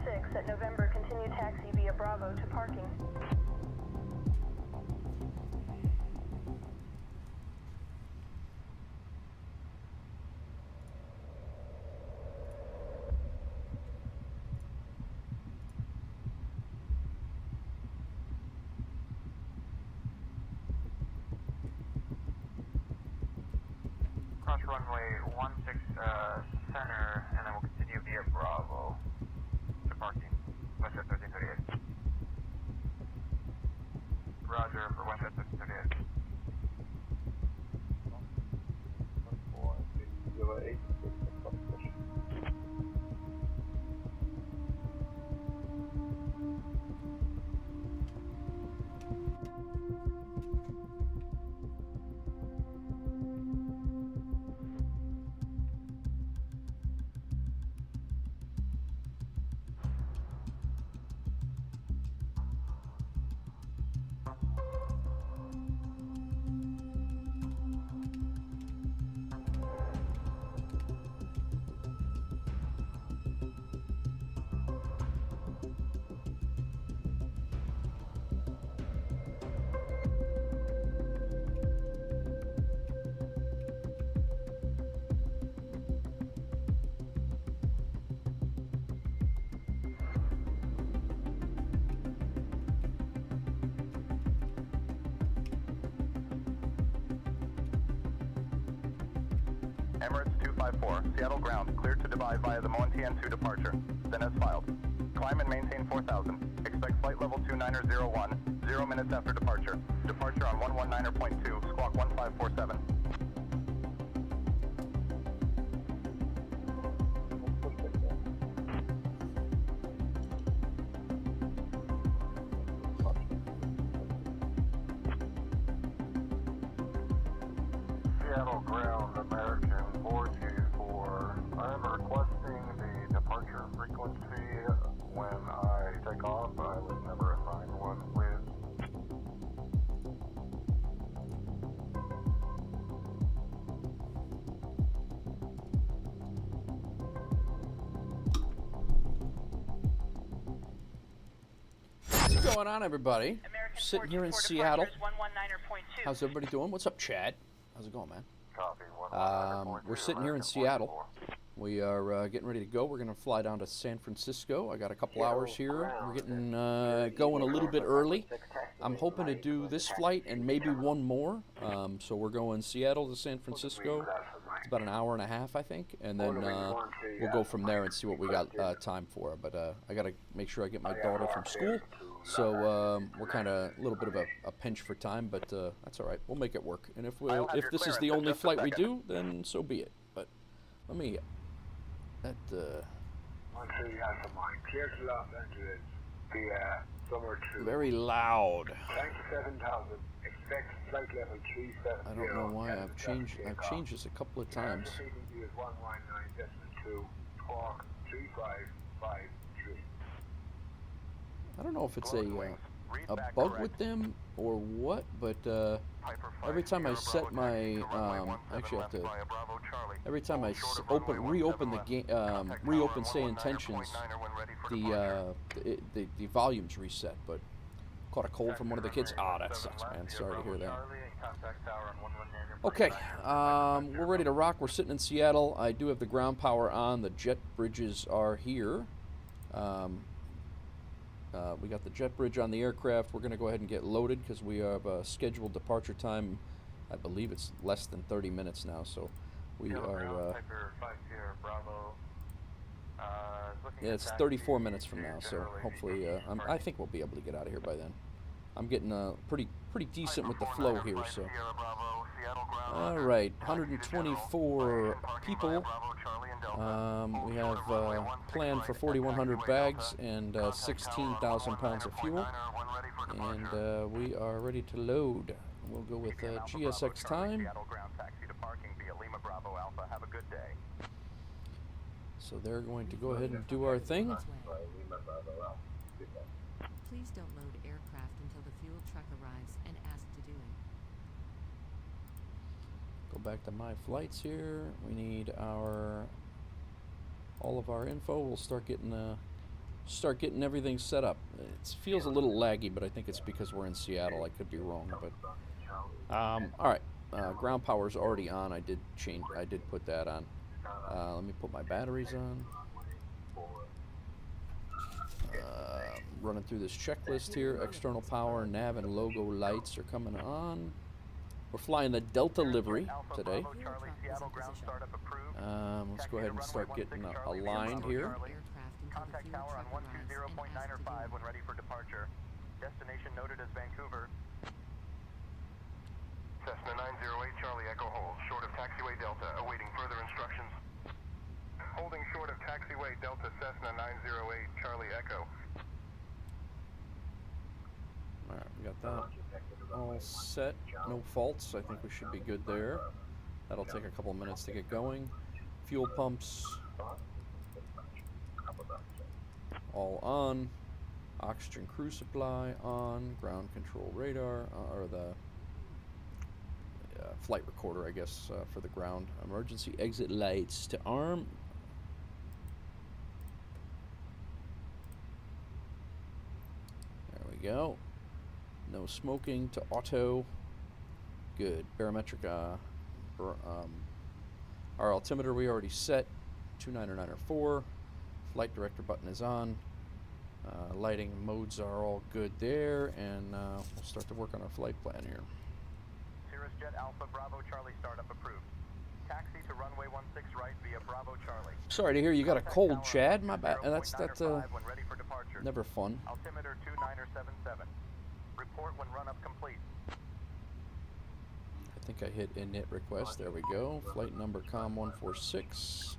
6 at November, continue taxi via Bravo to parking. Cross runway 16 center, and then we'll continue via Bravo to parking. Westjet 1338. Roger for Westjet 1338. 1408. Emirates 254, Seattle ground, cleared to divide via the Montien-2 departure, then as filed. Climb and maintain 4000. Expect flight level 2901, 0 minutes after departure. Departure on 119.2, squawk 1547. Seattle ground, American 424. I am requesting the departure frequency. When I take off, I was never assigned one, please. What's going on, everybody? Sitting here in Seattle. How's everybody doing? What's up, Chad? How's it going, man? Copy. We're sitting here in Seattle. We are getting ready to go. We're going to fly down to San Francisco. I got a couple hours here. We're getting going a little bit early. I'm hoping to do this flight and maybe one more. So we're going Seattle to San Francisco. It's about an hour and a half, I think. And then we'll go from there and see what we got time for. But I got to make sure I get my daughter from school. So we're kind of a little bit of a pinch for time, but that's all right. We'll make it work. And if this is the only flight we do, then so be it. But let me that. Very loud. I don't know why I've changed this a couple of times. I don't know if it's a bug with them or what, but every time I set my actually I have to every time I reopen the game reopen Say Intentions, the volume's reset. But caught a cold from one of the kids. Ah, that sucks, man. Sorry to hear that. Okay, we're ready to rock. We're sitting in Seattle. I do have the ground power on. The jet bridges are here. We got the jet bridge on the aircraft. We're going to go ahead and get loaded because we have a scheduled departure time. I believe it's less than 30 minutes now, so we are... yeah, it's 34 minutes from now, so hopefully... I think we'll be able to get out of here by then. I'm getting pretty decent with the flow here, so... Alright, 124 people. We have planned for 4,100 bags and 16,000 pounds of fuel. And we are ready to load. We'll go with GSX time. So they're going to go ahead and do our thing. Please don't load aircraft until the fuel truck arrives and ask to do it. Go back to my flights here. We need all of our info. We'll start getting start getting everything set up. It feels a little laggy, but I think it's because we're in Seattle. I could be wrong, but all right. Ground power's already on. I did put that on. Let me put my batteries on. Running through this checklist here. External power, nav, and logo lights are coming on. We're flying the Delta livery today. Let's go ahead and start getting a line here. Contact tower on 120.905 when ready for departure. Destination noted as Vancouver. Cessna 908 Charlie Echo hold, short of taxiway Delta, awaiting further instructions. Holding short of taxiway Delta Cessna 908 Charlie Echo. Alright, we got that all set. No faults. I think we should be good there. That'll take a couple of minutes to get going. Fuel pumps all on. Oxygen crew supply on. Ground control radar, or the flight recorder, I guess, for the ground. Emergency exit lights to arm. There we go. No smoking to auto. Good. Barometric, our altimeter we already set. 29904. Flight director button is on. Lighting modes are all good there, and we'll start to work on our flight plan here. Cirrus Jet Alpha Bravo Charlie startup approved. Taxi to runway 16 right via Bravo Charlie. Sorry to hear you got a cold, Chad. My bad. That's when ready for departure. never fun. Altimeter 2977. Report when run up complete. I think I hit init request. There we go. Flight number COM 146.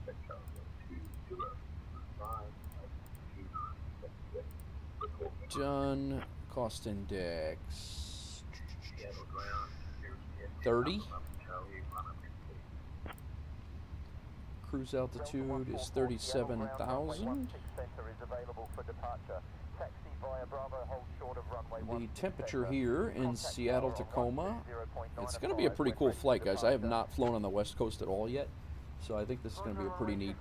Done. Cost index 30. Cruise altitude is 37,000. The temperature here in Seattle, Tacoma, it's going to be a pretty cool flight, guys. I have not flown on the West Coast at all yet, so I think this is going to be a pretty neat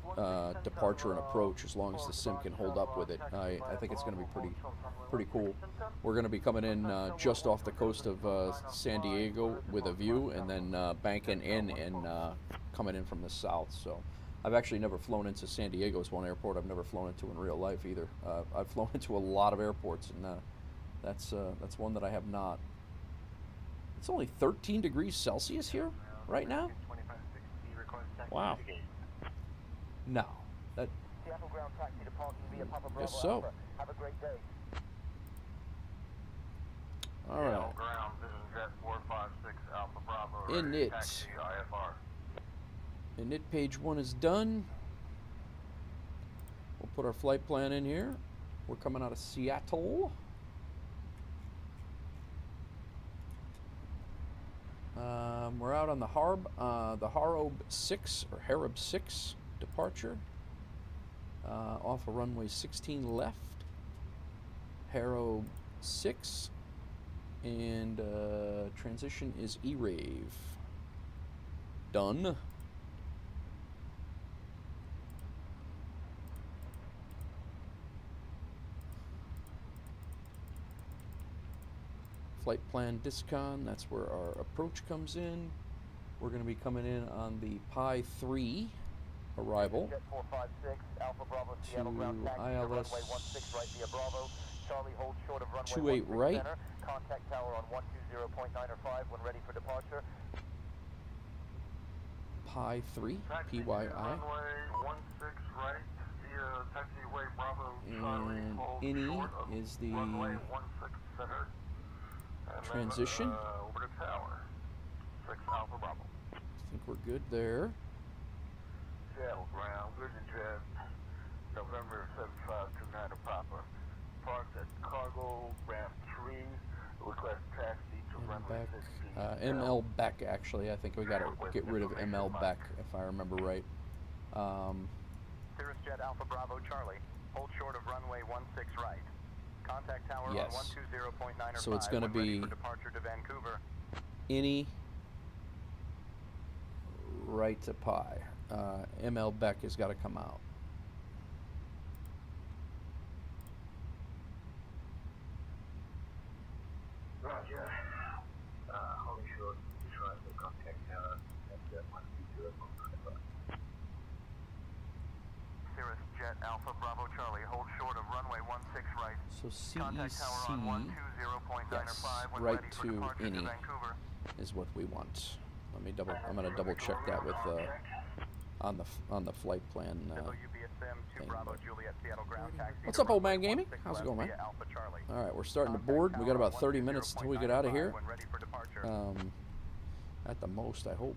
departure and approach, as long as the sim can hold up with it. I think it's going to be pretty cool. We're going to be coming in just off the coast of San Diego with a view, and then banking in and coming in from the south. So I've actually never flown into San Diego as one airport I've never flown into in real life either. I've flown into a lot of airports, and that's one that I have not. It's only 13 degrees Celsius here right now. Wow. No. That. Guess so. Have a great day. All right. Ground, this is Jet 456 Alpha Bravo. Init. Taxi IFR. Init page 1 is done. We'll put our flight plan in here. We're coming out of Seattle. We're out on the Harb 6 or Harab 6 departure. Off of runway 16 left. Harab 6. And transition is E-Rave. Done. Flight plan discon, that's where our approach comes in. We're going to be coming in on the Pi 3 arrival Jet 456 Alpha Bravo to Seattle ground taxi to runway ILS 16 right via Bravo. Charlie hold short of runway 28 16 right. center. Contact tower on 120.905 when ready for departure. Pi 3, Taxi to PYI. runway 16 right via taxiway Bravo Charlie. And Hold INI short of is the runway 16 center. And transition. Then, over to tower. 6 Alpha Bravo. I think we're good there. Seattle ground, Vision Jet, November 7529 Papa. Parked at cargo ramp 3. Request taxi to runway 16. ML Beck, actually. I think we got to get rid of ML Beck, if I remember right. Cirrus Jet Alpha Bravo Charlie. Hold short of runway 16 right. Contact tower Yes. on 120.905 So it's gonna when ready be for departure to Vancouver. INI right to Pi. ML Beck has got to come out. So Contact tower on CEC, 120.9 yes, or 5 when right ready for to departure to any Vancouver. is what we want. I'm gonna double check that with on the flight plan thing. What's up, old man gaming? How's it going, man? All right, we're starting to board. We got about 30 minutes until we get out of here. At the most, I hope.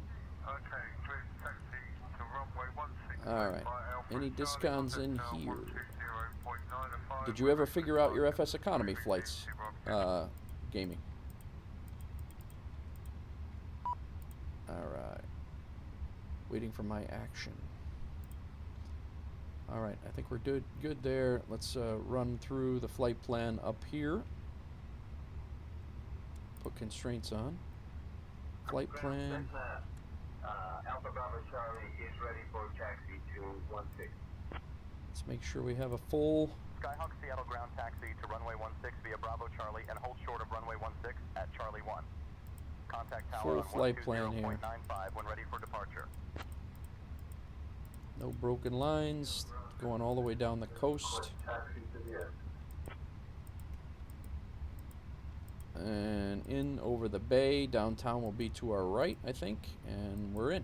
All right. Any discounts in here? Did you ever figure out your FSEconomy flights, gaming? All right. Waiting for my action. All right, I think we're good there. Let's run through the flight plan up here. Put constraints on. Flight plan. Alpha Bravo Charlie is ready for taxi to 16. Let's make sure we have a full. Skyhawk Seattle ground taxi to runway 16 via Bravo Charlie and hold short of runway 16 at Charlie 1. Contact tower Full on flight plan here. 120.95 when ready for departure. No broken lines. Going all the way down the coast. And in over the bay. Downtown will be to our right, I think. And we're in.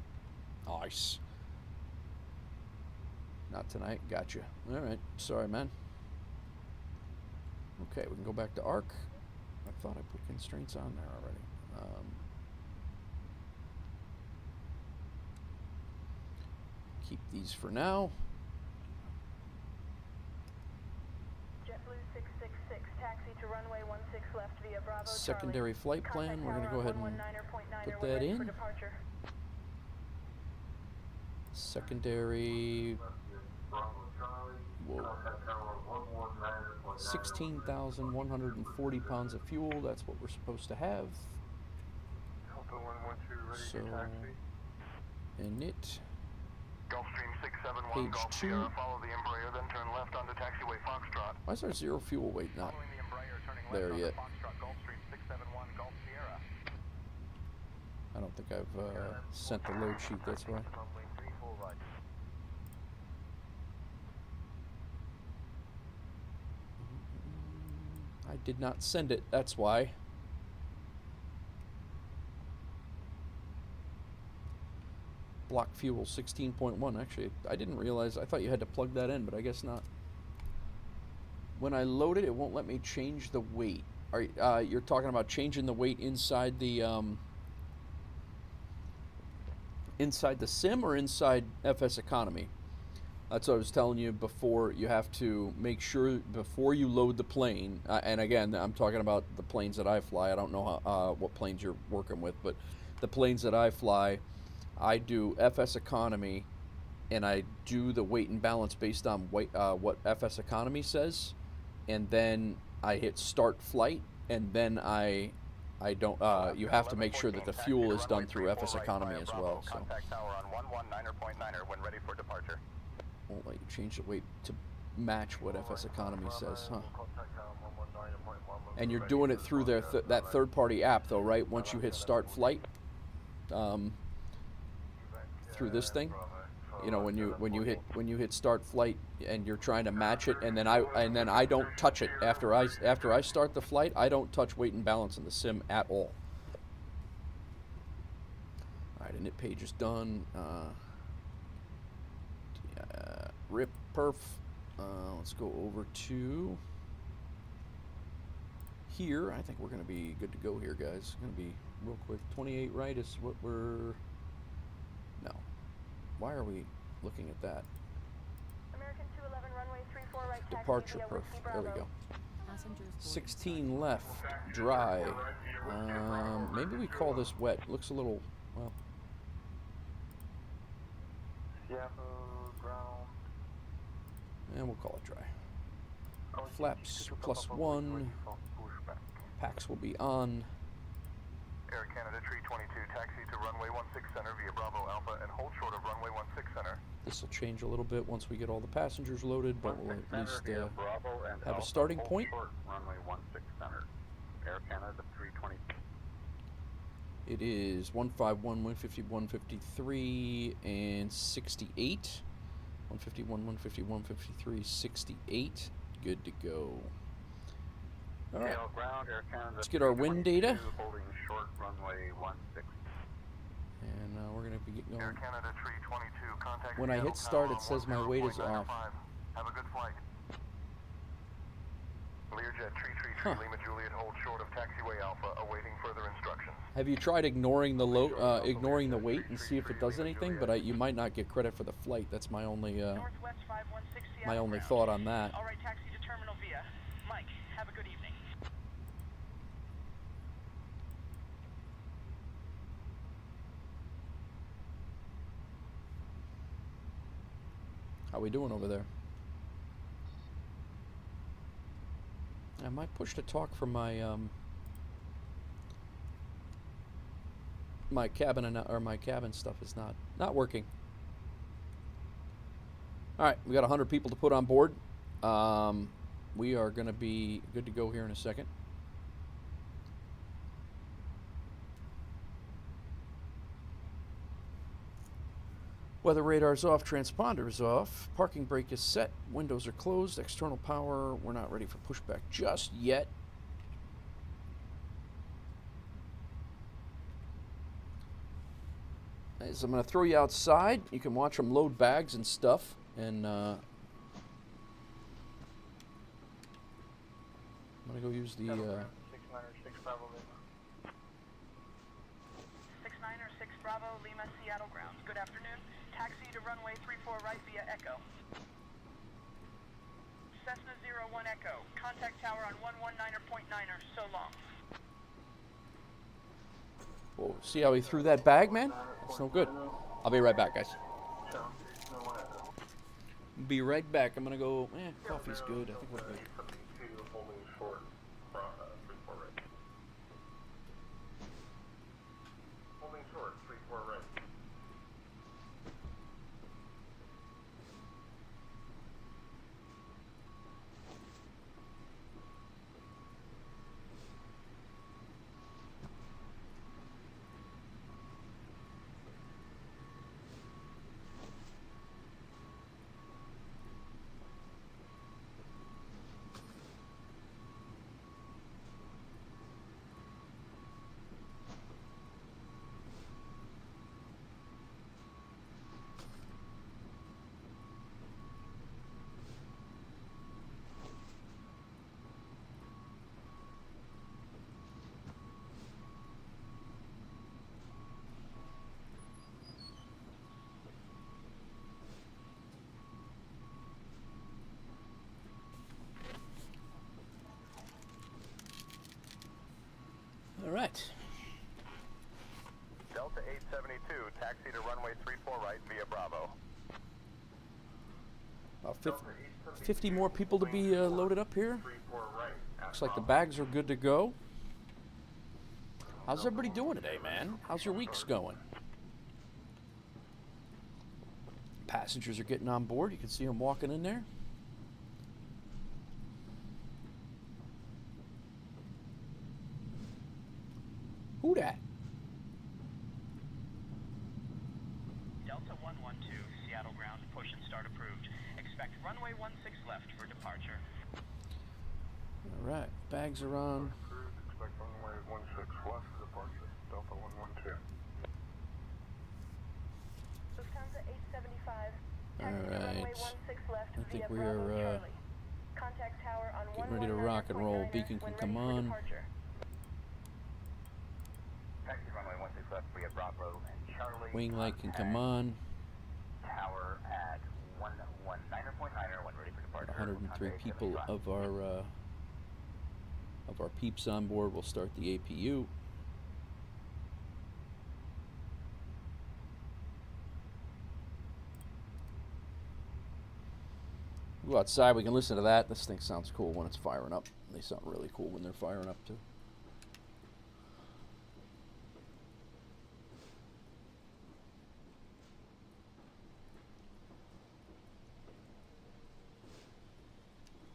Nice. Not tonight. Gotcha. All right. Sorry, man. Okay, we can go back to ARC. I thought I put constraints on there already. Keep these for now. JetBlue 666, taxi to runway 16 left via Bravo Secondary Charlie. flight plan. We're going to go ahead and put that in. Secondary. Whoa. 16,140 pounds of fuel. That's what we're supposed to have. So, init. Gulfstream 671, Page Golf 2. Sierra, follow the Embraer, then turn left onto taxiway Foxtrot. Why is our zero fuel weight not there yet? I don't think I've sent the load sheet, that's why. I did not send it, that's why. Block fuel 16.1. Actually, I didn't realize. I thought you had to plug that in, but I guess not. When I load it, it won't let me change the weight. You're talking about changing the weight inside the sim or inside FSEconomy? That's what I was telling you before. You have to make sure before you load the plane. And again, I'm talking about the planes that I fly. I don't know how, what planes you're working with, but the planes that I fly, I do FSEconomy, and I do the weight and balance based on what FSEconomy says, and then I hit start flight, and then I don't. You have to make sure that the fuel is done through FSEconomy as well. So. Contact tower on 119.9 when ready for departure. Won't let you change the weight to match what FSEconomy says, huh? And you're doing it through their that third-party app, though, right? Once you hit start flight. Through this thing, you know, when you hit start flight and you're trying to match it, and then I don't touch it after I start the flight. I don't touch weight and balance in the sim at all. All right, init page is done. Rip perf. Let's go over to here. I think we're gonna be good to go here, guys. It's gonna be real quick. 28 right is what we're. No. Why are we looking at that? American 211 runway 34 right taxi Departure via perf. Whiskey There we Bravo. go. Passengers boarding 16 left. Dry. Maybe we call this wet. Looks a little, well. And we'll call it dry. Flaps +1. Packs will be on. Air Canada 322, taxi to runway 16 center via Bravo Alpha and hold short of runway 16 center. This will change a little bit once we get all the passengers loaded, but we'll at least have a starting point. Runway 16 center. Air Canada 320. It is 151, 150, 153, and 68. 151, 150, 153, 68. Good to go. All right. Seattle ground, Air Canada. Let's get our wind data. Holding short runway 16. And we're going to be getting Air going. Canada 322, contact When I hit start, it says my weight is off. Have a good flight. Learjet 333, Huh. Lima Juliet, hold short of taxiway Alpha, awaiting further instructions. Have you tried ignoring the ignoring the weight and see if it does anything? But you might not get credit for the flight. That's my only Northwest 516 Seattle my only ground. thought on that. All right, taxi to terminal via. Mike, have a good evening. How we doing over there? I might push to talk from my my cabin or my cabin stuff is not working. All right, we got 100 people to put on board. We are going to be good to go here in a second. Weather radar's off, transponder's off, parking brake is set, windows are closed, external power, we're not ready for pushback just yet. So I'm going to throw you outside. You can watch them load bags and stuff. And I'm going to go use the... 696 Bravo, Lima, Seattle ground. Good afternoon. Taxi to runway 34 right via Echo. Cessna 01 Echo. Contact tower on 119.9er. So long. Whoa, see how he threw that bag, man? It's no good. I'll be right back, guys. Be right back. I'm going to go... coffee's good. I think we're good. All right. Delta 872, taxi to runway 34 right via Bravo. About 50 more people to be loaded up here. Looks like the bags are good to go. How's everybody doing today, man? How's your weeks going? Passengers are getting on board. You can see them walking in there. Who dat? Delta 112, Seattle ground, push and start approved. Expect runway 16 left for departure. All right, bags are on. Expect runway 16 left for departure. Delta 112. Lufthansa 875. All right. Runway 16 left I think via we Bravo, are Charlie. Contact tower on getting ready to rock and roll. 119.9er Beacon can when come ready for on. departure. Taxi runway 16 left via Bravo and Charlie. Wing light can come on. Tower at 119.9er when ready for departure. 103 people of our peeps on board. We'll start the APU. Go outside, we can listen to that. This thing sounds cool when it's firing up. They sound really cool when they're firing up too.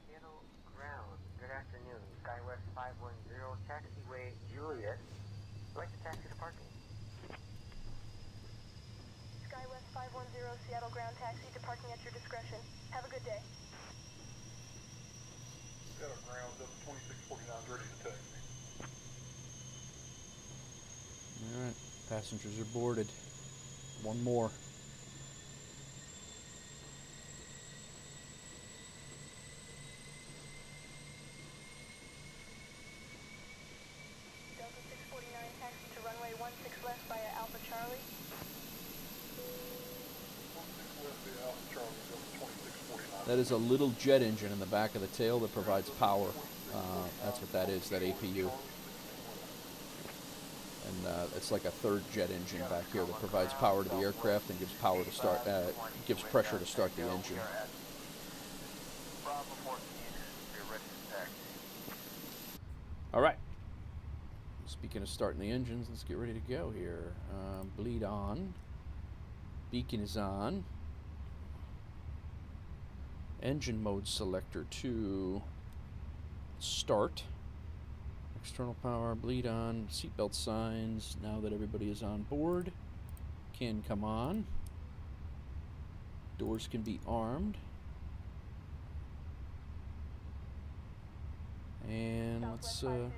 Seattle ground, good afternoon. SkyWest 510, taxiway Juliet. Like to taxi to parking. SkyWest 510, Seattle ground taxi to parking at your discretion. Have a good day. Seattle ground, Delta 2649 ready to taxi. Alright, passengers are boarded. One more. Delta 649 taxi to runway 16 left via Alpha Charlie. 16 left via Alpha Charlie, Delta 2649. That is a little jet engine in the back of the tail that provides power. That's what that is, that APU. And it's like a third jet engine back here that provides power to the aircraft and gives power to start, gives pressure to start the engine. Bravo 14, you're ready to taxi. All right. Speaking of starting the engines, let's get ready to go here. Bleed on. Beacon is on. Engine mode selector to start. External power, bleed on, seatbelt signs. Now that everybody is on board, can come on. Doors can be armed. And let's Seattle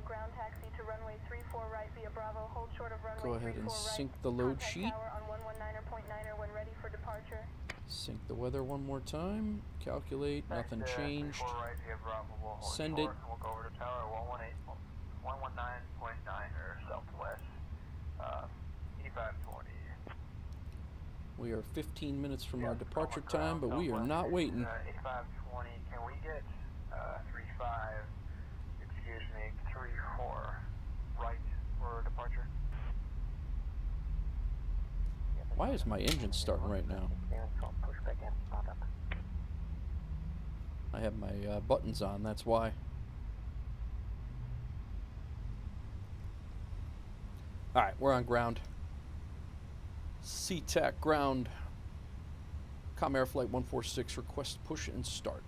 ground taxi to runway 34 right via Bravo. Hold short of runway go ahead and 34 right. sync the load Contact sheet. tower on 119.9er when ready for departure. Sync the weather one more time. Calculate, nothing changed. 34 right via Bravo, we'll hold Send short, it. and we'll go over to tower 119.9er southwest, E520. We are 15 minutes from our departure time, but we are not waiting. E520, can we get 35, excuse me, 34 right for departure? Why is my engine starting right now? I have my buttons on, that's why. Alright, we're on ground. SeaTac ground. Comair Flight 146, request push and start.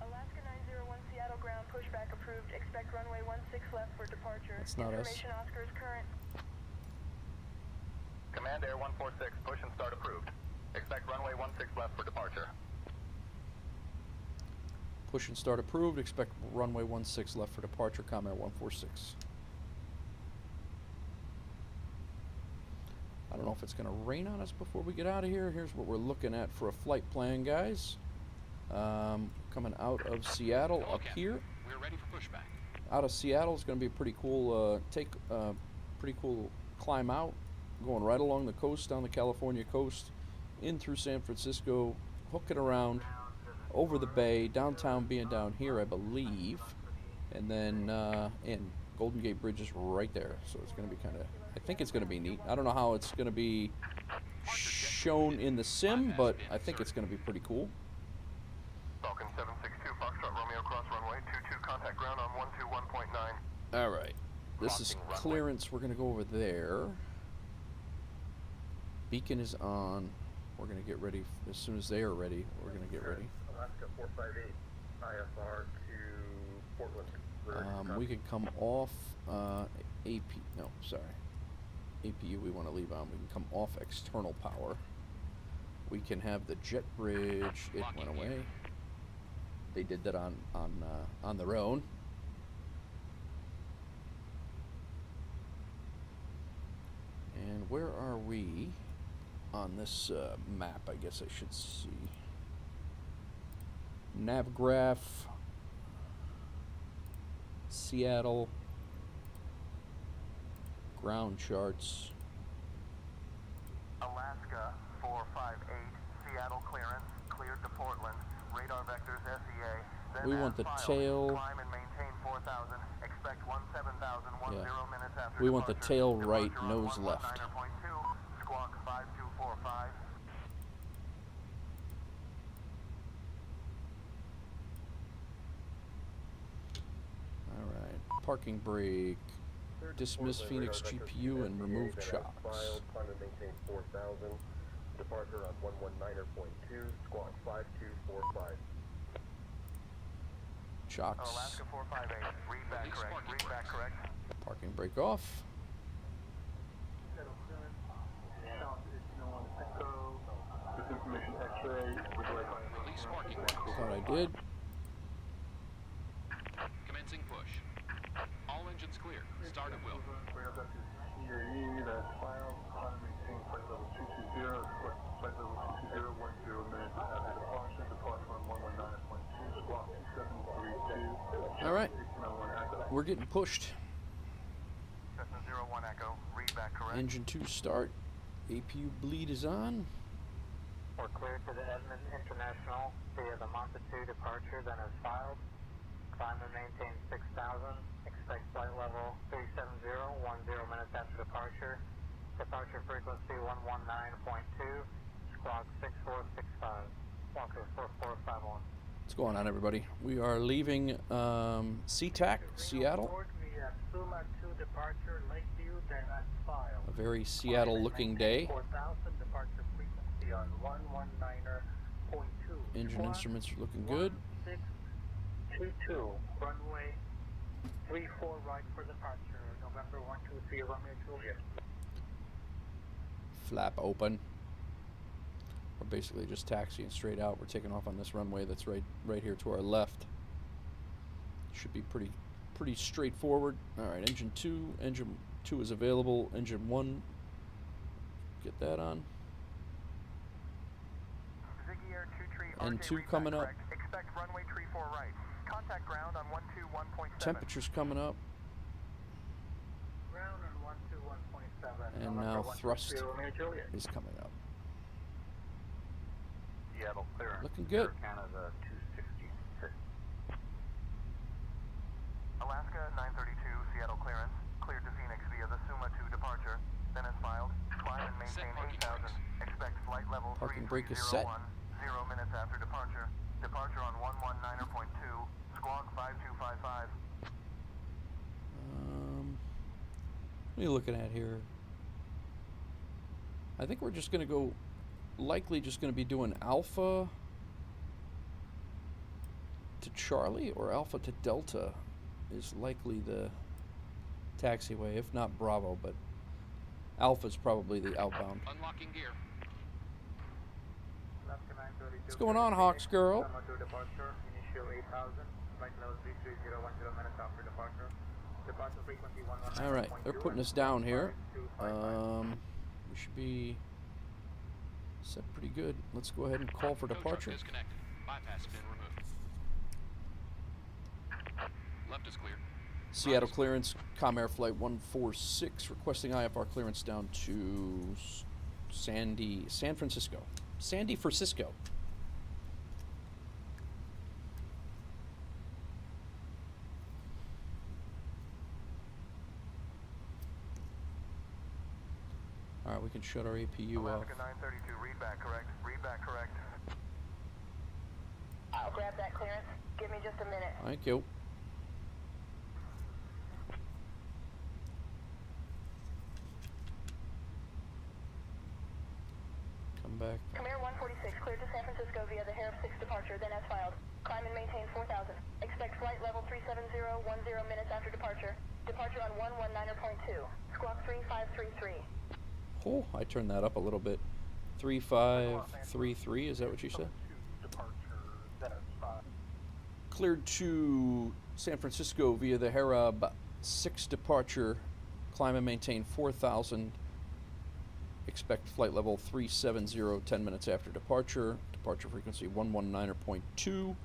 Alaska 901 Seattle ground pushback approved. Expect runway 16 left for departure. That's not us. Information Oscar is current. Command Air 146, push and start approved. Expect runway 16 left for departure. Push and start approved. Expect runway 16 left for departure. Comair 146. I don't know if it's going to rain on us before we get out of here. Here's what we're looking at for a flight plan, guys. Coming out of Seattle up here. We're ready for pushback. Out of Seattle is going to be a pretty cool pretty cool climb out, going right along the coast, down the California coast, in through San Francisco, hooking around over the bay, downtown being down here, I believe, and then in Golden Gate Bridge is right there. So it's going to be kind of, I think it's going to be neat. I don't know how it's going to be shown in the sim, but I think it's going to be pretty cool. Falcon 762, Foxtrot Romeo, cross runway 22, contact ground on 121.9. All right, this is clearance. We're going to go over there. Beacon is on. We're going to get ready. As soon as they are ready, we're going to get ready. Alaska 458, IFR to Portland. We could come off APU we want to leave on. We can come off external power. We can have the jet bridge. It went away. They did that on their own. And where are we on this map? I guess I should see. Navgraph, Seattle, ground charts. Alaska 458, Seattle clearance, cleared to Portland, radar vectors SEA. Then We want the filed, tail. Climb and maintain 4,000, expect 17,000, 10 minutes after We want the departure. tail right, Departure on nose left. 119.2, squawk 5245. Alright, parking brake, dismiss Phoenix GPU and remove chocks. Climb and maintain 4,000. Departure on 119.2, squawk 5245. Chocks, Alaska 458, read back correct, read back correct. parking brake off. information X-ray. Release marking marks. Thought I did. Commencing push. All engines clear. Start at will. That's filed. Climb maintain flight level 220. Flight level 220, 10 minutes after departure. Departure on 119.2. Squawk 2732. All right. We're getting pushed. Cessna 01 Echo, read back correct. Engine 2 start. APU bleed is on. We're clear to the Edmond International via the Montague departure, then as filed. Climb and maintain 6,000. Expect flight level 370, 10 minutes after departure. Departure frequency 119.2. Squawk 6465. Walker 4451. What's going on, everybody? We are leaving SeaTac, Seattle. Suma 2 departure, Lakeview, then as filed. A very Seattle-looking day. 4,000 departure frequency on 119.2. Engine instruments are looking good. 1622, runway 34 right for departure, November 123, Romeo Juliet. Flap open. We're basically just taxiing straight out. We're taking off on this runway that's right here to our left. Should be pretty straightforward. All right, engine 2 is available. Engine 1, get that on. Ziggy Air 2 tree. N2 coming up. Expect runway tree 4 right. Contact ground on 121.7. Temperature's coming up. Ground on 121.7. And now thrust is coming up. Seattle clearance. Looking good. Canada 266. Alaska 932, Seattle clearance. Cleared to Phoenix via the Suma 2 departure. Then as filed. Climb and maintain 8,000. Expect flight level Parking brake is set. 0 minutes after departure. Departure on 119.2. Squawk 5255. What are you looking at here? I think we're just going to go, likely just going to be doing Alpha to Charlie or Alpha to Delta is likely the taxiway, if not Bravo, but Alpha's probably the outbound. Unlocking gear. What's going on, Hawks girl? Departure, initial 8,000. Flight level 33010 minutes after departure. Departure frequency 119.2. All right, they're putting us down here. We should be set pretty good. Let's go ahead and call for departure. Disconnected. Bypass has been removed. Left is clear. Seattle clearance, Comair flight 146, requesting IFR clearance down to San Francisco. Sandy for Cisco. All right, we can shut our APU off. Alaska 932, read back correct. Read back correct. I'll grab that clearance. Give me just a minute. Thank you. Come back. Comair 146, cleared to San Francisco via the Harris 6 departure, then as filed. Climb and maintain 4,000. Expect flight level 370, 10 minutes after departure. Departure on 119.2. Squawk 3533. Oh, I turned that up a little bit. 3533, is that what you said? Cleared to San Francisco via the Harab 6 departure. Climb and maintain 4,000. Expect flight level 370, 10 minutes after departure. Departure frequency 119.2.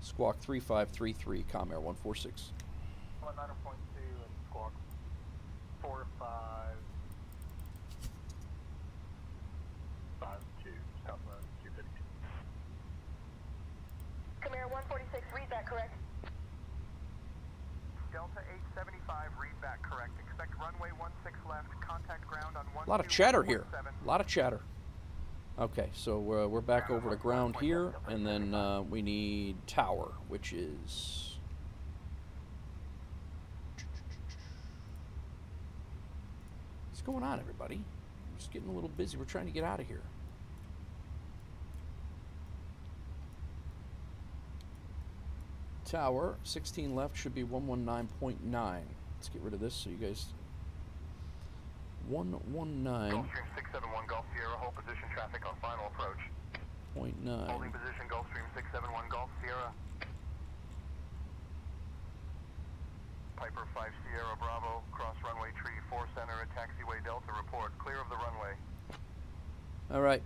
Squawk 3533, Comair 146. 119.2 and squawk 4552. Southwest 252. Comair 146, read that correct. Delta 875, read back correct. Expect runway 16 left. Contact ground on 1. A lot of chatter here. A lot of chatter. Okay, so we're back over to ground here, and then we need tower, which is... What's going on, everybody? We're just getting a little busy. We're trying to get out of here. Tower, 16 left, should be 119.9. Let's get rid of this so you guys... 119. Gulfstream 671 Golf Sierra, hold position traffic on final approach. Holding position, Gulfstream 671 Golf Sierra. Piper 5 Sierra Bravo, cross runway tree 4 center at taxiway Delta, report clear of the runway. All right.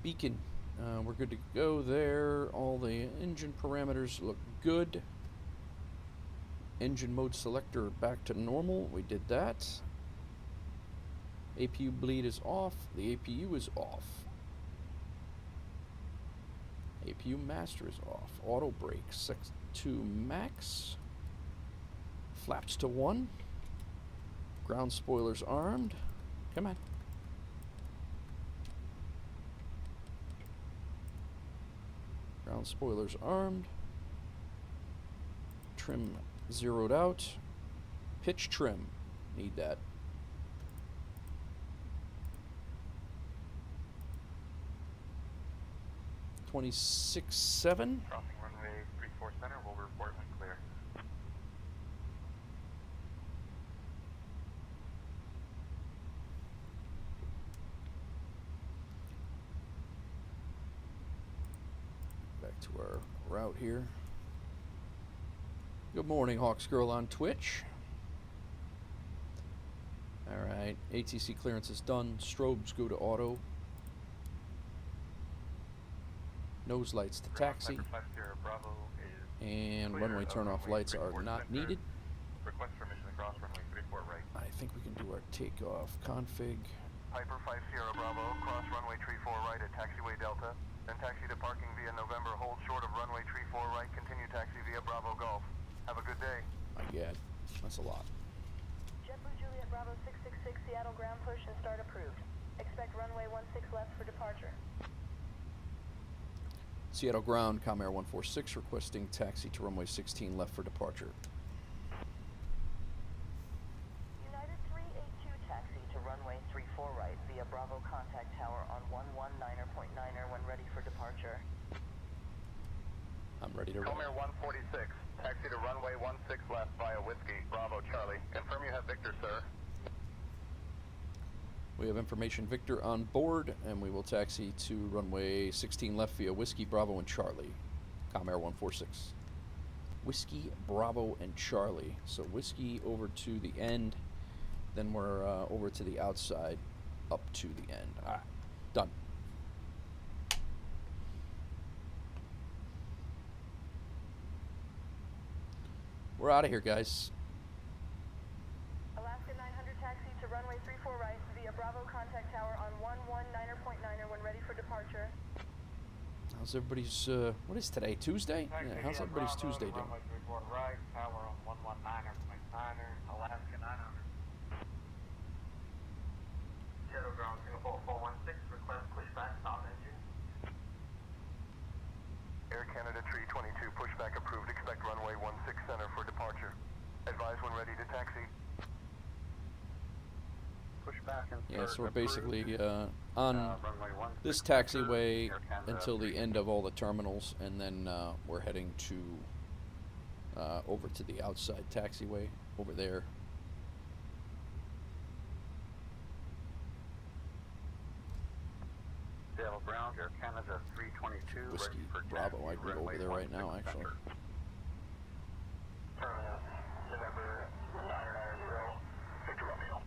Beacon, we're good to go there. All the engine parameters look good. Engine mode selector back to normal. We did that. APU bleed is off. The APU is off. APU master is off. Auto brake set to max. Flaps to 1. Ground spoilers armed. Come on. Ground spoilers armed. Trim zeroed out. Pitch trim. Need that. (26.7). Crossing runway 34 center, we'll report when clear. Back to our route here. Good morning, Hawks Girl on Twitch. Alright, ATC clearance is done. Strobes go to auto. Nose lights to taxi. And runway turnoff lights are not needed. Request permission to cross runway 34 right. I think we can do our takeoff config. Piper 5 Sierra Bravo, cross runway tree 4 right at taxiway Delta, then taxi to parking via November, hold short of runway tree 4 right, continue taxi via Bravo Golf. Have a good day. I get. That's a lot. JetBlue Juliet Bravo 666 Seattle ground push and start approved. Expect runway 16 left for departure. Seattle ground, Comair 146 requesting taxi to runway 16 left for departure. United 382 taxi to runway 34 right via Bravo contact tower on 119.9er when ready for departure. I'm ready to run. Comair 146, taxi to runway 16 left via Whiskey, Bravo Charlie. Confirm you have Victor, sir. We have information Victor on board, and we will taxi to runway 16 left via Whiskey, Bravo, and Charlie. Comair 146. Whiskey, Bravo, and Charlie. So Whiskey over to the end, then we're over to the outside, up to the end. All right, done. We're out of here, guys. Alaska 900 taxi to runway 34 right via Bravo contact tower on 119.9er when ready for departure. How's everybody's, what is today, Tuesday? Yeah, how's everybody's Tuesday doing? Runway 34 right, tower on 119.9er, Alaska 900. Seattle ground, Singapore 416, request pushback, stop engine. Air Canada Tree 22, pushback approved. Expect runway 16 center for departure. Advise when ready to taxi. Pushback and Yeah, so we're basically on this taxiway until the end of all the terminals, and then we're heading to over to the outside taxiway over there. Seattle ground, Air Canada 322, Whiskey, ready for Bravo. taxi, I'd be runway over there right now, 16 actually. Terminus, November 990, Victor Romeo.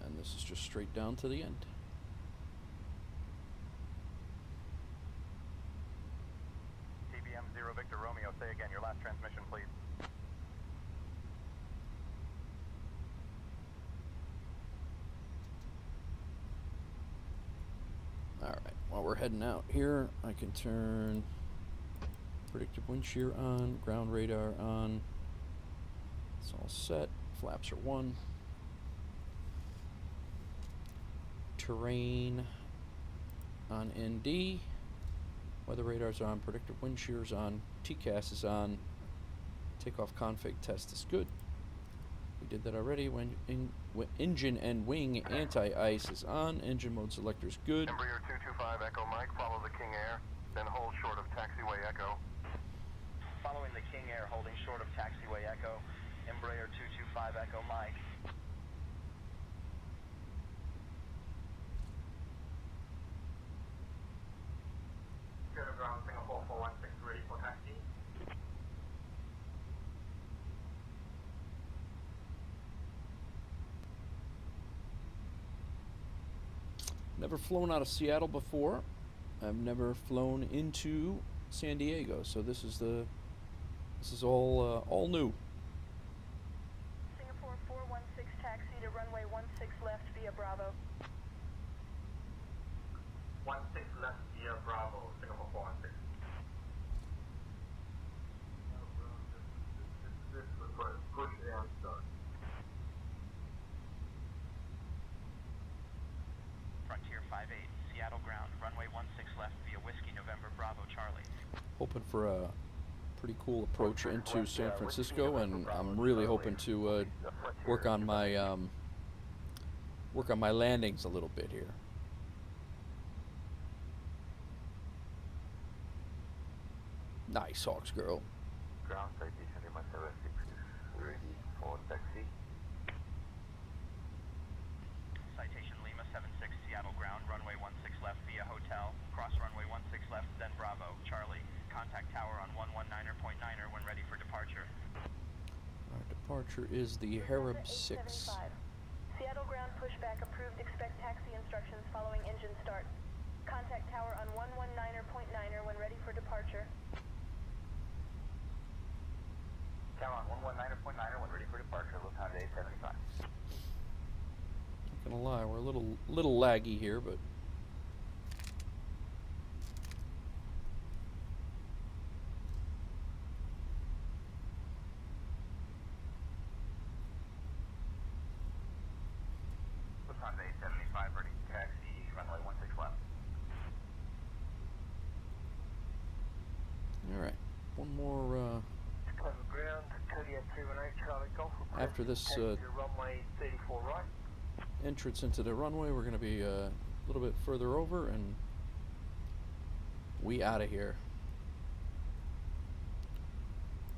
And this is just straight down to the end. TBM 0 Victor Romeo, say again your last transmission, please. Alright, while we're heading out here, I can turn predictive wind shear on, ground radar on. It's all set. Flaps are 1. Terrain on ND. Weather radars are on, predictive wind shears on, TCAS is on, takeoff config test is good. We did that already. When engine and wing anti-ice is on, engine mode selector is good. Embraer 225 Echo Mike, follow the King Air, then hold short of taxiway Echo. Following the King Air, holding short of taxiway Echo, Embraer 225 Echo Mike. Ground Singapore 416 ready for taxi. Never flown out of Seattle before. I've never flown into San Diego, so this is all new. Singapore 416 taxi to runway 16 left via Bravo. 16 left via Bravo, Singapore 416. This is right. Push and start. Frontier 58, Seattle ground, runway 16 left via Whiskey November Bravo Charlie. Hoping for a pretty cool approach into San Francisco, and I'm really hoping to work on my landings a little bit here. Nice, Hawks girl. Ground citation MSFS ready for taxi. Citation Lima 76, Seattle ground, runway 16 left via hotel, cross runway 16 left, then Bravo, Charlie. Contact tower on 119.9 when ready for departure. Our departure is the Harib 6. Seattle ground pushback approved. Expect taxi instructions following engine start. Contact tower on 119.9 when ready for departure. Tower on 119.9 when ready for departure. Lufthansa A75. Not gonna lie, we're a little laggy here, but Lufthansa A75 ready to taxi runway 16 left. all right. One more. Ground, Kodiak 318 Charlie Golf. After this runway 34 right. entrance into the runway, we're going to be a little bit further over, and we out of here.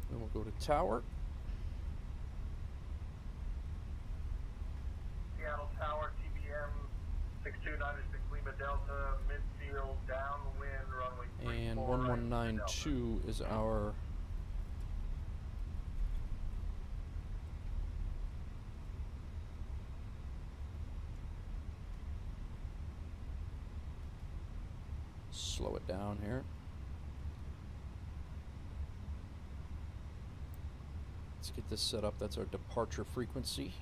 Then we'll go to tower. Seattle Tower, TBM 6296 Lima Delta, midfield, downwind, runway 34. And 1192 is our slow it down here. Let's get this set up. That's our departure frequency.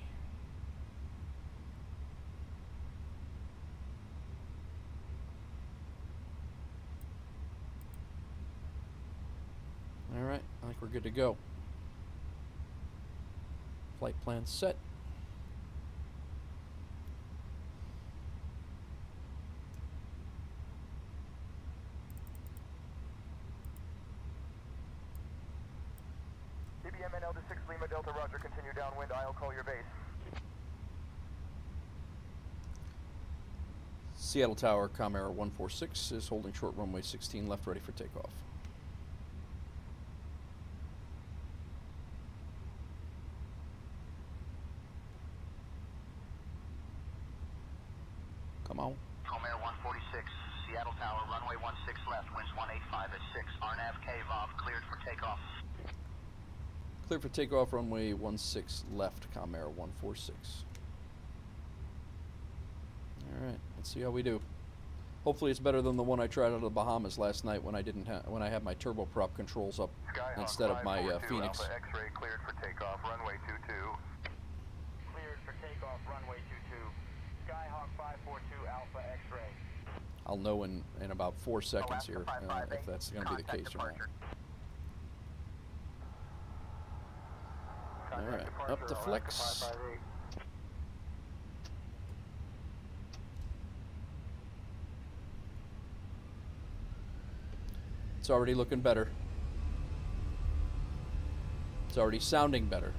All right, I think we're good to go. Flight plan set. TBM NL to 6 Lima Delta, roger, continue downwind, I'll call your base. Seattle Tower, Comair 146 is holding short runway 16 left, ready for takeoff. Come on. Comair 146, Seattle Tower, runway 16 left, winds 185 at 6. RNAV KVOV cleared for takeoff. Clear for takeoff, runway 16 left, Comair 146. All right, let's see how we do. Hopefully it's better than the one I tried out of the Bahamas last night when I had my turboprop controls up Skyhawk instead of my 542 Phoenix. Alpha X-ray cleared for takeoff, runway 22. Cleared for takeoff, runway 22. Skyhawk 542 Alpha X-ray. I'll know in about 4 seconds here if that's going to be the case or not. All right, up to flex. It's already looking better. It's already sounding better.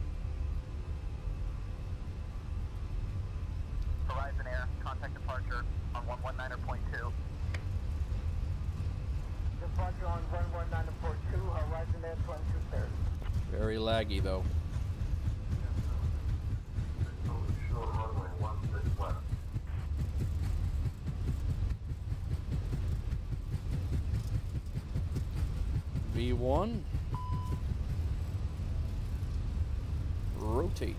Departure on 11942, horizon at 2230. Very laggy though. Short runway 16 left. V1. Rotate.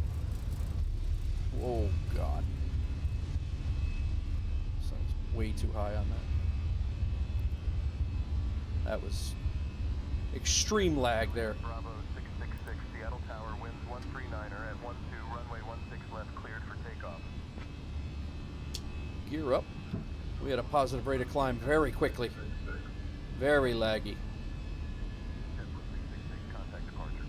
Oh God. Sounds way too high on that. That was extreme lag there. Bravo 666, Seattle Tower, winds 139er at 12, runway 16 left, cleared for takeoff. Gear up. We had a positive rate of climb very quickly. Very laggy. Contact departure.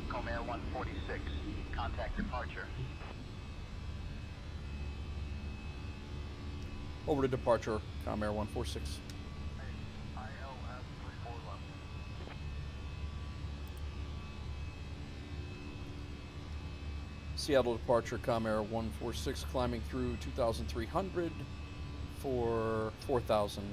Comair 146, contact departure. Over to departure, Comair 146. ILS 34 left. Seattle departure, Comair 146, climbing through 2,300 for 4,000.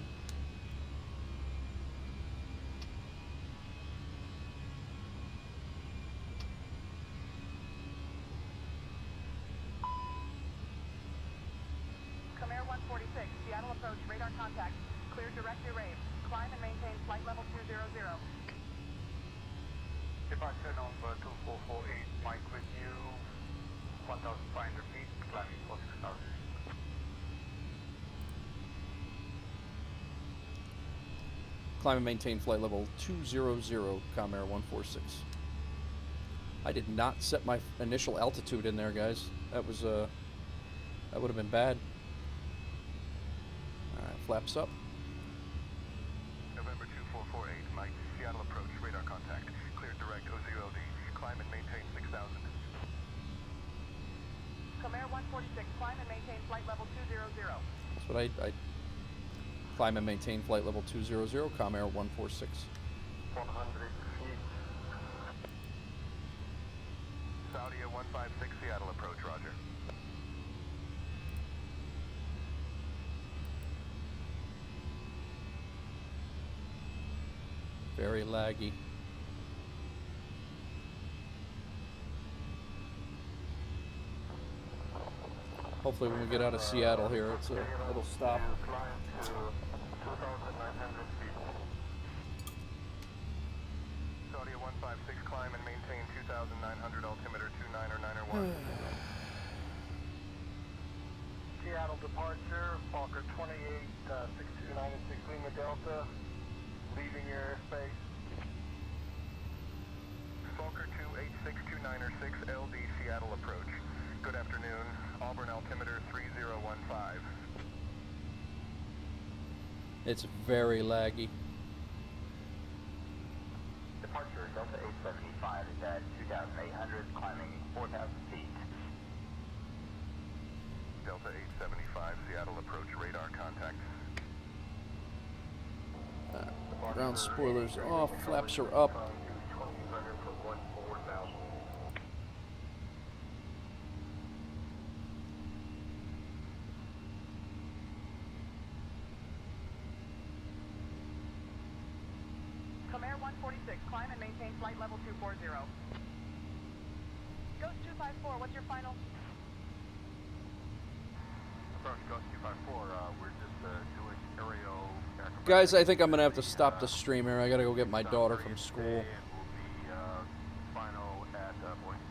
Comair 146, Seattle approach, radar contact. Clear direct rave. Climb and maintain flight level 200. Departure number 2448, Mike with you. 1,500 feet, climbing for 6,000. Climb and maintain flight level 200, Comair 146. I did not set my initial altitude in there, guys. That was that would have been bad. Alright, flaps up. November 2448, Mike, Seattle approach, radar contact. Cleared direct OZOD. Climb and maintain 6,000. Comair 146, climb and maintain flight level 200. That's what I climb and maintain flight level 200, Comair 146. 100 feet. Saudia 156, Seattle approach, roger. Very laggy. Hopefully when we get out of Seattle here, it'll stop. Climb to 2,900 feet. Saudia 156, climb and maintain 2,900, altimeter 29er 91. Seattle departure, Fokker 28, 6296 Lima Delta, leaving your airspace. Fokker 28629er 6 LD, Seattle approach. Good afternoon, Auburn altimeter 3015. It's very laggy. Departure Delta 875 is at 2,800, climbing 4,000 feet. Delta 875, Seattle approach, radar contact. Ground spoilers off, flaps are up. Comair 146, climb and maintain flight level 240. Ghost 254, what's your final? Approach Ghost 254, we're just doing aerial aircraft. Guys, I think I'm gonna have to stop the stream here. I gotta go get my daughter from school. And we'll be final at Boise.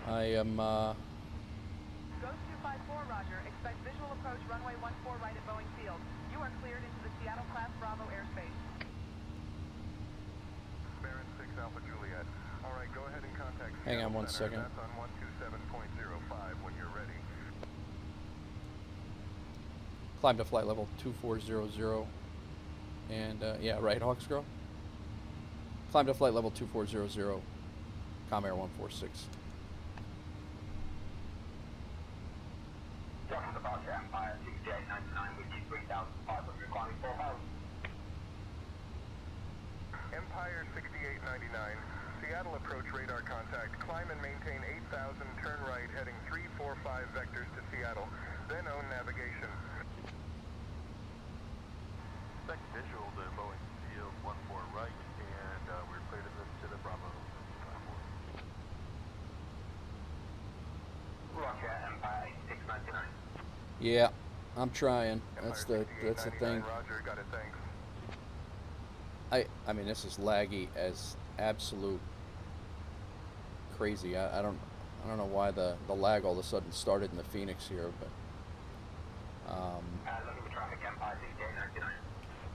I am Ghost 254, roger. Expect visual approach runway 14 right at Boeing Field. You are cleared into the Seattle class Bravo airspace. Baron 6 Alpha Juliet. All right, go ahead and contact Hang on Seattle one Center. second. That's on 127.05 when you're ready. climb to flight level 2400. And yeah, right, Hawks Girl. Climb to flight level 2400. Comair 146. Junction departure Empire 6899 with you 3,500, climbing 4,000. Empire 6899, Seattle approach radar contact. Climb and maintain 8,000, turn right, heading 345 vectors to Seattle. Then own navigation. Expect visual to Boeing Field 14 right, and we're clear to the Bravo 54. Roger, Empire 8699. Yeah, I'm trying. That's the thing. Roger, got it, thanks. I mean, this is laggy as absolute crazy. I don't know why the lag all of a sudden started in the Phoenix here, but Looking for traffic, Empire 6899.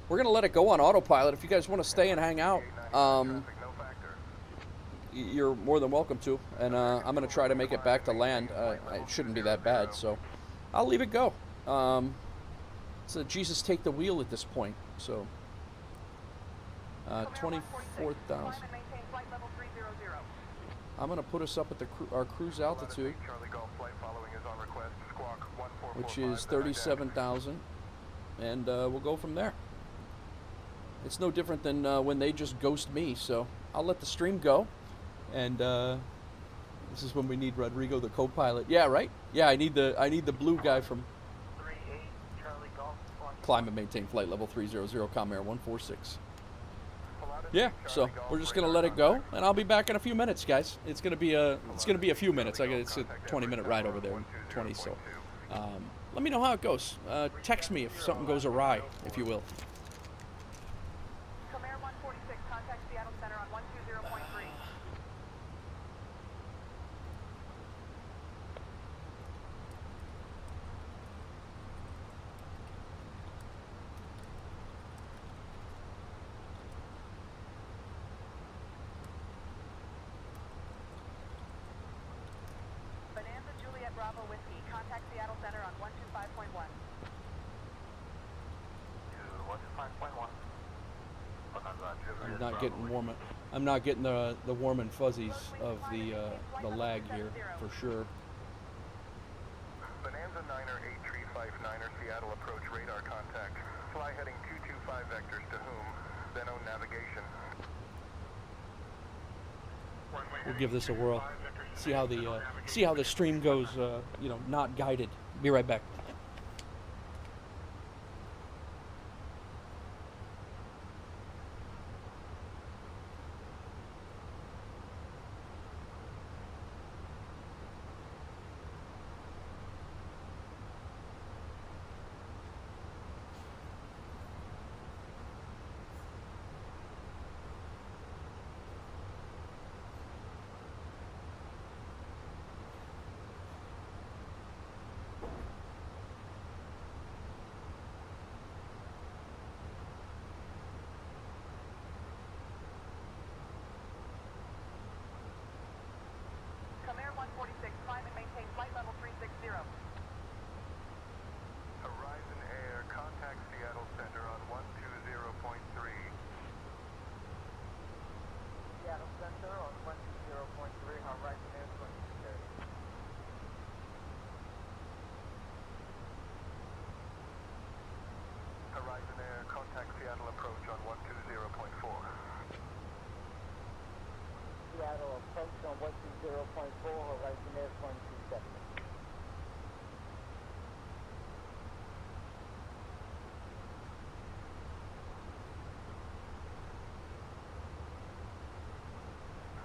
we're gonna let it go on autopilot. If you guys want to stay and hang out, you're more than welcome to. And I'm gonna try to make it back to land. It shouldn't be that bad, so I'll leave it go. So Jesus take the wheel at this point. So 24,000. I'm gonna put us up at our cruise altitude, which is 37,000, and we'll go from there. It's no different than when they just ghost me, so I'll let the stream go. And this is when we need Rodrigo, the co-pilot. Yeah, right? Yeah, I need the blue guy from Climb and maintain flight level 300, Com Air 146. Yeah, so we're just gonna let it go, and I'll be back in a few minutes, guys. It's gonna be a few minutes. It's a 20-minute ride over there, 20. So let me know how it goes. Text me if something goes awry, if you will. Come Air 146, contact Seattle Center on 120.3. Bravo Whiskey, contact Seattle Center on 125.1. 125.1. I'm not getting warm. I'm not getting the warm and fuzzies of the lag here for sure. Bonanza 9er 8359er Seattle approach radar contact. Fly heading 225 vectors to whom? Then own navigation. We'll give this a whirl. See how the stream goes. Not guided. Be right back. Come Air 146, climb and maintain flight level 360. Horizon Air, contact Seattle Center on 120.3. Seattle Center on 120.3, Horizon Air 2630. Horizon Air, contact Seattle approach on 120.4. Seattle approach on 120.4, Horizon Air 127.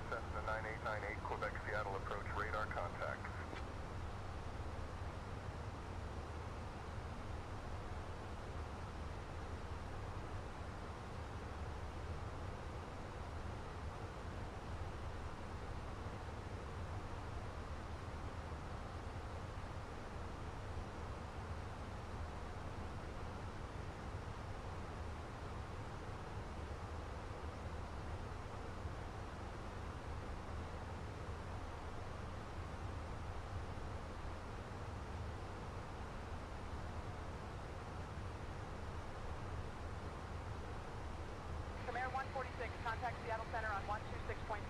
Cessna 9898 Quebec Seattle approach radar contact. Come Air 146, contact Seattle Center on 126.6.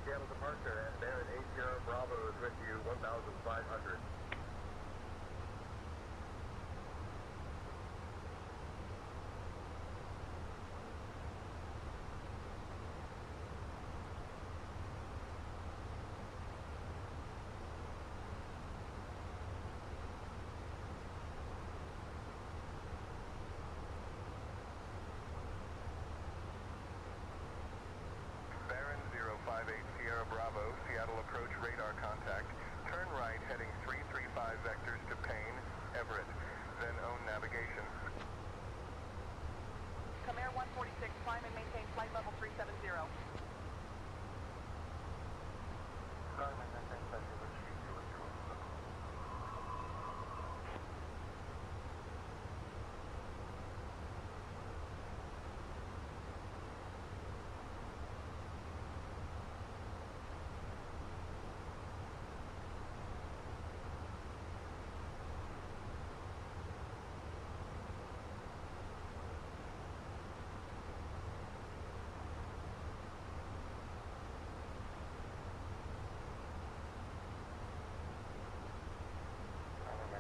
Seattle departure, and Baron 80 Bravo is with you, 1,500. Everett, then own navigation. Comair 146, climb and maintain flight level 370. Carmen, maintain flight level 300.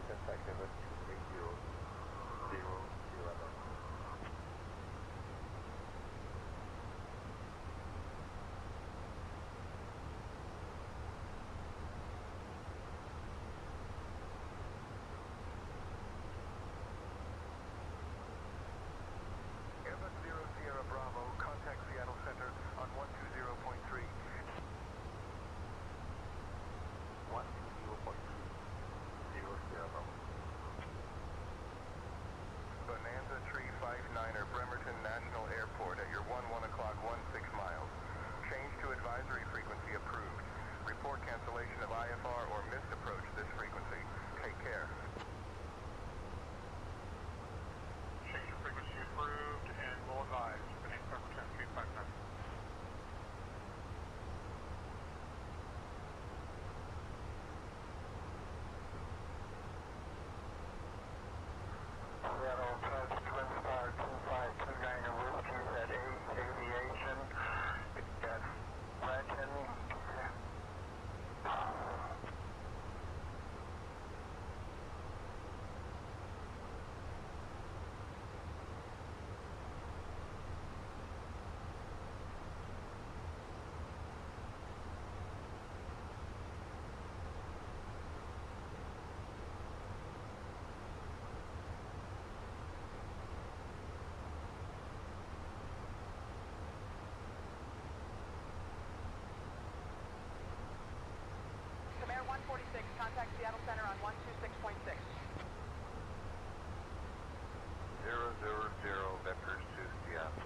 Effective at 280,011. Airbus 0 Sierra Bravo, contact Seattle Center on 120.3. 120.30. Bonanza Tree 59er, Bremerton National Airport at your 1 o'clock 16 miles. Change to advisory frequency approved. Report cancellation of IFR or missed approach this frequency. Take care. Change of frequency approved and will advise. Beneath Bremerton 359. Seattle Touch Twin Star 2529 Whiskey at 8 Aviation. That's Breton. Comair 146, contact Seattle Center on 126.6. 000 vectors to Seattle.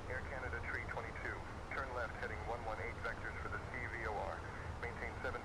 Air Canada Tree 22. Turn left heading 118 vectors for the CVOR. Maintain 7,000.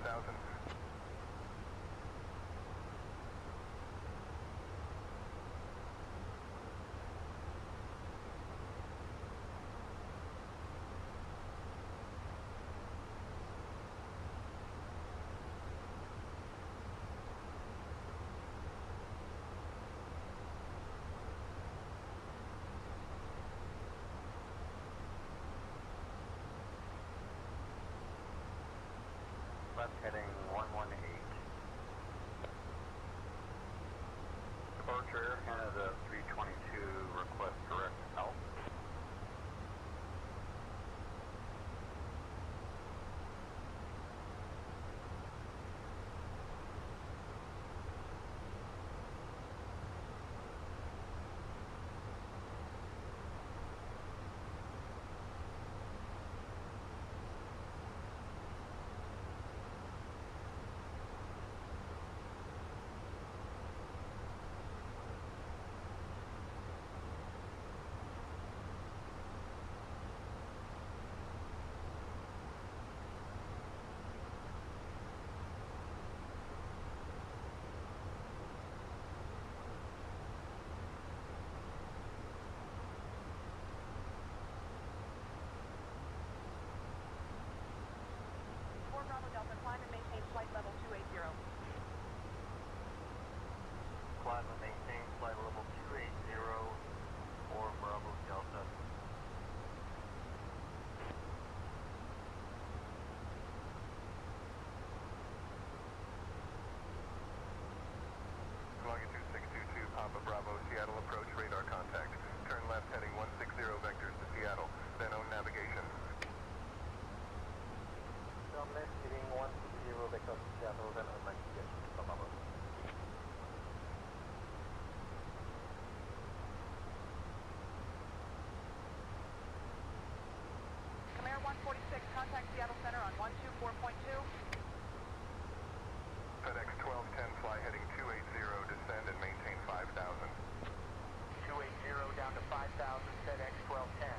Left heading 118. Departure Air Canada 322, request direct help. Bravo Delta, climb and maintain flight level 280. Climb and maintain flight level 280 or Bravo Citation Seattle, then on 98, Papa. Comair 146, contact Seattle Center on 124.2. FedEx 1210, fly heading 280, descend and maintain 5,000. 280 down to 5,000, FedEx 1210.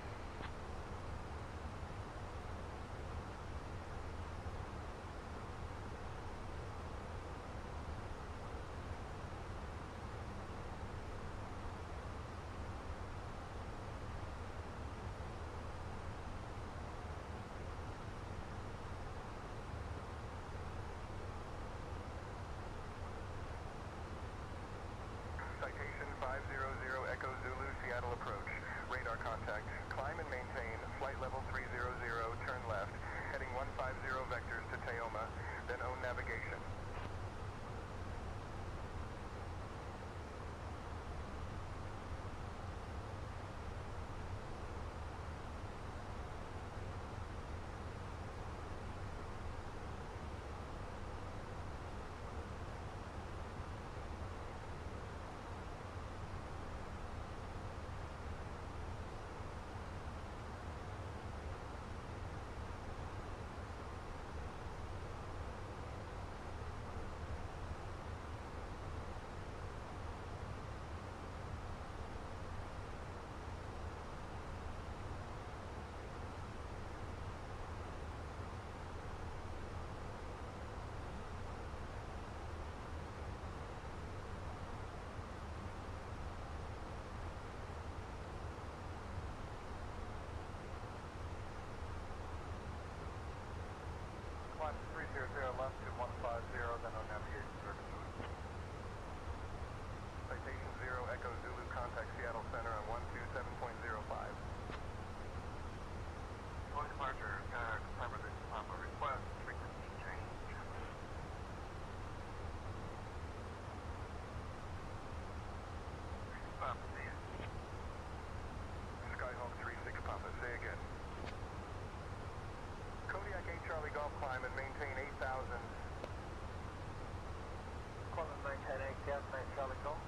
Citation 500 Echo Zulu, Seattle approach. Radar contact. Climb and maintain. Flight level 300, turn left. Heading 150 vectors to Teoma, then own navigation. Climb 300 left to 150, then on navigation services. Citation 0 Echo Zulu, contact Seattle Center on 127.05. On departure, confirmative Papa request, frequency change. Papa, see ya. Skyhawk 36 Papa, say again. Kodiak 8 Charlie Golf, climb and maintain 8,000. Climb and maintain 8,000, Charlie Golf.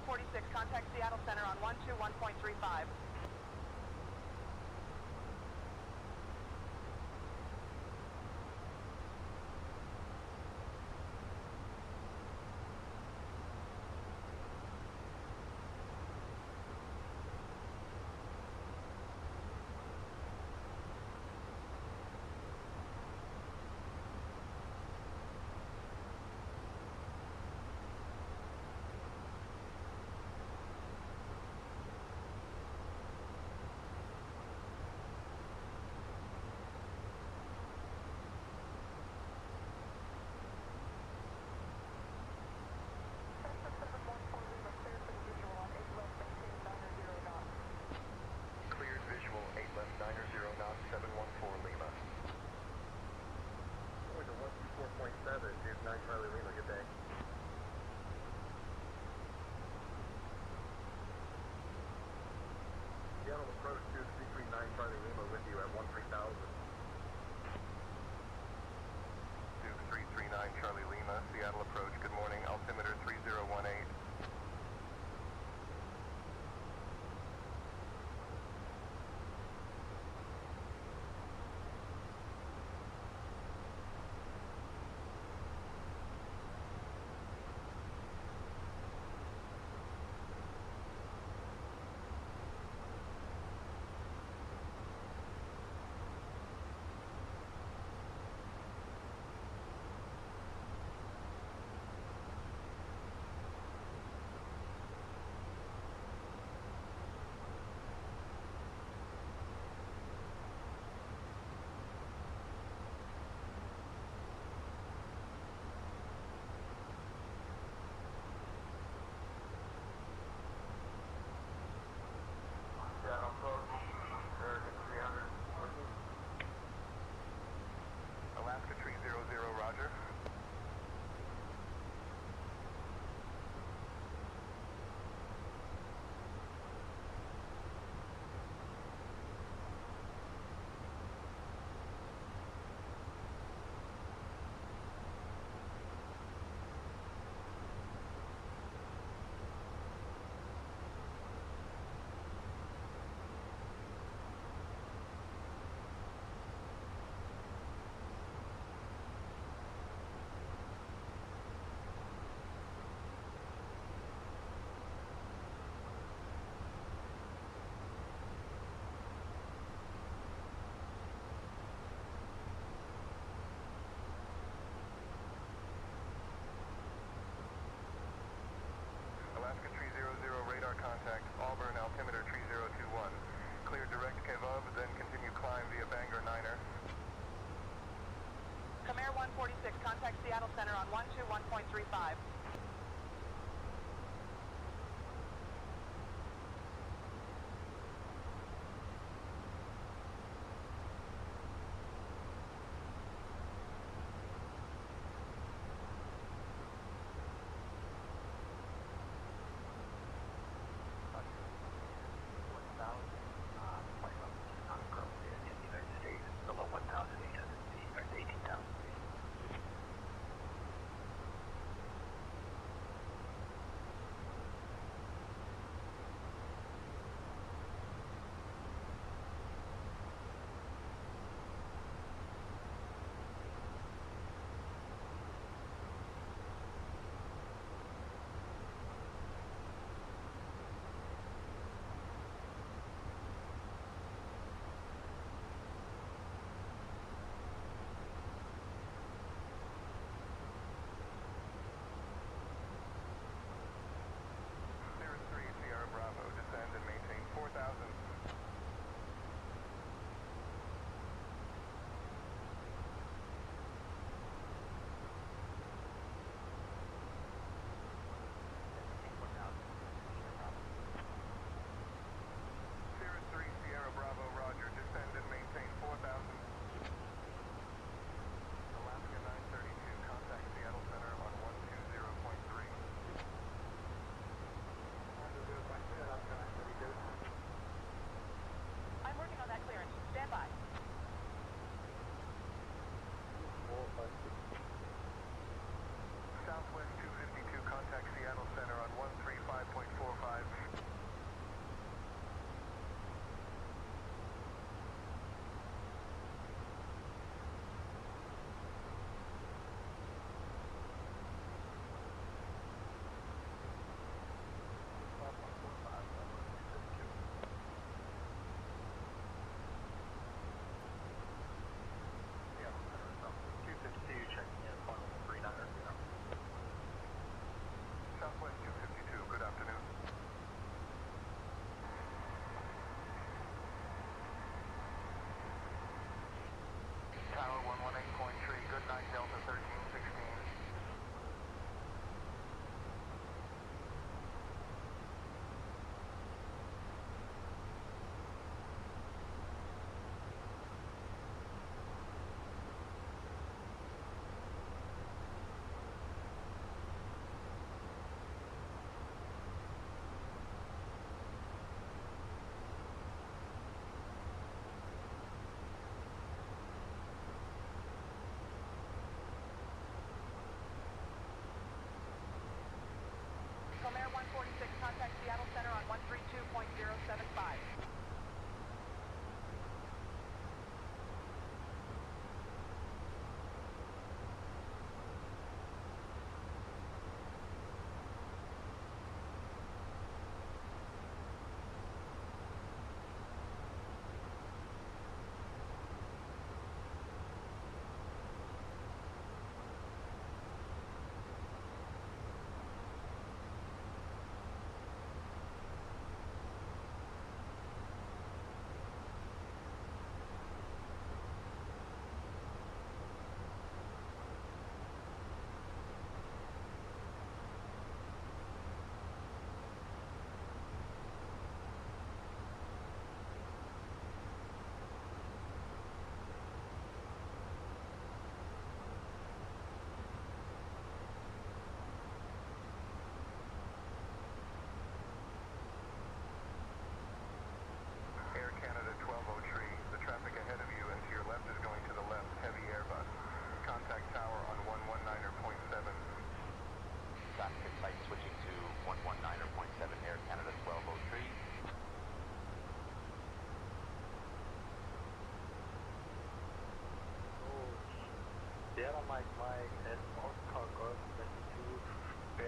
146, contact Seattle Center on 121.35.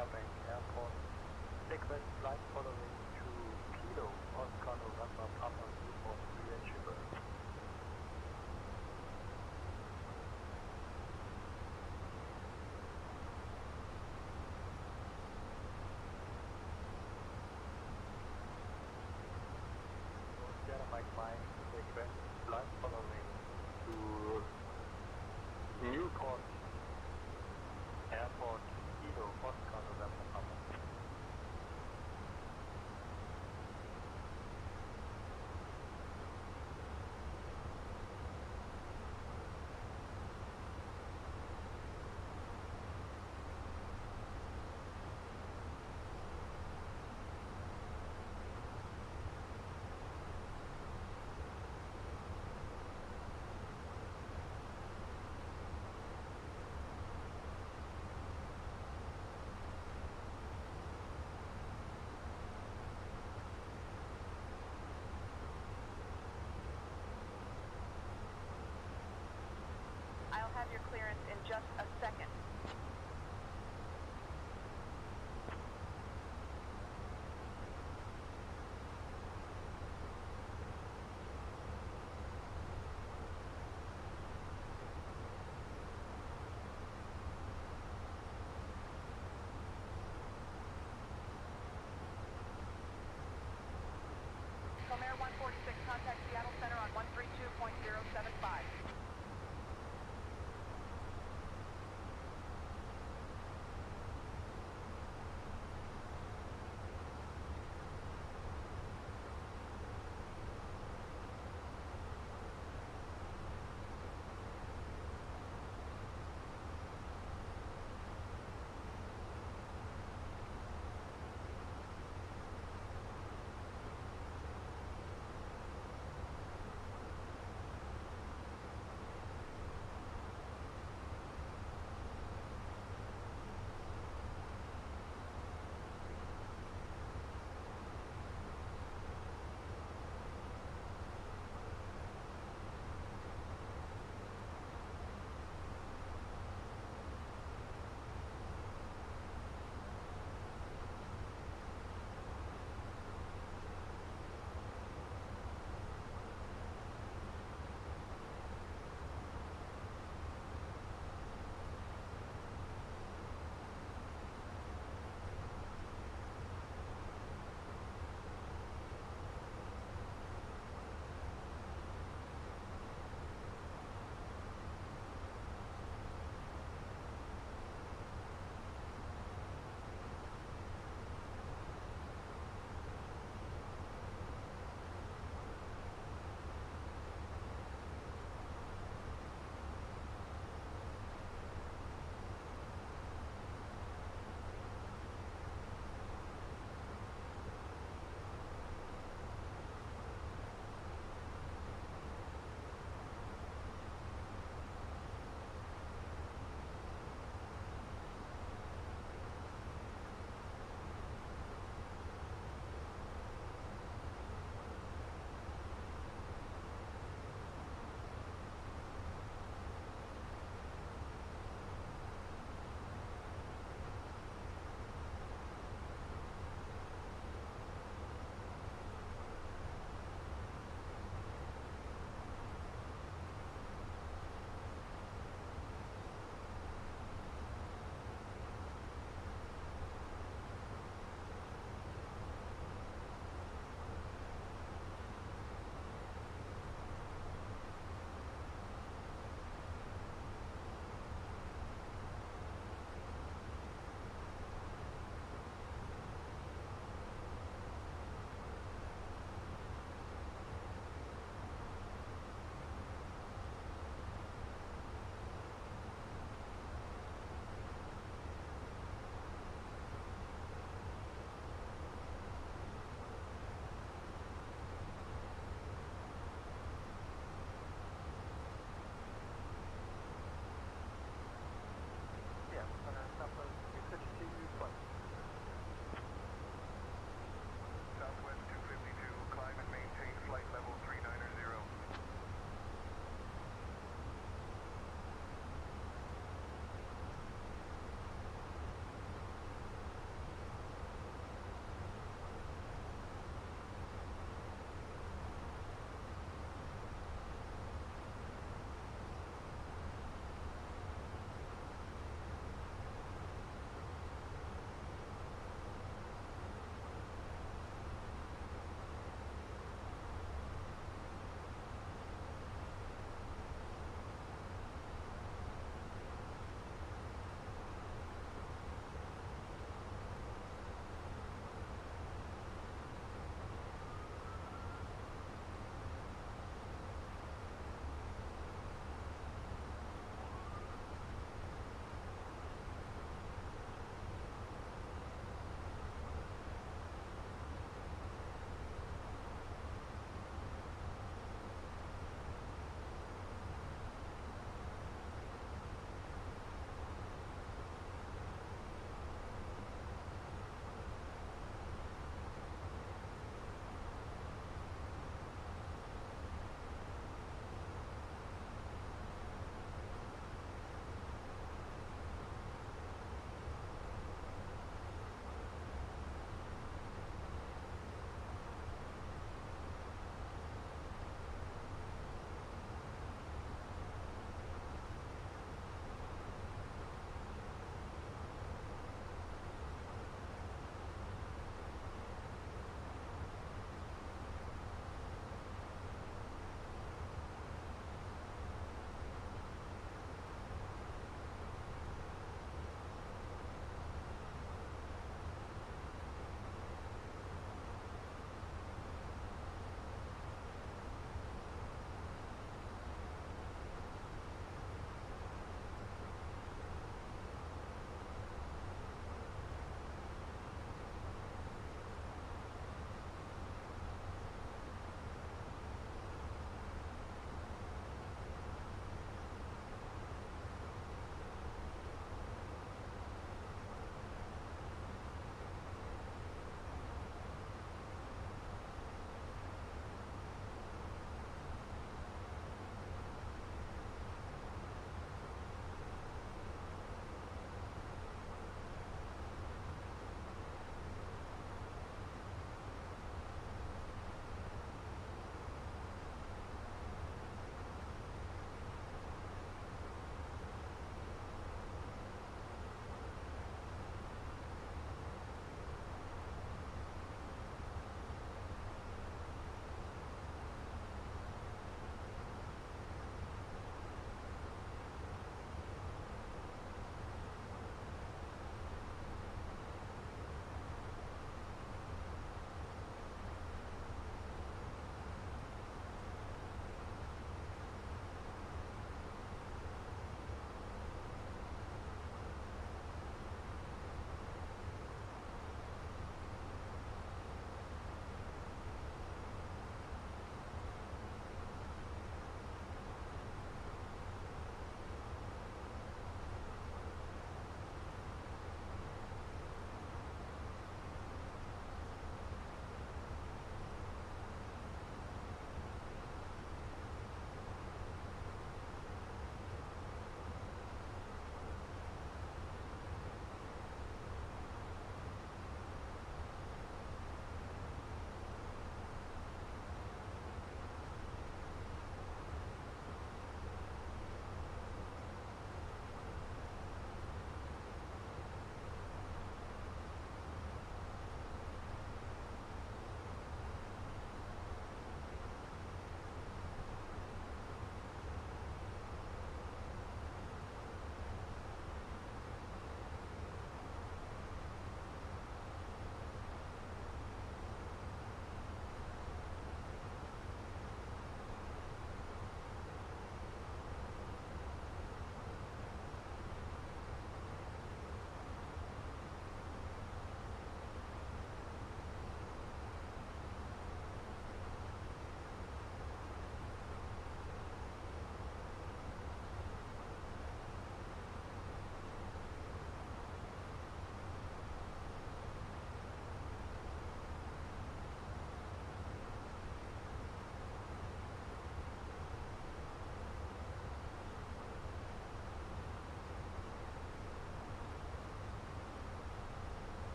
Fairbanks Airport. Request flight following to Kilo, Oscar November, Papa Newport, reachable. Sierra Mike Mike, request flight following to Newport Airport, Kilo, Oscar November.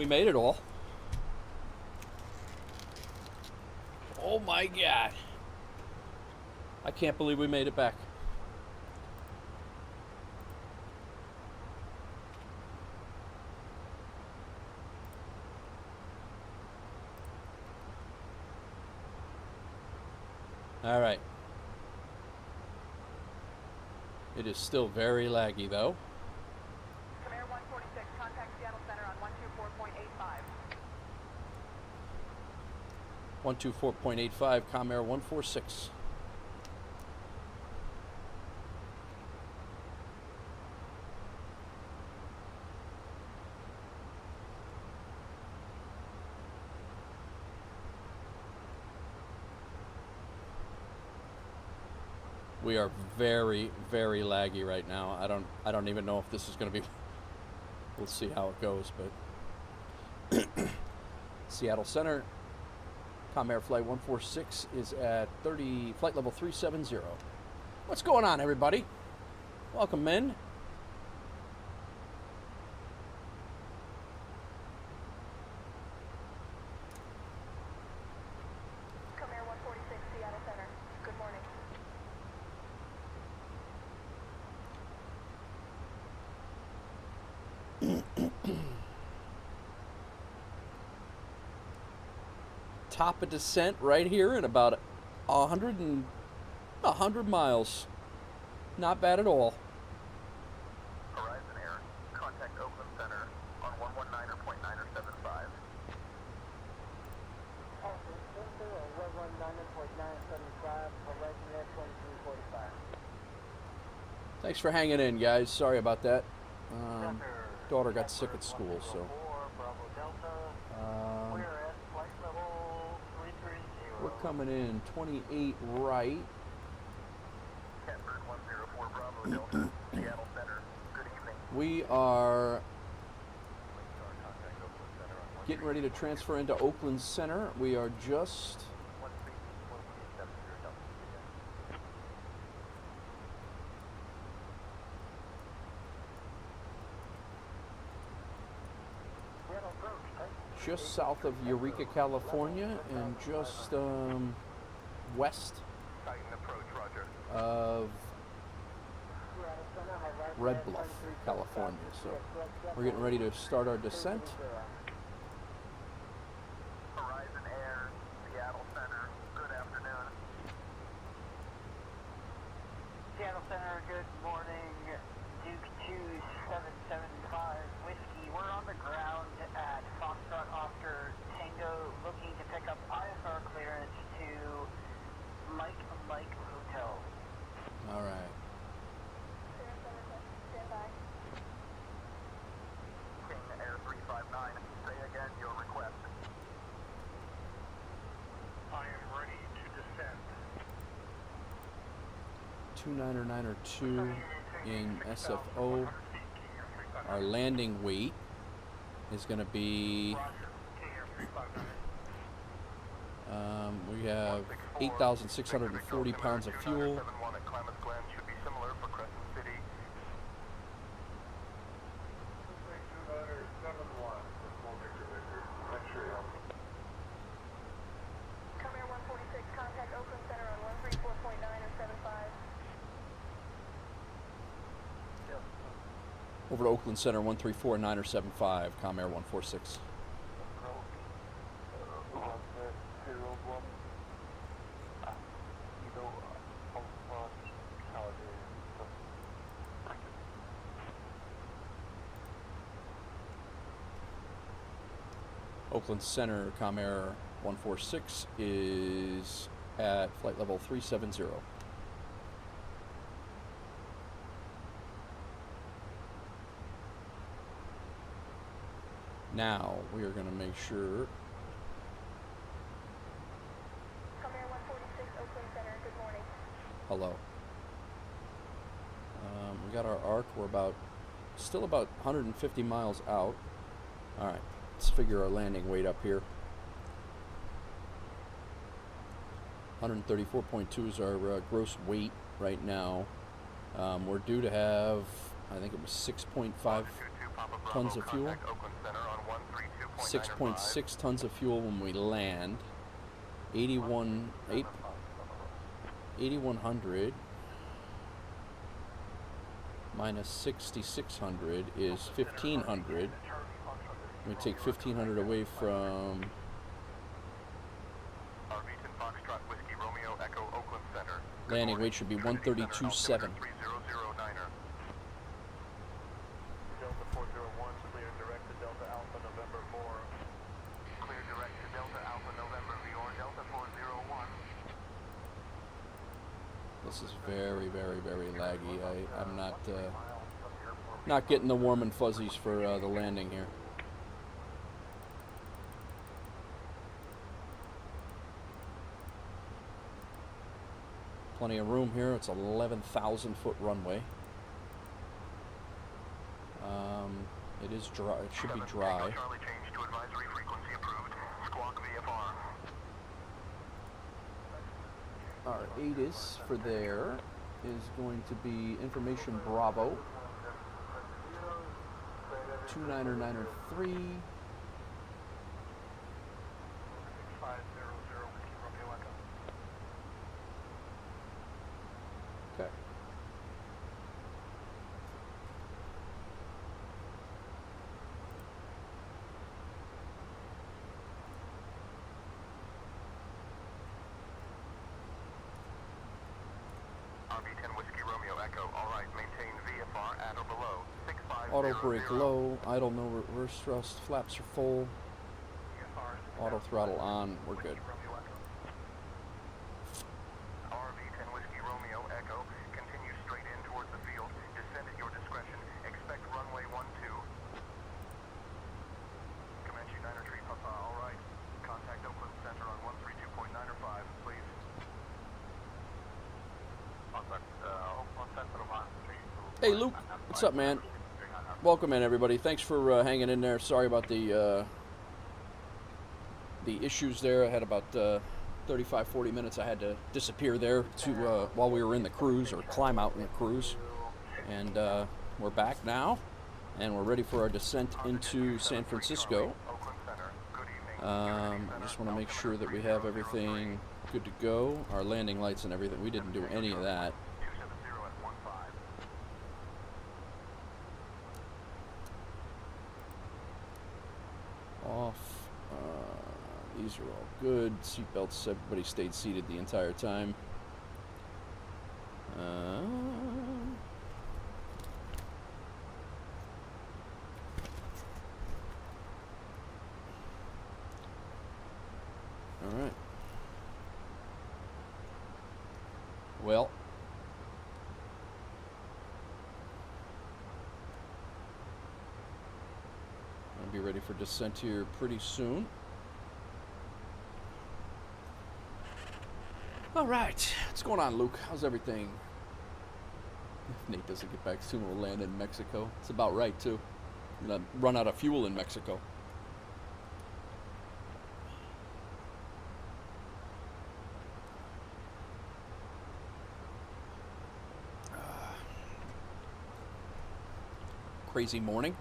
We made it all. Oh my God. I can't believe we made it back. All right. It is still very laggy though. Comair 146, contact Seattle Center on 124.85. 124.85, Comair 146. We are very, very laggy right now. I don't even know if this is going to be. We'll see how it goes, but Seattle Center, Comair Flight 146 is at flight level 370. What's going on, everybody? Welcome in. Comair 146, Seattle Center. Good morning. Top of descent right here in about 100 miles. Not bad at all. Horizon Air, contact Oakland Center on 119.975. Thanks for hanging in, guys. Sorry about that. Daughter got sick at school, so. We're coming in 28 right. Catbird 104 Bravo Delta, Seattle Center. Good evening. We are getting ready to transfer into Oakland Center. We are just south of Eureka, California, and just west of Red Bluff, California. So we're getting ready to start our descent. Horizon Air, Seattle Center. Good afternoon. Seattle Center, good morning. Duke 2775 Whiskey. We're on the ground at Foxtrot Oscar Tango, looking to pick up ISR clearance to Mike Hotel. All right. Stand by. King Air 359. Say again your request. I am ready to descend. 2992 in SFO. Our landing weight is going to be, we have 8,640 pounds of fuel. Comair 146, contact Oakland Center on 134.975. Over to Oakland Center, 134.975, Comair 146. Oakland Center, Comair 146 is at flight level 370. Now we are going to make sure. Comair 146, Oakland Center. Good morning. Hello. We got our arc. We're still about 150 miles out. All right, let's figure our landing weight up here. 134.2 is our gross weight right now. We're due to have, I think it was 6.5 tons of fuel. 6.6 tons of fuel when we land. 8,100 minus 6,600 is 1,500. We take 1,500 away from landing weight should be 132.7. Delta 401, clear direct to Delta Alpha November 4. Clear direct to Delta Alpha November VR, Delta 401. This is very, very, very laggy. I'm not getting the warm and fuzzies for the landing here. Plenty of room here. It's 11,000 foot runway. It is dry. It should be dry. Our ATIS for there is going to be information Bravo 29903. Okay. RB10 Whiskey Romeo Echo, alright, maintain VFR at or below 650. Auto brake low, idle no reverse thrust, flaps are full, auto throttle on, we're good. RB10 Whiskey Romeo Echo, continue straight in towards the field, descend at your discretion, expect runway 12. Comanche 9er Tree Papa, alright, contact Oakland Center on 132.905, please. Hey Luke, what's up, man? Welcome in, everybody. Thanks for hanging in there. Sorry about the issues there. I had about 35-40 minutes. I had to disappear there to while we were in the cruise, or climb out in the cruise, and we're back now, and we're ready for our descent into San Francisco. I just want to make sure that we have everything good to go. Our landing lights and everything. We didn't do any of that. Off. These are all good. Seatbelts, everybody stayed seated the entire time. All right. Well, I'll be ready for descent here pretty soon. All right, what's going on, Luke? How's everything? If Nate doesn't get back soon, we'll land in Mexico. It's about right, too. I'm gonna run out of fuel in Mexico. Crazy morning.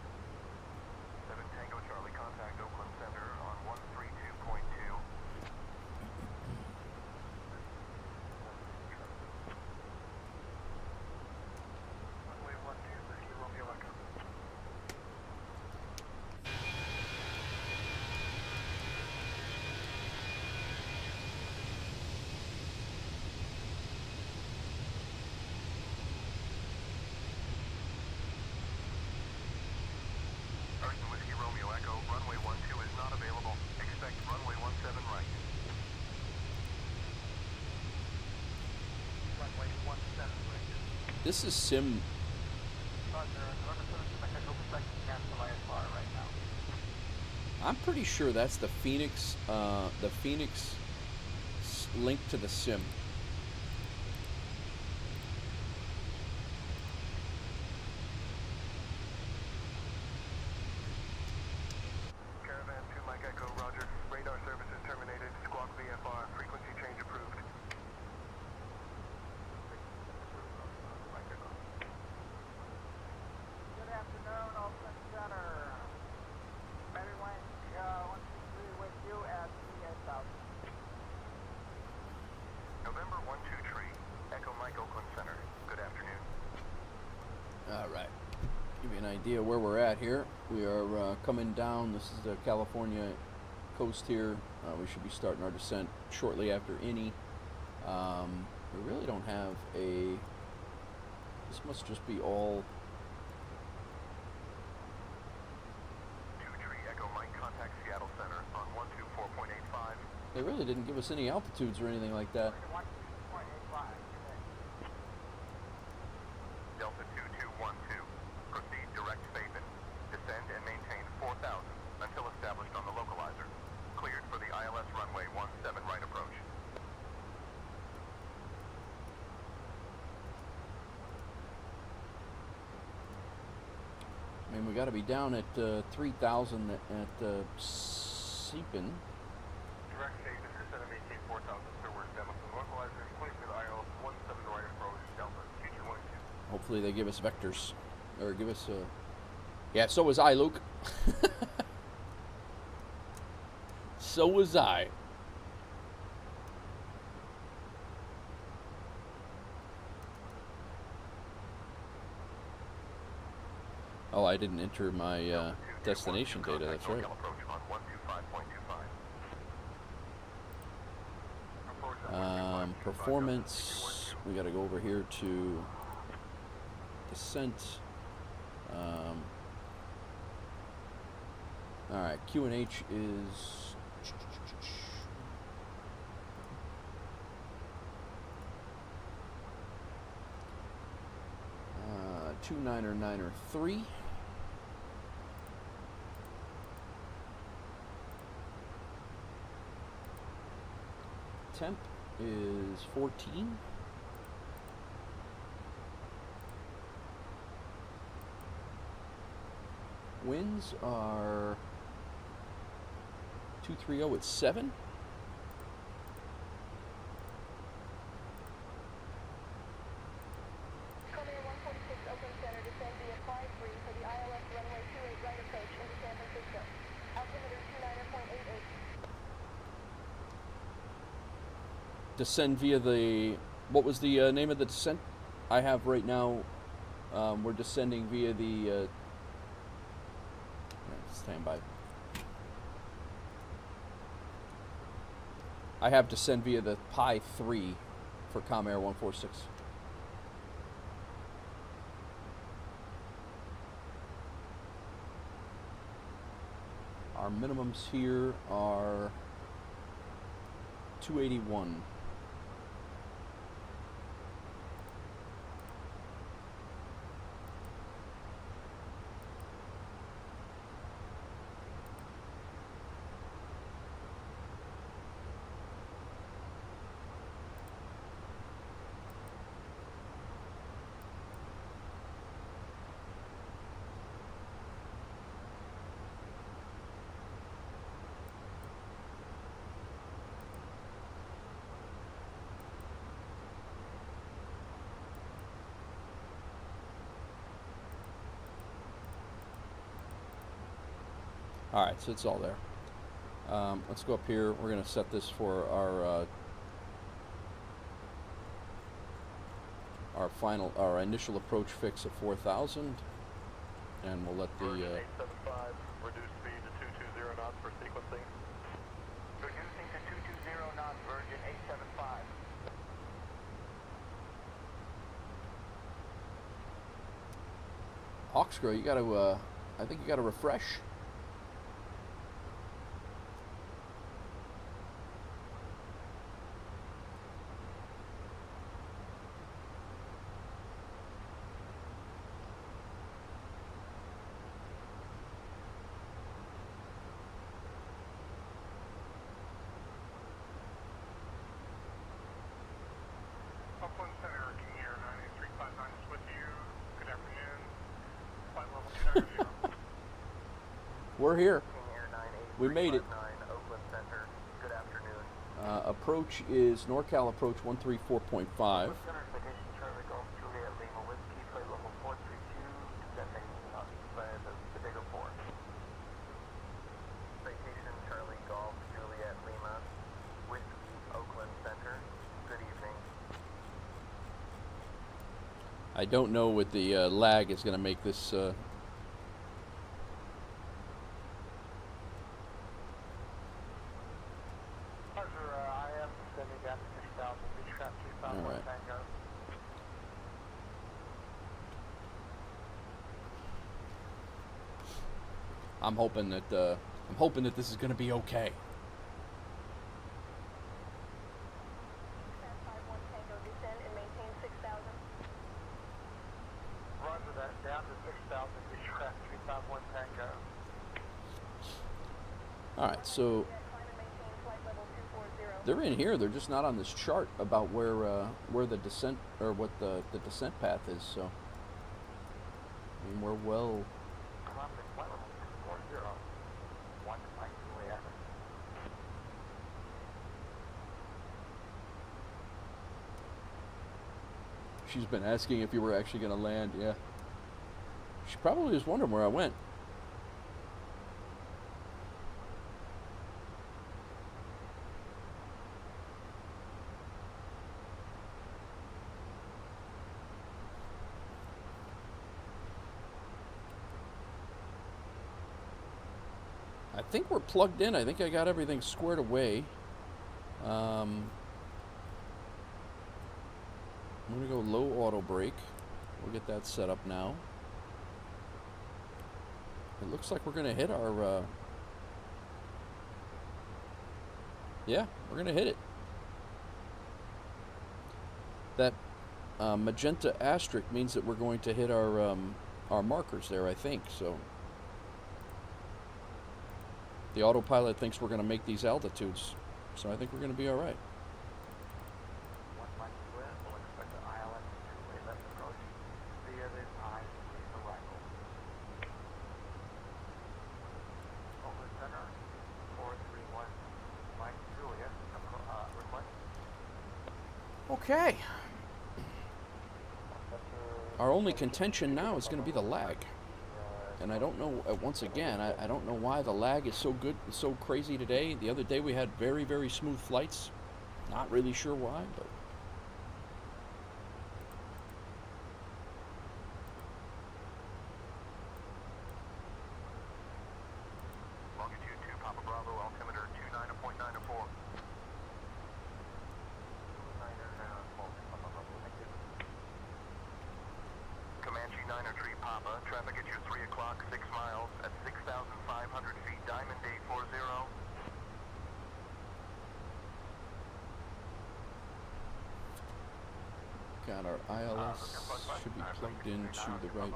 7 Tango Charlie, contact Oakland Center on 132.2. Runway 12, Whiskey Romeo Echo. Whiskey Romeo Echo, runway 12 is not available. Expect runway 17 right. Runway 17 right. This is sim. I'm pretty sure that's the Phoenix link to the sim. Caravan 2 Mike Echo, roger. Radar services terminated. Squawk VFR. Frequency change approved. Good afternoon, Oakland Center. Maryland, idea where we're at here. We are coming down. This is the California coast here. We should be starting our descent shortly after any. We really don't have a... This must just be all... They really didn't give us any altitudes or anything like that. Delta 2212, proceed direct Faven. Descend and maintain 4,000 until established on the localizer. Cleared for the ILS runway 17 right approach. I mean, we got to be down at 3,000 at Seepin. Direct Faven, descend and maintain 4,000 until we're established on the localizer. Cleared for the ILS 17 right approach. Delta 2212. Hopefully they give us vectors. Or give us a... Yeah, so was I, Luke. So was I. Oh, I didn't enter my destination data, that's right. Performance, we got to go over here to descent. Alright, QNH is... 29903. Temp is 14. Winds are 230 at 7. Descend via the... What was the name of the descent? I have right now, we're descending via the... stand by. I have descend via the Pi 3 for Comair 146. Our minimums here are 281. Alright, so it's all there. Let's go up here. We're going to set this for our initial approach fix of 4,000, and we'll let the... Virgin 875, reduce speed to 220 knots for sequencing. Reducing to 220 knots, Virgin 875. Hawkscrow, you got to, I think you got to refresh. Upland Center, King Air 98359 is with you. Good afternoon. Flight level 290. We're here. King Air We made it. 98359, Oakland Center. Good afternoon. Approach is NorCal approach 134.5. Center Citation Charlie Golf Juliet Lima Whiskey, flight level 432, descending by the Bodega 4. Citation Charlie Golf Juliet Lima Whiskey, Oakland Center. Good evening. I don't know what the lag is going to make this I'm hoping that this is going to be okay. Roger that. Down to 6,000. Beechcraft 351 Tango. All right, so they're in here. They're just not on this chart about where the descent or what the descent path is. So, I mean, we're well. She's been asking if you were actually going to land. Yeah. She probably was wondering where I went. I think we're plugged in. I think I got everything squared away. I'm going to go low auto brake. We'll get that set up now. It looks like we're going to hit our... yeah, we're going to hit it. That magenta asterisk means that we're going to hit our markers there, I think. So the autopilot thinks we're going to make these altitudes. So I think we're going to be all right. Okay. Our only contention now is going to be the lag. And I don't know, once again, I don't know why the lag is so good, so crazy today. The other day we had very, very smooth flights. Not really sure why, but... Longitude 2, Papa Bravo, altimeter 29.904. Comanche 903 Papa, traffic at your 3 o'clock, 6 miles at 6,500 feet, Diamond 840. Got our ILS, should be plugged into the right.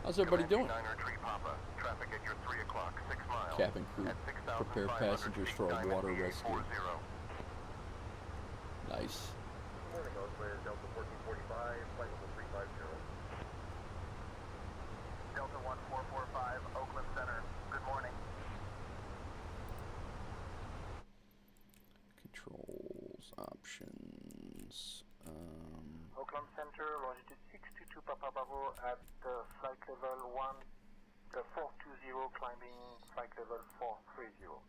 How's everybody doing? Cabin crew, prepare passengers for a water rescue. Nice. Morning, Osprey, Delta 1445, flight level 350. Delta 1445, Oakland Center. Good morning. Controls, options. Oakland Center, longitude 622 Papa Bravo at flight level 420, climbing flight level 430.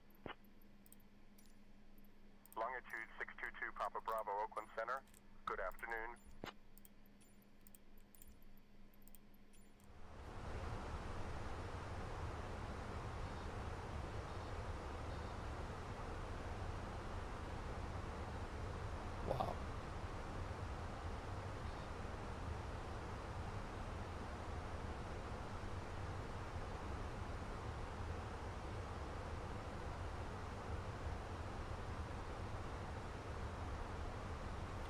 Longitude 622 Papa Bravo, Oakland Center. Good afternoon. Wow.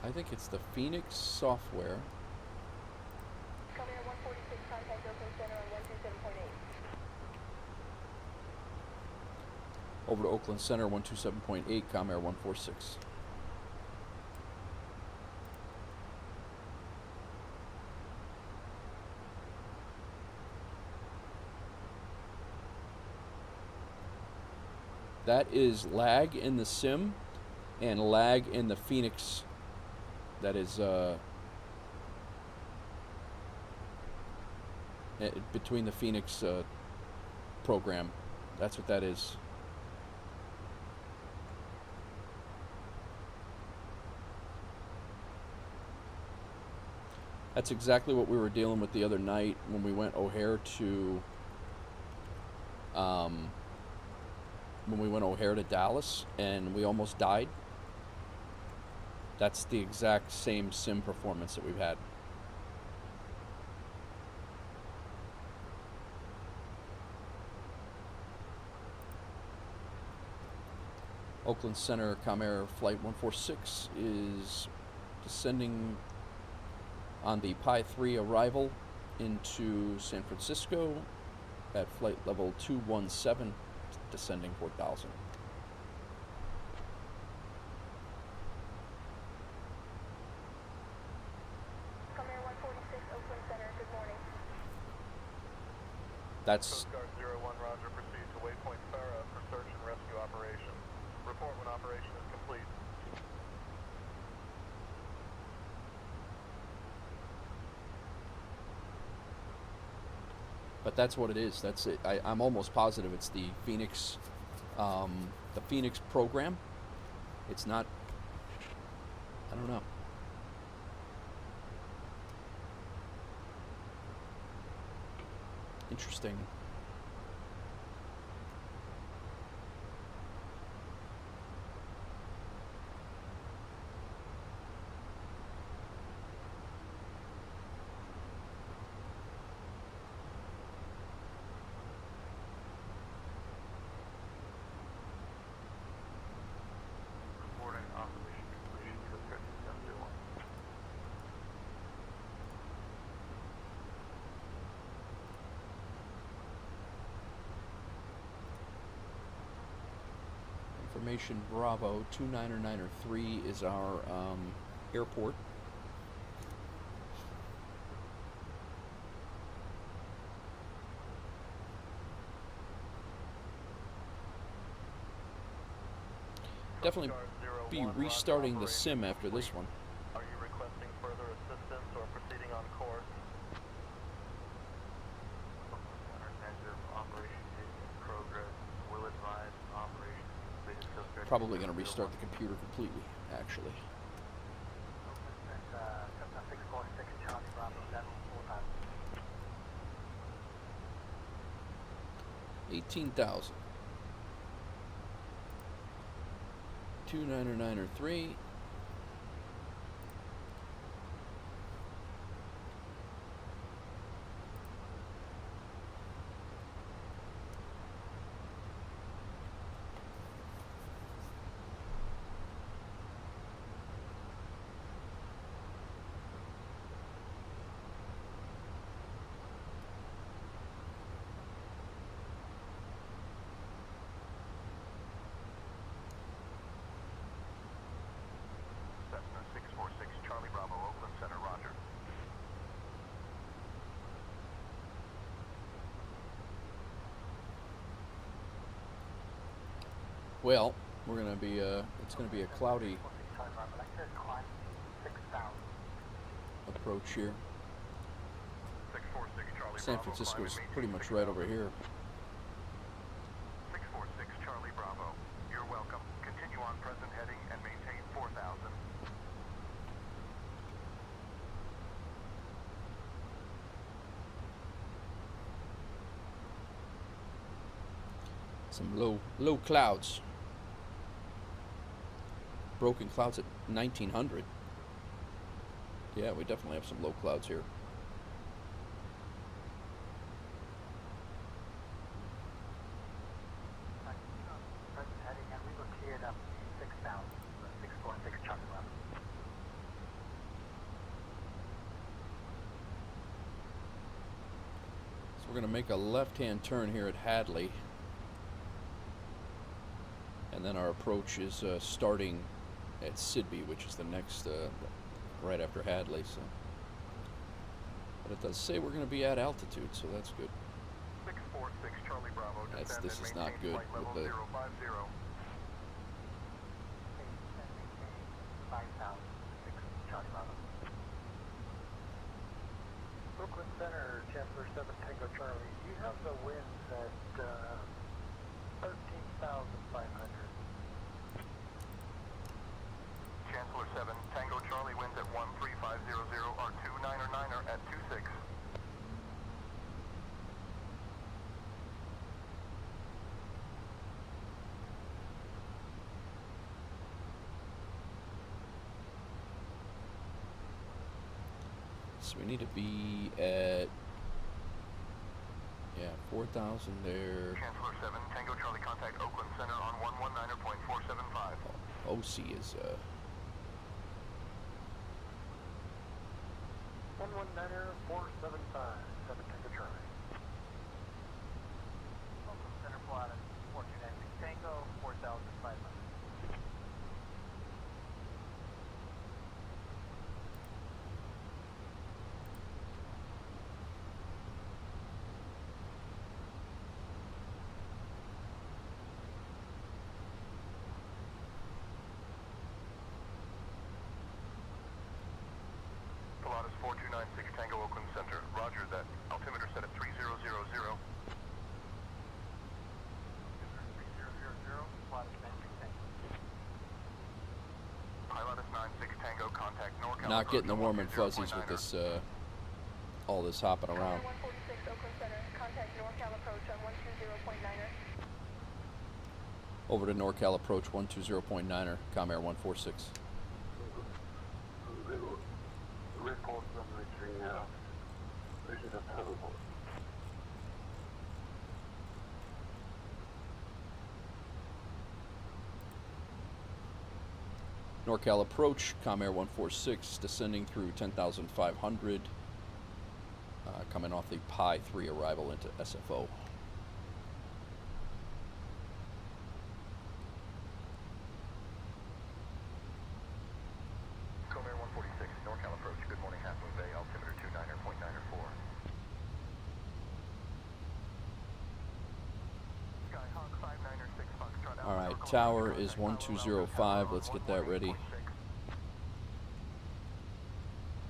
I think it's the Phoenix software. Come here, 146, contact Oakland Center on 127.8. Over to Oakland Center, 127.8, Comair 146. That is lag in the sim and lag in the Phoenix. That is between the Phoenix program. That's what that is. That's exactly what we were dealing with the other night when we went O'Hare to Dallas, and we almost died. That's the exact same sim performance that we've had. Oakland Center, Comair Flight 146 is descending on the Pi 3 arrival into San Francisco at flight level 217, descending 4,000. Comair 146, Oakland Center, good morning. That's Coast Guard 01, roger, proceed to Waypoint Farah for search and rescue operation. Report when operation is complete. but that's what it is. That's it. I'm almost positive it's the Phoenix program. It's not. I don't know. Interesting. Reporting operation completion for 3701. Information Bravo 29903 is our airport. Definitely be restarting the sim after this one. Are you requesting further assistance or proceeding on course? Operation is in progress. Will advise operation completed. Probably going to restart the computer completely, actually. Cessna 646, Charlie Bravo, level 4,000. 18,000. 29903. Cessna 646, Charlie Bravo, Oakland Center, roger. Well, we're going to be it's going to be a cloudy approach here. 646, Charlie San Bravo, Francisco's climb and pretty maintain much right over here. 646, Charlie Bravo. You're welcome. Continue on present heading and maintain 4,000. Some low clouds. Broken clouds at 1900. Yeah, we definitely have some low clouds here. Present heading, and we were cleared up 6,000, 646, Charlie Bravo. So we're going to make a left-hand turn here at Hadley. And then our approach is starting at Sidby, which is the next, right after Hadley. So, but it does say we're going to be at altitude, so that's good. 646, Charlie Bravo. This is not good with the. 050. 5,006, Charlie Bravo. Brooklyn Center, Chancellor 7 Tango Charlie. You have the winds at 13,500. Chancellor 7, Tango Charlie winds at 13500, R299er at 26. So we need to be at Yeah, 4,000 there. Chancellor 7, Tango Charlie, contact Oakland Center on 119.475. OC is 119.475, 7 Tango Charlie. Oakland Center Pilatus 4296 Tango 4,500. Pilatus 4296 Tango Oakland Center. Roger that. Altimeter set at 3000. 3000, Pilatus 96 Tango. Pilatus 96 Tango, contact NorCal. not getting the warm and fuzzies with this, all this hopping around. 146 Oakland Center, contact NorCal approach on 120.9er. Over to NorCal approach 120.9er, Comair 146. Report from reaching this is a total. NorCal approach, Comair 146, descending through 10,500, coming off the Pi 3 arrival into SFO. Comair 146, NorCal approach. Good morning, Half Moon Bay. Altimeter 29.94. Skyhawk 5906 Foxtrot. All right, tower is 1205. Let's get that ready.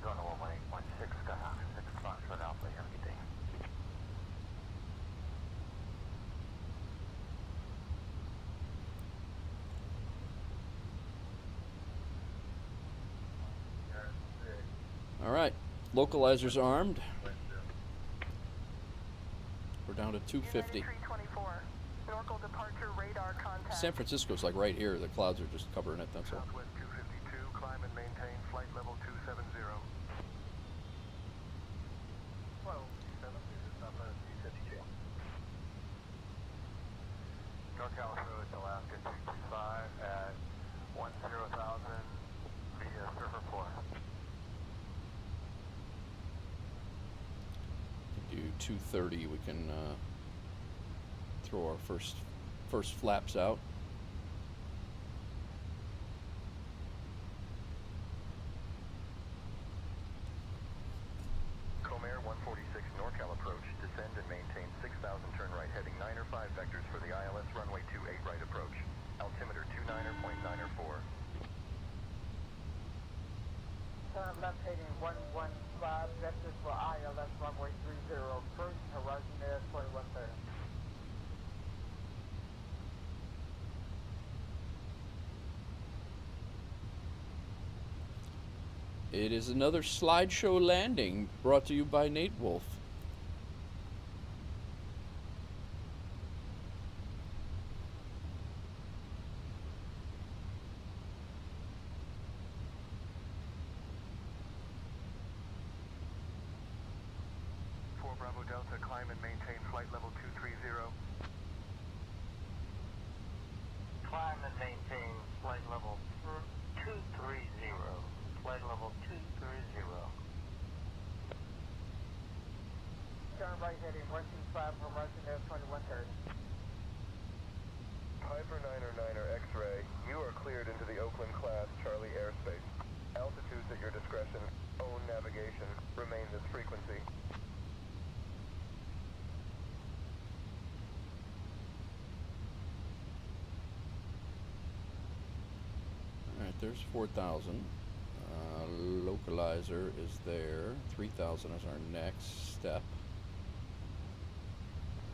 Going to 1816, Skyhawk 6 Foxtrot Alpha, everything. All right, localizers armed. We're down to 250. 324, Norcal departure radar contact. San Francisco's like right here. The clouds are just covering it, that's all. Southwest 252, climb and maintain flight level 270. Whoa, 270, Southwest 252. NorCal approach, Alaska 225 at 10,000 via Surfer 4. Do 230. We can throw our first flaps out. Comair 146 NorCal approach. Descend and maintain 6,000 turn right heading 905 vectors for the ILS runway 28 right approach. Altimeter 29.94. Turn left heading 115, vectors for ILS runway 30, approach, horizon air 2130. It is another slideshow landing brought to you by Nate Wolf. Bravo Delta, climb and maintain flight level 230. Climb and maintain flight level 230. Flight level 230. Turn right heading 125, horizon air 2130. Piper 909er X-ray, you are cleared into the Oakland class Charlie airspace. Altitudes at your discretion. Own navigation. Remain this frequency. Alright, there's 4,000. Localizer is there. 3,000 is our next step.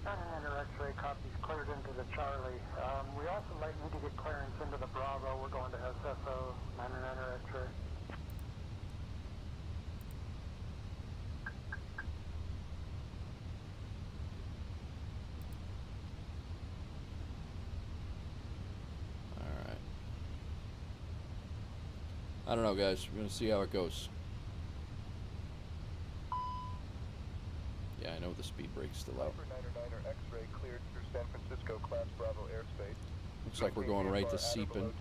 99er X-ray copies cleared into the Charlie. We also need to get clearance into the Bravo. We're going to SFO, 99er X-ray. Alright. I don't know, guys. We're going to see how it goes. Yeah, I know the speed brake's still out. X-ray cleared through San Francisco Class Bravo airspace. Looks like we're going right to Seepin.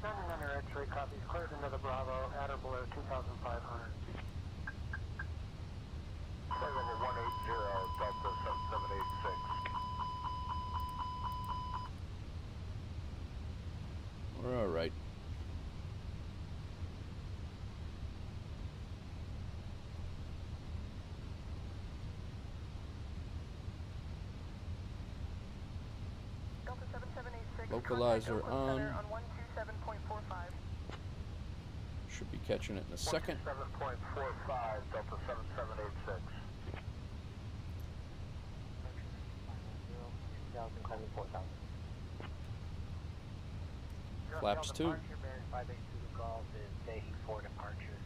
99er X-ray copies, cleared into the Bravo, at or below 2,500. 7180, Delta 7786. We're all right. Delta 7786. Localizer on. 127.45. Should be catching it in a second. 7.45, Delta 7786. Flaps 2. 582 Golf is Say 4 departure.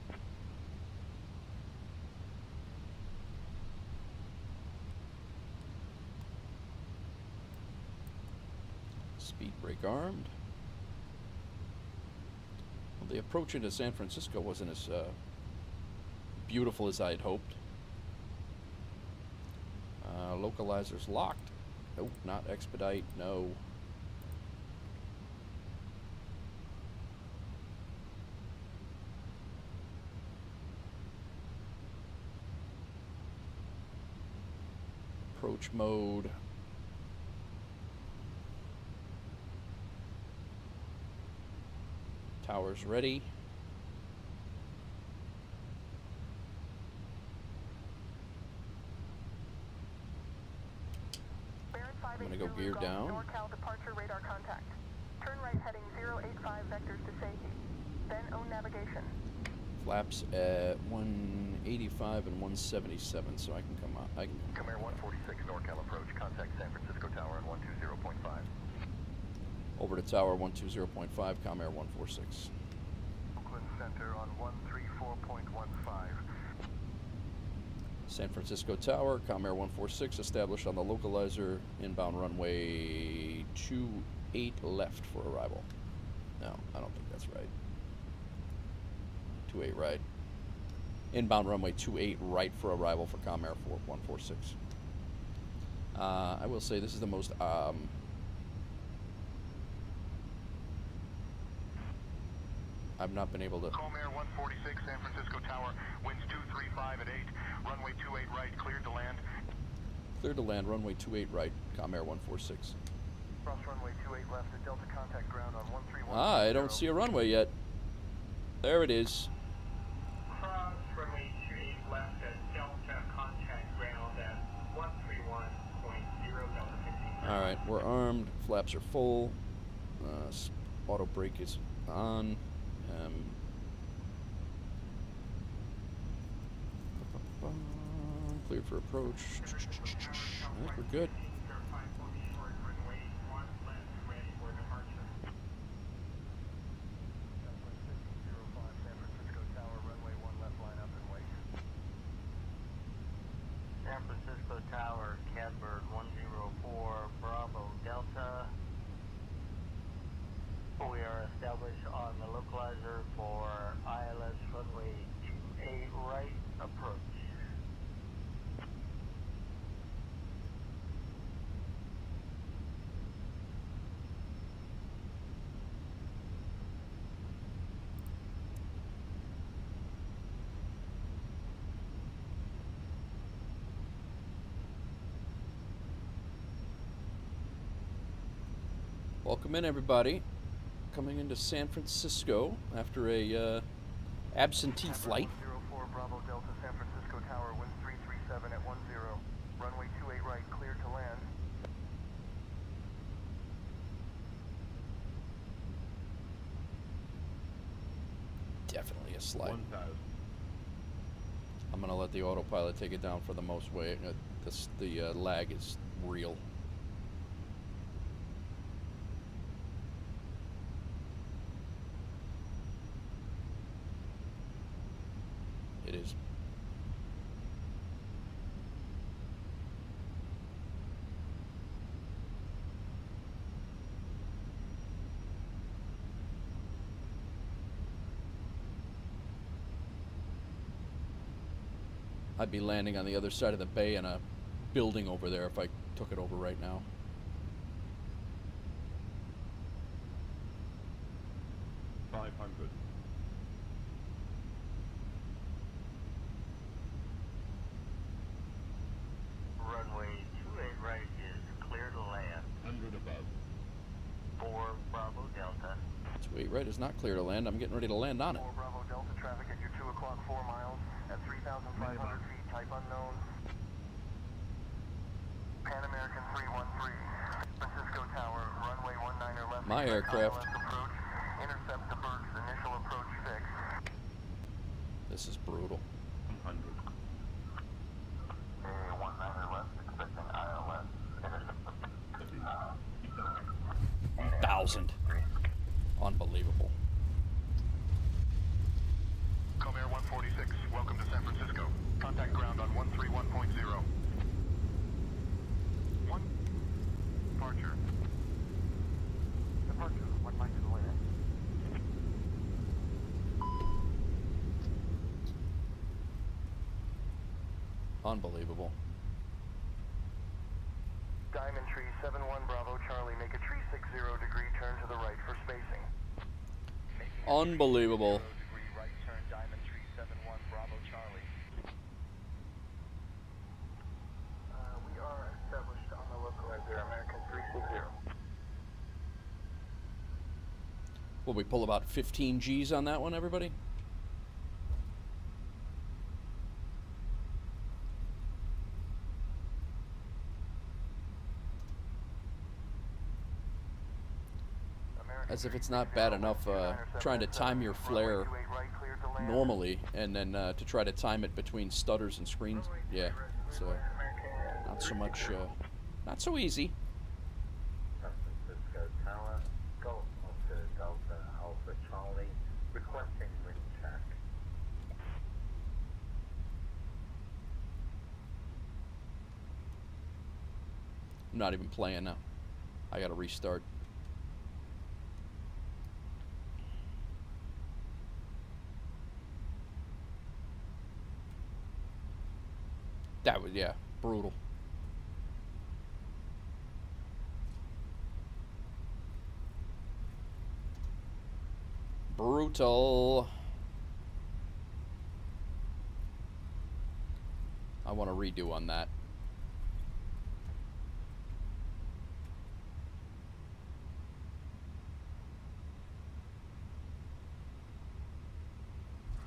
Speed brake armed. Well, the approach into San Francisco wasn't as beautiful as I had hoped. Localizer's locked. Nope, not expedite, no. Approach mode. Tower's ready. I'm going to go gear down. NorCal departure radar contact. Turn right heading 085 vectors to safety. Then own navigation. Flaps at 185 and 177, so I can come out. I can Come Air 146 NorCal approach. Contact San Francisco Tower on 120.5. over to tower 120.5, Comair 146. Oakland Center on 134.15. San Francisco Tower, Comair 146, established on the localizer, inbound runway 28 left for arrival. No, I don't think that's right. 28 right. Inbound runway 28 right for arrival for Comair 146. I will say this is the most I've not been able to. Comair 146, San Francisco Tower, winds 235 at 8, runway 28 right, cleared to land. Cleared to land, runway 28 right, Comair 146. Cross runway 28 left at Delta contact ground on 131. I don't see a runway yet. There it is. Cross runway 28 left at Delta contact ground at 131.0 Delta 15. All right, we're armed. Flaps are full. Auto brake is on. Cleared for approach. I think we're good. San Francisco Tower, Catbird 104, Bravo Delta. We are established on the localizer for ILS runway 28 right approach. Welcome in, everybody. Coming into San Francisco after a absentee flight. 04 Bravo Delta, San Francisco Tower, winds 337 at 10, runway 28 right, cleared to land. Definitely a slide. I'm gonna let the autopilot take it down for the most way. The lag is real. It is. I'd be landing on the other side of the bay in a building over there if I took it over right now. Runway 28 right is clear to land. 100 above. 4 Bravo Delta. 28 right is not clear to land. I'm getting ready to land on it. 4 Bravo Delta traffic at your 2 o'clock 4 miles at 3,500 feet, type unknown. Pan American 313, Francisco Tower, runway 19er left. My aircraft. Approach, intercept the Burke's initial approach fixed. This is brutal. 100. 19er left, expecting ILS. Intercept. 1,000. Unbelievable. Comair 146, welcome to San Francisco. Contact ground on 131.0. Departure. Departure, 1 mile to the land. Unbelievable. Diamond Tree 71 Bravo Charlie, make a tree 60 degree turn to the right for spacing. Unbelievable. Degree right turn, Diamond Tree 71 Bravo Charlie. We are established on the localizer American 360. Will we pull about 15 G's on that one, everybody? As if it's not bad enough trying to time your flare normally and then to try to time it between stutters and screens. Yeah, it's not so much, not so easy. San Francisco Tower, Golf Oscar Delta Alpha Charlie, requesting wind check. I'm not even playing now. I gotta restart. That was, yeah, brutal. Brutal. I want to redo on that.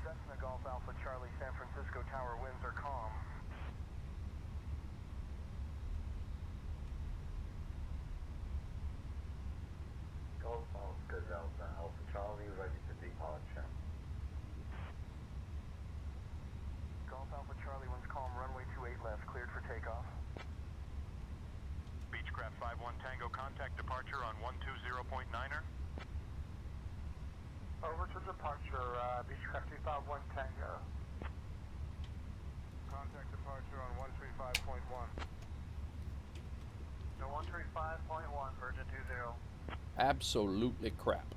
Cessna Golf Alpha Charlie, San Francisco Tower, winds are calm. Golf Oscar Delta Alpha Charlie, ready for departure. Golf Alpha Charlie, winds calm, runway 28 left, cleared for takeoff. Beechcraft 51 Tango, contact departure on 120.9er. Over to departure, Beechcraft 251 Tango. Contact departure on 135.1. No, 135.1, Virgin 20. Absolutely crap.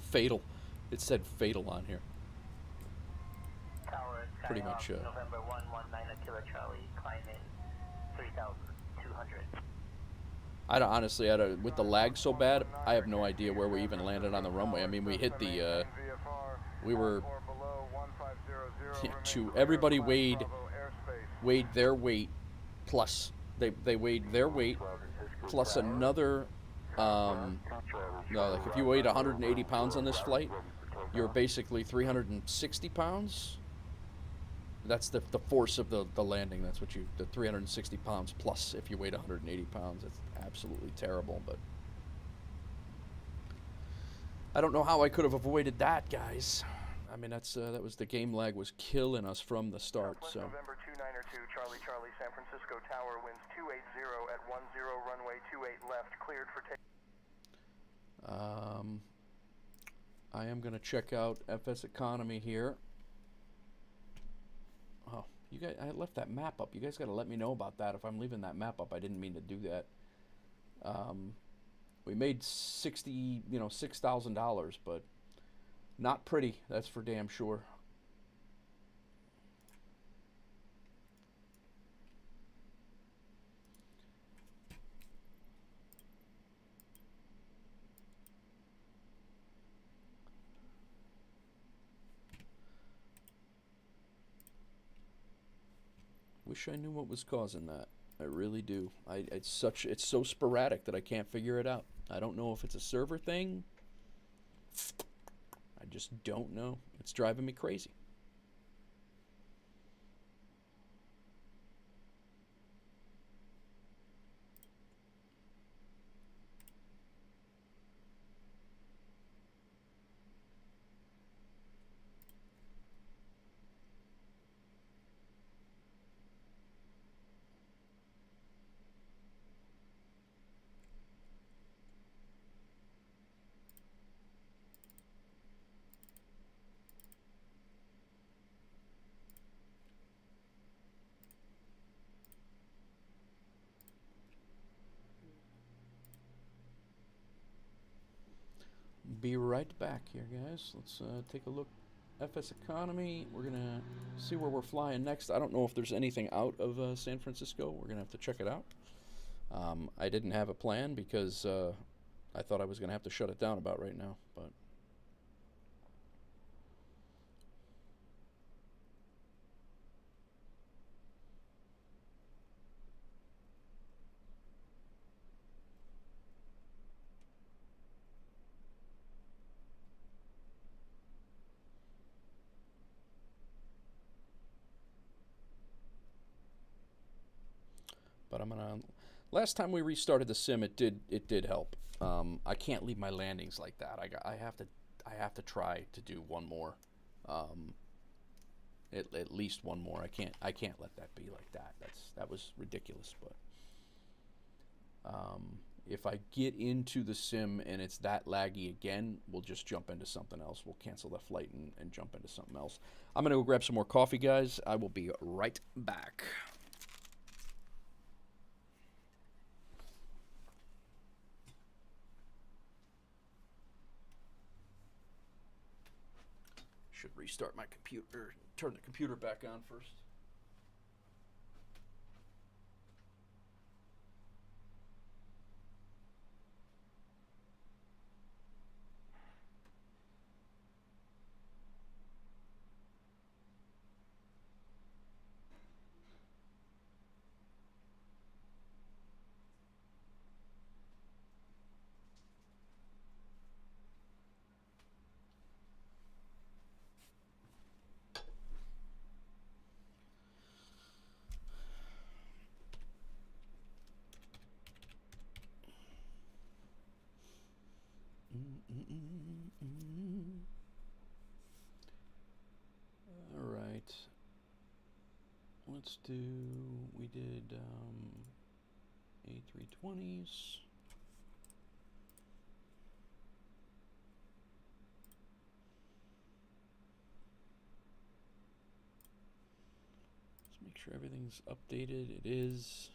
Fatal. It said fatal on here. Tower, Pretty much, November 119 Kilo Charlie, climb in 3,200. I don't, honestly, with the lag so bad, I have no idea where we even landed on the runway. I mean, we hit the, we were, everybody weighed their weight plus, they weighed their weight plus another, no, like if you weighed 180 pounds on this flight, you're basically 360 pounds. That's the force of the landing. That's what the 360 pounds plus if you weighed 180 pounds. It's absolutely terrible, but I don't know how I could have avoided that, guys. I mean, that was the game lag was killing us from the start. So. November 292 Charlie Charlie, San Francisco Tower, winds 280 at 10 runway 28 left, cleared for take. I am going to check out FSEconomy here. Oh, You guys, I left that map up. You guys got to let me know about that. If I'm leaving that map up, I didn't mean to do that. We made $6,000, but not pretty. That's for damn sure. Wish I knew what was causing that. I really do. It's so sporadic that I can't figure it out. I don't know if it's a server thing. I just don't know. It's driving me crazy. Be right back here, guys. Let's take a look. FSEconomy. We're gonna see where we're flying next. I don't know if there's anything out of San Francisco. We're gonna have to check it out. I didn't have a plan because I thought I was gonna have to shut it down about right now, but I'm gonna. Last time we restarted the sim, it did help. I can't leave my landings like that. I have to try to do one more, at least one more. I can't let that be like that. That was ridiculous. But if I get into the sim and it's that laggy again, we'll just jump into something else. We'll cancel the flight and jump into something else. I'm gonna go grab some more coffee, guys. I will be right back. Should restart my computer, turn the computer back on first. All right. Let's do. We did A320s. Let's make sure everything's updated. It is.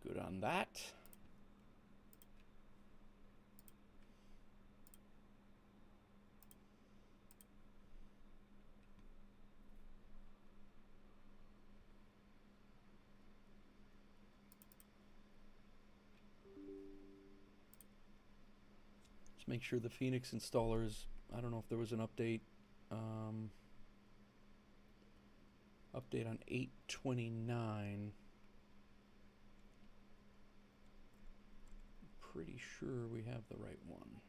Good on that. Let's make sure the Phoenix installers, I don't know if there was an update. Update on 8/29. Pretty sure we have the right one.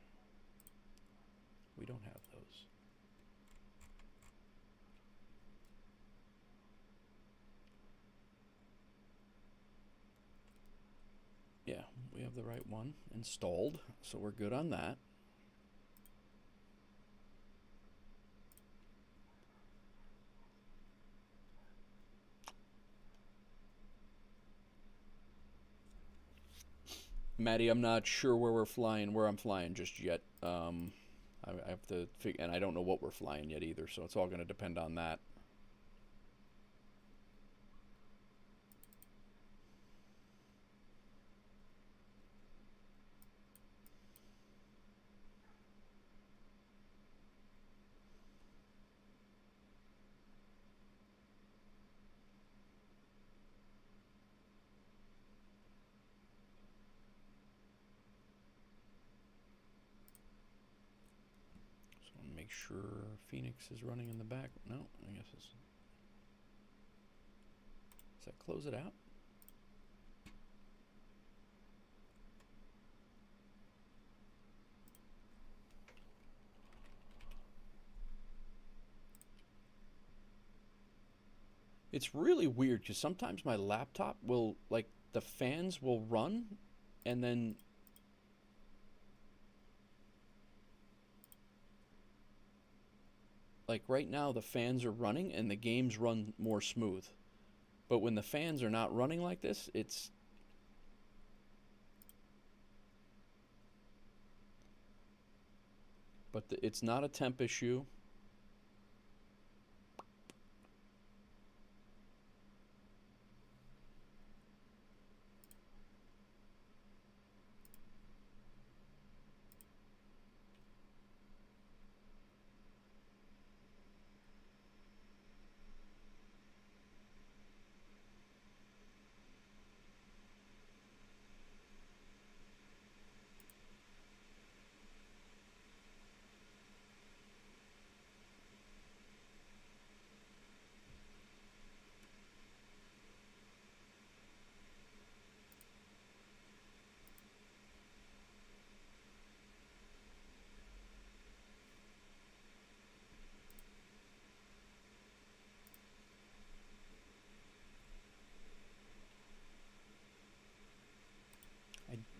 We don't have those. Yeah, we have the right one installed, so we're good on that. Maddie, I'm not sure where I'm flying just yet. I have to figure, and I don't know what we're flying yet either, so it's all going to depend on that. make sure Phoenix is running in the back. No, I guess it's... Does that close it out? It's really weird because sometimes my laptop will, like, the fans will run and then like right now the fans are running and the games run more smooth. But when the fans are not running like this, it's it's not a temp issue.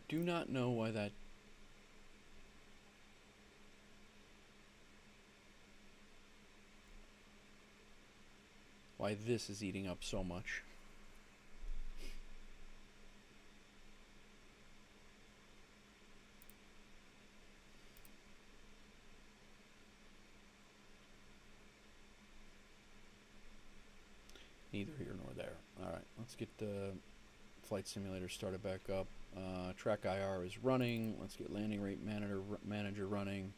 Do not know why that this is eating up so much. Neither here nor there. All right, let's get the flight simulator started back up. Track IR is running. Let's get landing rate manager running.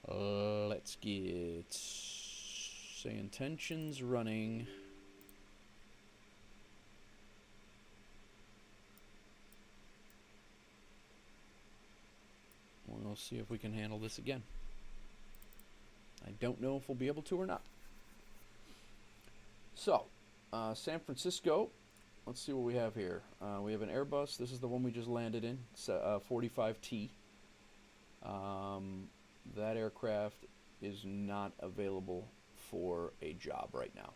Let's get Say Intentions running. We'll see if we can handle this again. I don't know if we'll be able to or not. So, San Francisco. Let's see what we have here. We have an Airbus. This is the one we just landed in, 45T. That aircraft is not available for a job right now.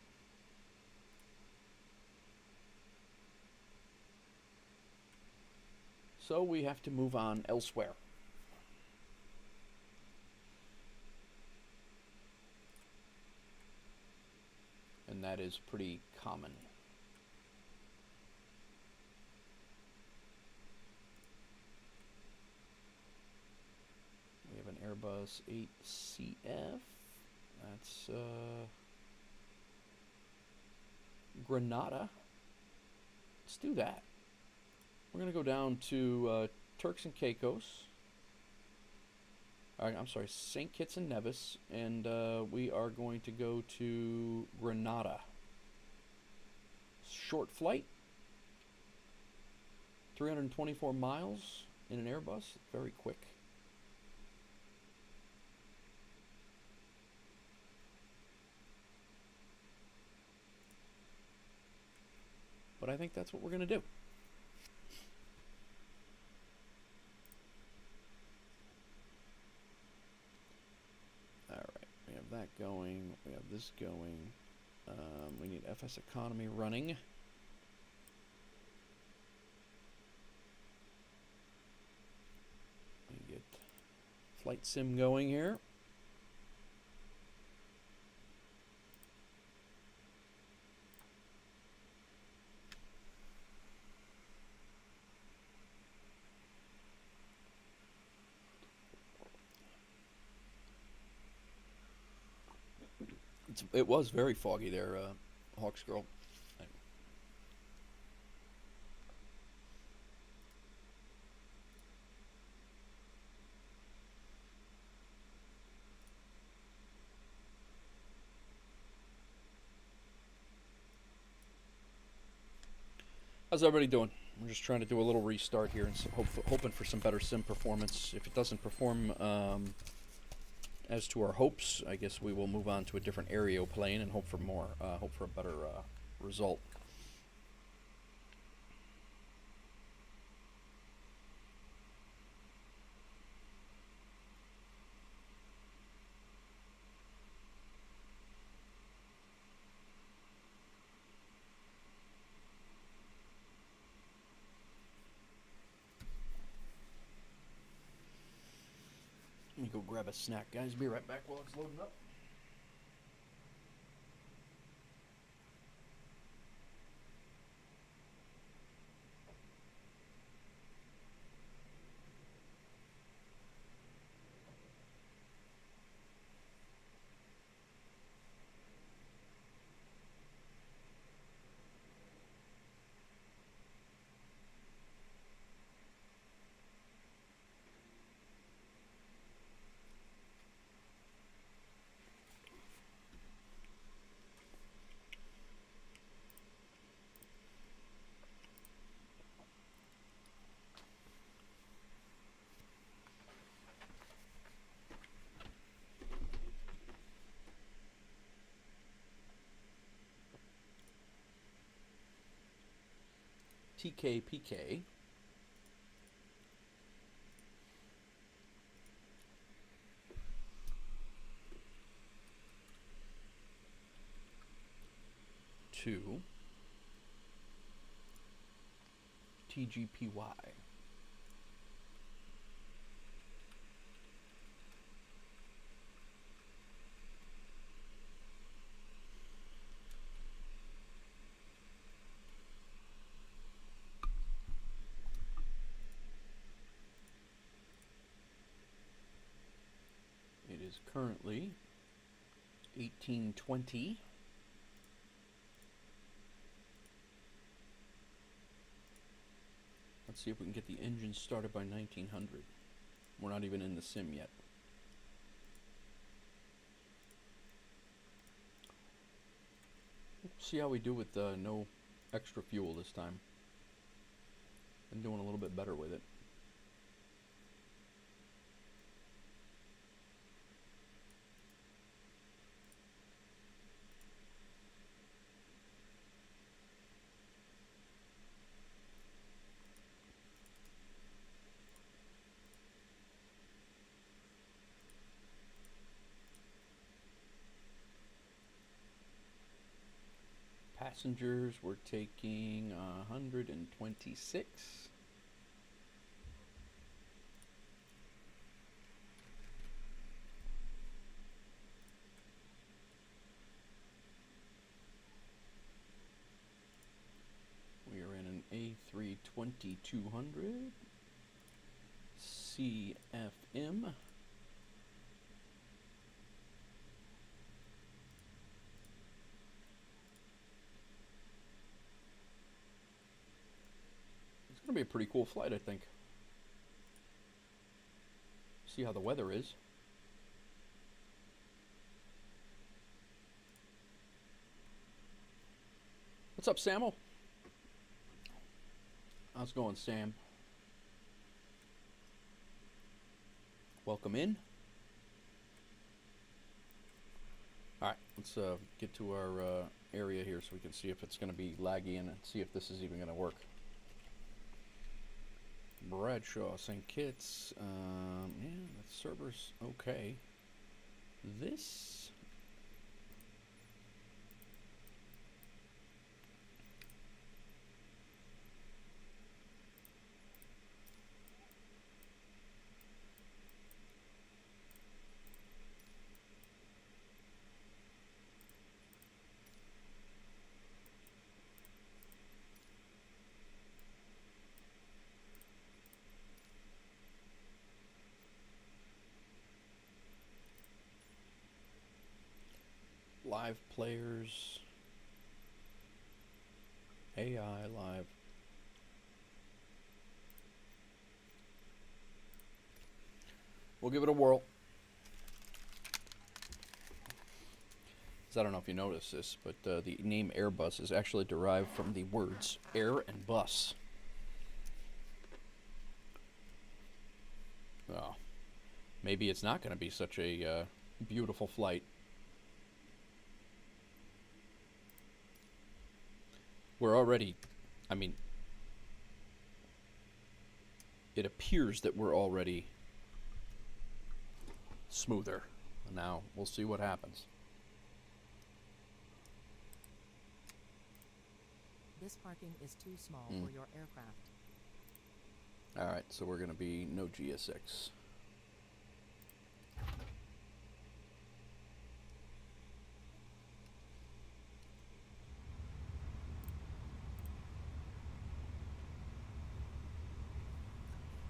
So we have to move on elsewhere. And that is pretty common. We have an Airbus 8CF. That's Granada. Let's do that. We're going to go down to Turks and Caicos. I'm sorry, St. Kitts and Nevis, and we are going to go to Granada. Short flight, 324 miles in an Airbus, very quick. But I think that's what we're going to do. That going, we have this going, we need FSEconomy running. We get flight sim going here. It was very foggy there, Hawks Girl. How's everybody doing? We're just trying to do a little restart here and hoping for some better sim performance. If it doesn't perform as to our hopes, I guess we will move on to a different aeroplane and hope for more, hope for a better result. Let me go grab a snack, guys. Be right back while it's loading up. TKPK. To TGPY. It is currently 1820. Let's see if we can get the engine started by 1900. We're not even in the sim yet. See how we do with no extra fuel this time. Been doing a little bit better with it. Passengers, we're taking 126. We are in an A-320 200 CFM. It's going to be a pretty cool flight, I think. See how the weather is. What's up, Samuel? How's it going, Sam? Welcome in. Alright, let's get to our area here so we can see if it's going to be laggy and see if this is even going to work. Bradshaw, St. Kitts, yeah, that server's okay. This... live players, AI live. We'll give it a whirl. I don't know if you noticed this, but the name Airbus is actually derived from the words air and bus. Oh. Maybe it's not going to be such a beautiful flight. We're already, I mean, it appears that we're already smoother. Now, we'll see what happens. This parking is too small for your aircraft. Alright, so we're going to be no GSX.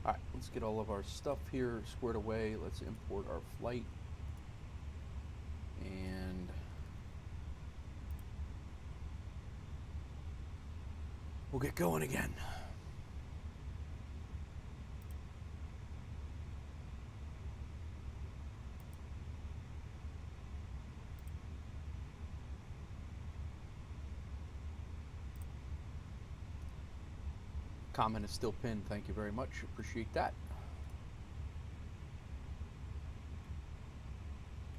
Alright, let's get all of our stuff here squared away. Let's import our flight. And we'll get going again. Comment is still pinned. Thank you very much. Appreciate that.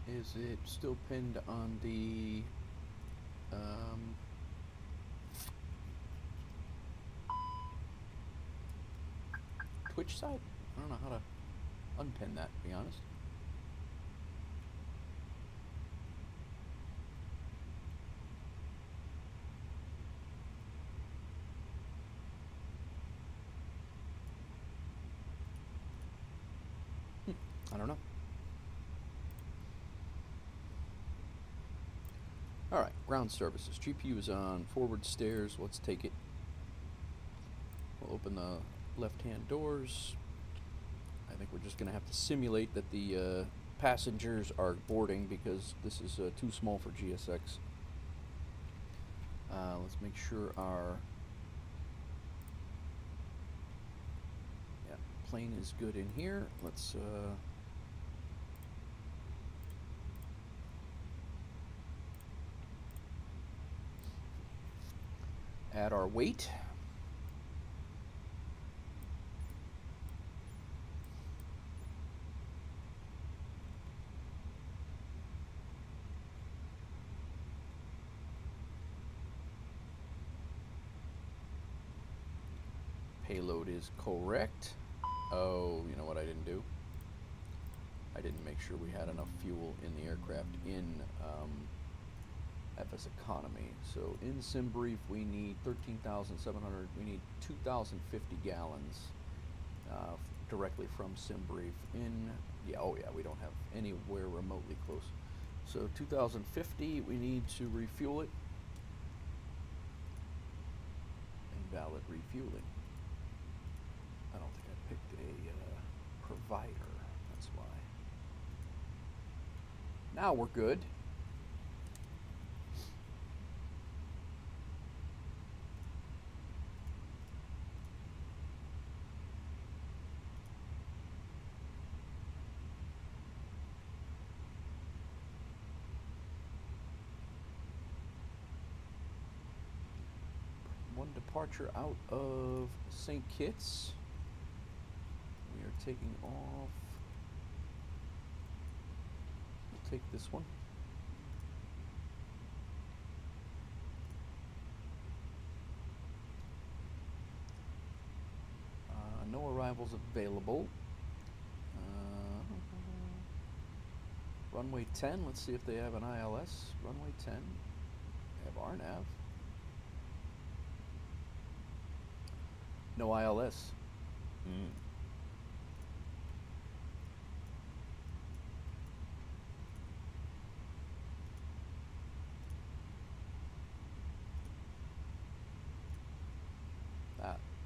Is it still pinned on the Twitch side? I don't know how to unpin that, to be honest. I don't know. Alright, ground services. GPU is on forward stairs. Let's take it. We'll open the left-hand doors. I think we're just going to have to simulate that the passengers are boarding because this is too small for GSX. Let's make sure our plane is good in here. Let's add our weight. Payload is correct. Oh, you know what I didn't do? I didn't make sure we had enough fuel in the aircraft in FSEconomy. So in SimBrief we need 13,700. We need 2,050 gallons directly from SimBrief. Oh yeah, we don't have anywhere remotely close. So 2,050. We need to refuel it. Invalid refueling. I don't think I picked a provider. That's why. Now we're good. One departure out of St. Kitts. We are taking off. We'll take this one. No arrivals available. Runway 10. Let's see if they have an ILS. Runway 10. They have RNAV. No ILS.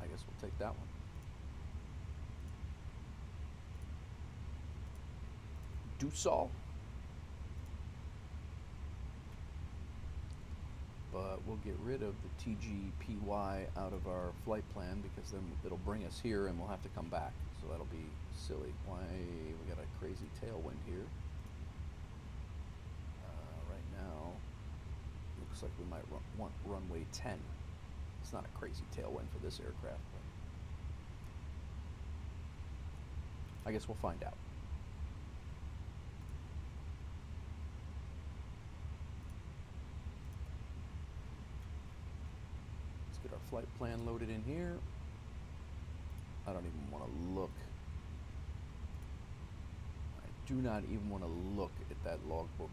I guess we'll take that one. Dusal. But we'll get rid of the TGPY out of our flight plan because then it'll bring us here and we'll have to come back. So that'll be silly. Why? We got a crazy tailwind here. Right now, looks like we might want runway 10. It's not a crazy tailwind for this aircraft, but I guess we'll find out. flight plan loaded in here. I don't even want to look. I do not even want to look at that logbook.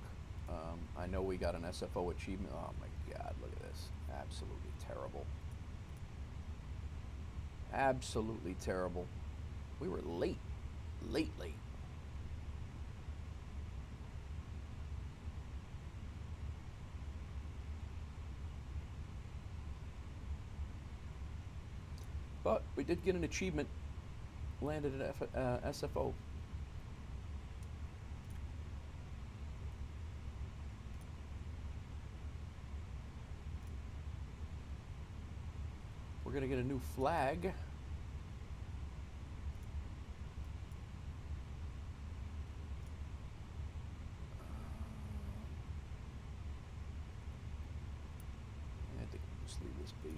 I know we got an SFO achievement. Oh my God, look at this. Absolutely terrible. Absolutely terrible. We were late. Late. But we did get an achievement. Landed at SFO. We're going to get a new flag. I think we'll just leave this be.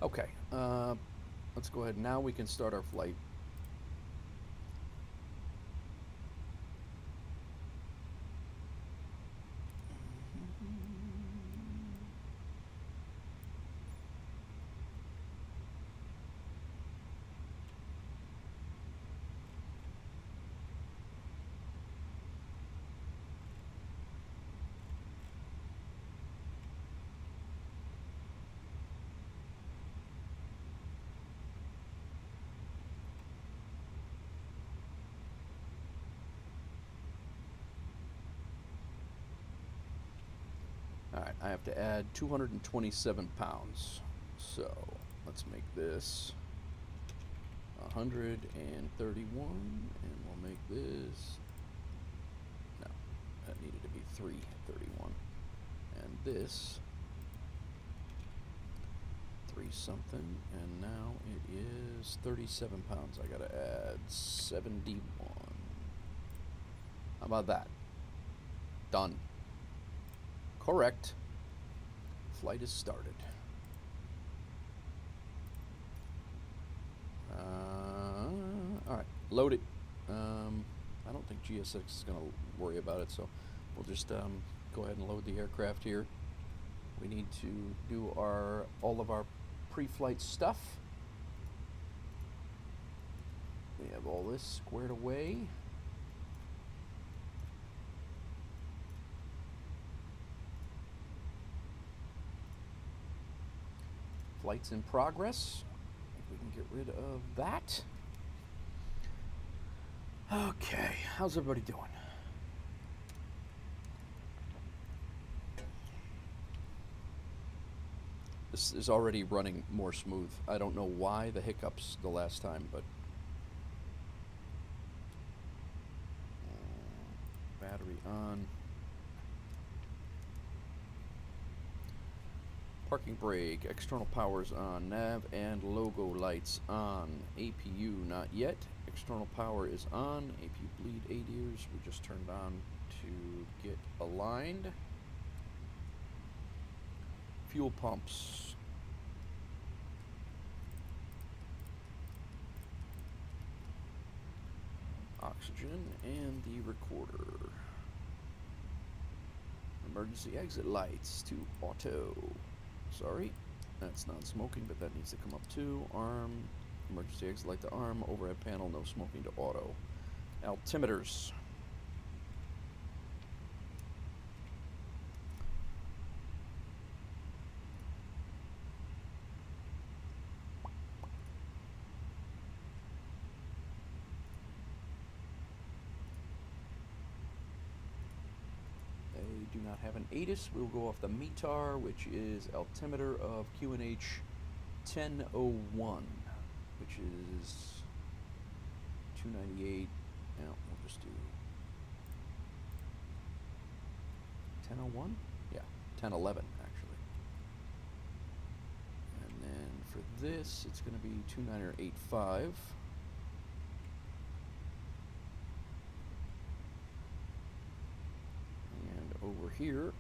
Okay, let's go ahead. Now we can start our flight. Alright, I have to add 227 pounds. So, let's make this 131, and we'll make this, no, that needed to be 331. And this, 3 something, and now it is 37 pounds. I gotta add 71. How about that? Done. Correct. Flight is started. Alright, load it. I don't think GSX is going to worry about it, so we'll just go ahead and load the aircraft here. We need to do all of our pre-flight stuff. We have all this squared away. Flight's in progress. We can get rid of that. Okay, how's everybody doing? This is already running more smooth. I don't know why the hiccups the last time, but battery on. Parking brake, external powers on, nav and logo lights on, APU not yet, external power is on, APU bleed 8 ears, we just turned on to get aligned. Fuel pumps. Oxygen and the recorder. Emergency exit lights to auto. Sorry, that's non-smoking, but that needs to come up too. Arm, emergency exit light to arm, overhead panel, no smoking to auto. Altimeters. Do not have an ATIS. We'll go off the METAR, which is altimeter of QNH 1001, which is 298. Now we'll just do 1001? Yeah, 1011 actually. And then for this, it's going to be 2985. Over here,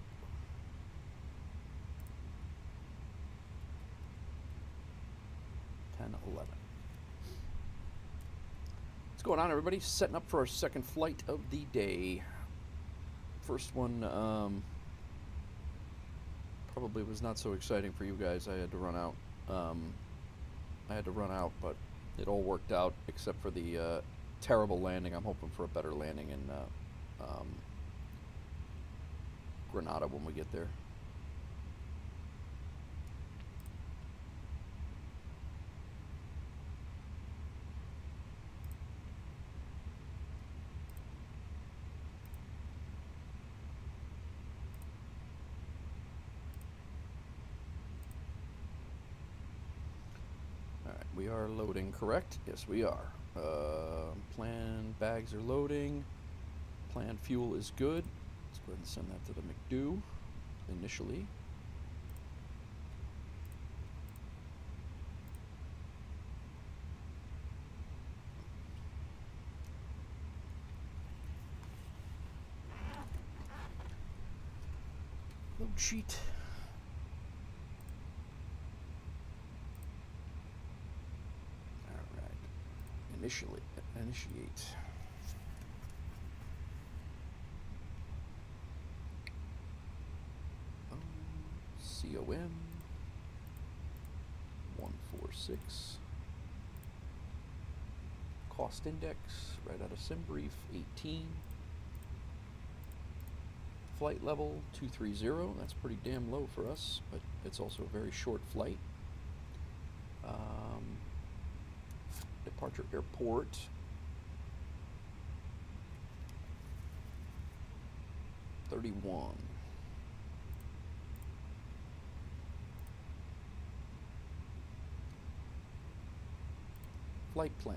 what's going on, everybody? Setting up for our second flight of the day. First one Probably was not so exciting for you guys. I had to run out. But it all worked out except for the terrible landing. I'm hoping for a better landing in Granada when we get there. We are loading, correct? Yes, we are. Plan bags are loading. Plan fuel is good. Let's go ahead and send that to the McDo initially. Load sheet. Initiate. COM 146. Cost index right out of SimBrief 18. Flight level 230. That's pretty damn low for us, but it's also a very short flight. Departure airport. $31. Flight plan.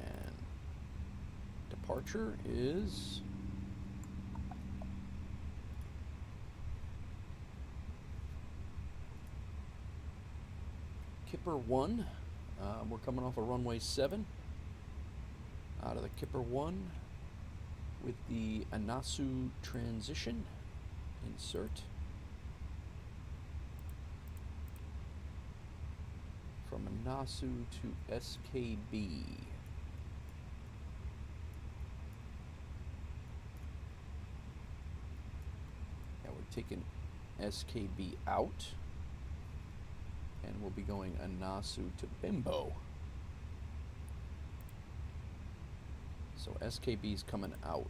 Departure is Kipper 1. We're coming off of runway 7. Out of the Kipper 1 with the Anasu transition. Insert. From Anasu to SKB. Now we're taking SKB out. And we'll be going Anasu to Bimbo. So SKB's coming out.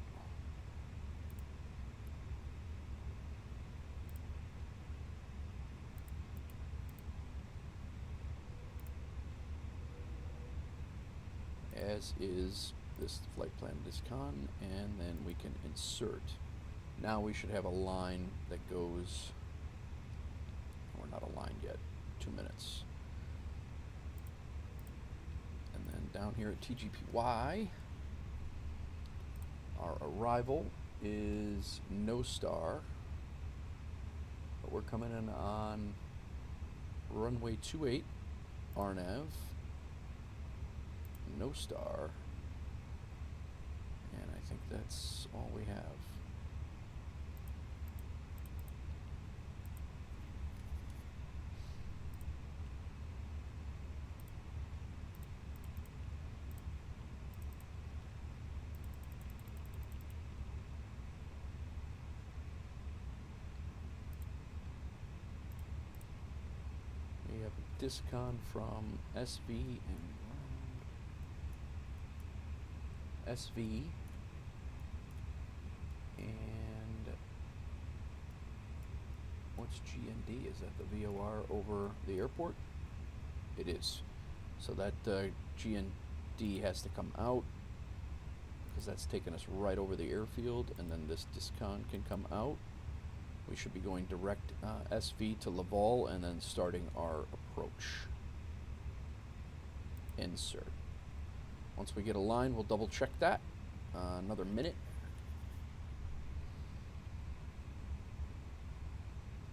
As is this flight plan discon, and then we can insert. Now we should have a line that goes, we're not aligned yet, 2 minutes. And then down here at TGPY, our arrival is no star, but we're coming in on runway 28, RNAV, no star, and I think that's all we have. Discon from SV and SV, and what's GND? Is that the VOR over the airport? It is. So that GND has to come out because that's taking us right over the airfield, and then this discon can come out. We should be going direct SV to Laval and then starting our approach. Insert. Once we get a line, we'll double check that. Another minute.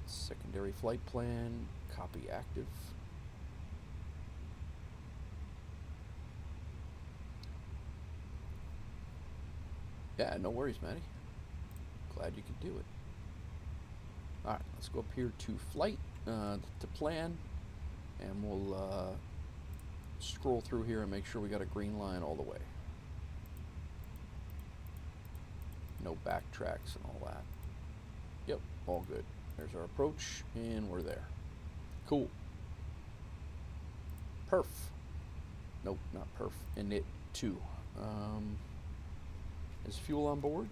Secondary flight plan, copy active. Yeah, no worries, Matty. Glad you could do it. Alright, let's go up here to flight, to plan, and we'll scroll through here and make sure we got a green line all the way. No backtracks and all that. Yep, all good. There's our approach, and we're there. Cool. Perf. Nope, not perf. Init 2. Is fuel on board?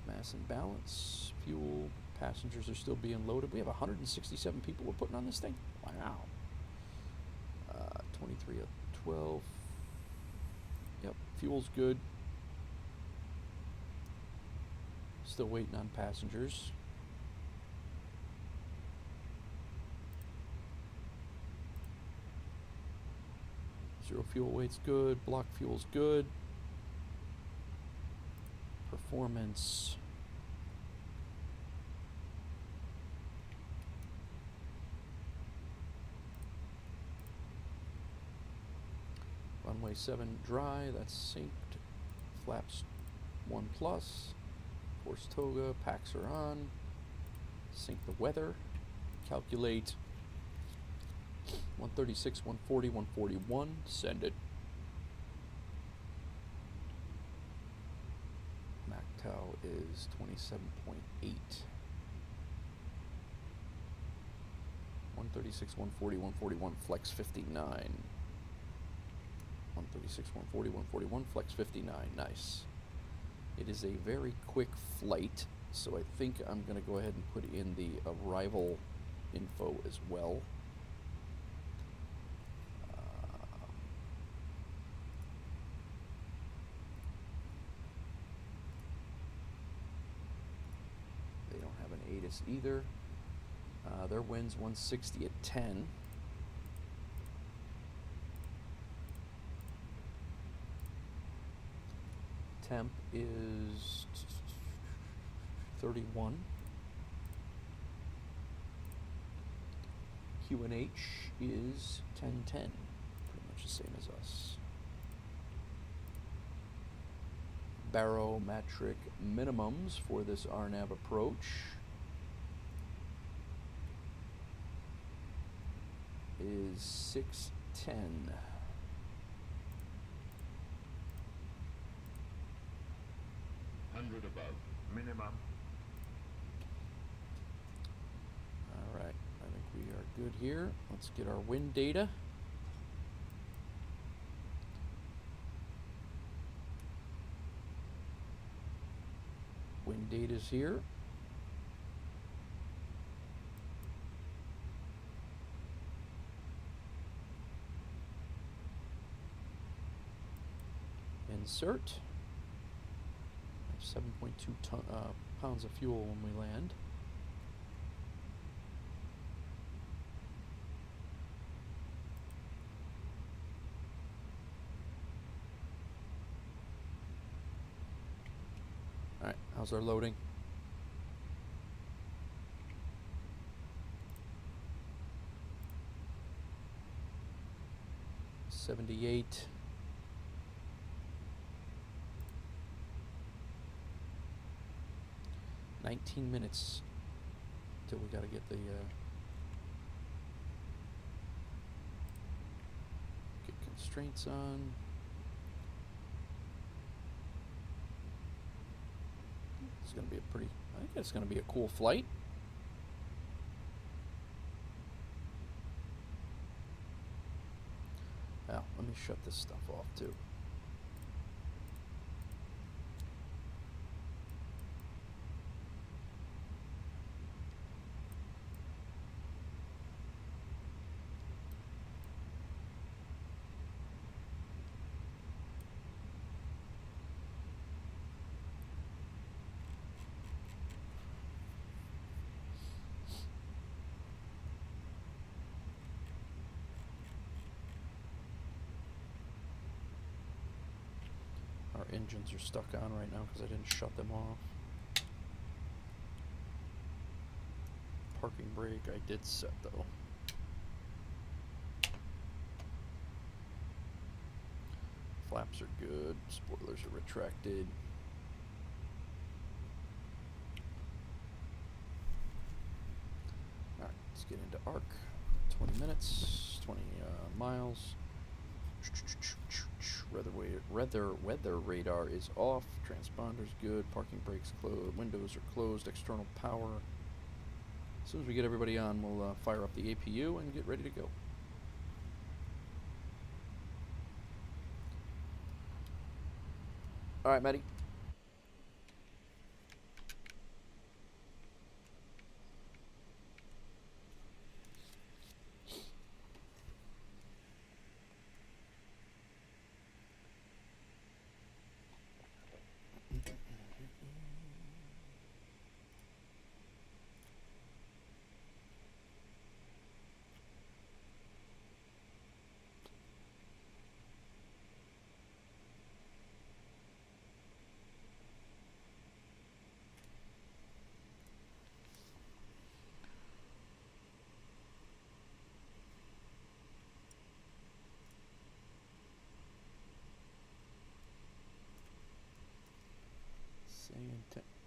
Mass and balance. Fuel. Passengers are still being loaded. We have 167 people we're putting on this thing. Wow. 23 of 12. Yep, fuel's good. Still waiting on passengers. Zero fuel weight's good. Block fuel's good. Performance. Runway 7 dry, that's synced. Flaps 1 plus. Force toga, packs are on. Sync the weather. Calculate 136, 140, 141. Send it. MACTOW is 27.8. 136, 140, 141, flex 59. 136, 140, 141, flex 59. Nice. It is a very quick flight, so I think I'm going to go ahead and put in the arrival info as well. They don't have an ATIS either. Their wind's 160 at 10. Temp is 31. QNH is 1010, pretty much the same as us. Barometric minimums for this RNAV approach is 610. Above. Minimum. All right, I think we are good here. Let's get our wind data. Wind data's here. Insert. 7.2 pounds of fuel when we land. All right, how's our loading? $78. 19 minutes till we gotta get the get constraints on. It's gonna be a pretty, I think it's gonna be a cool flight. Now, let me shut this stuff off too. Our engines are stuck on right now because I didn't shut them off. Parking brake I did set though. Flaps are good, spoilers are retracted. Alright, let's get into arc. 20 minutes, 20 miles. Weather radar is off. Transponder's good. Parking brakes closed. Windows are closed. External power. As soon as we get everybody on, we'll fire up the APU and get ready to go. All right, Maddie.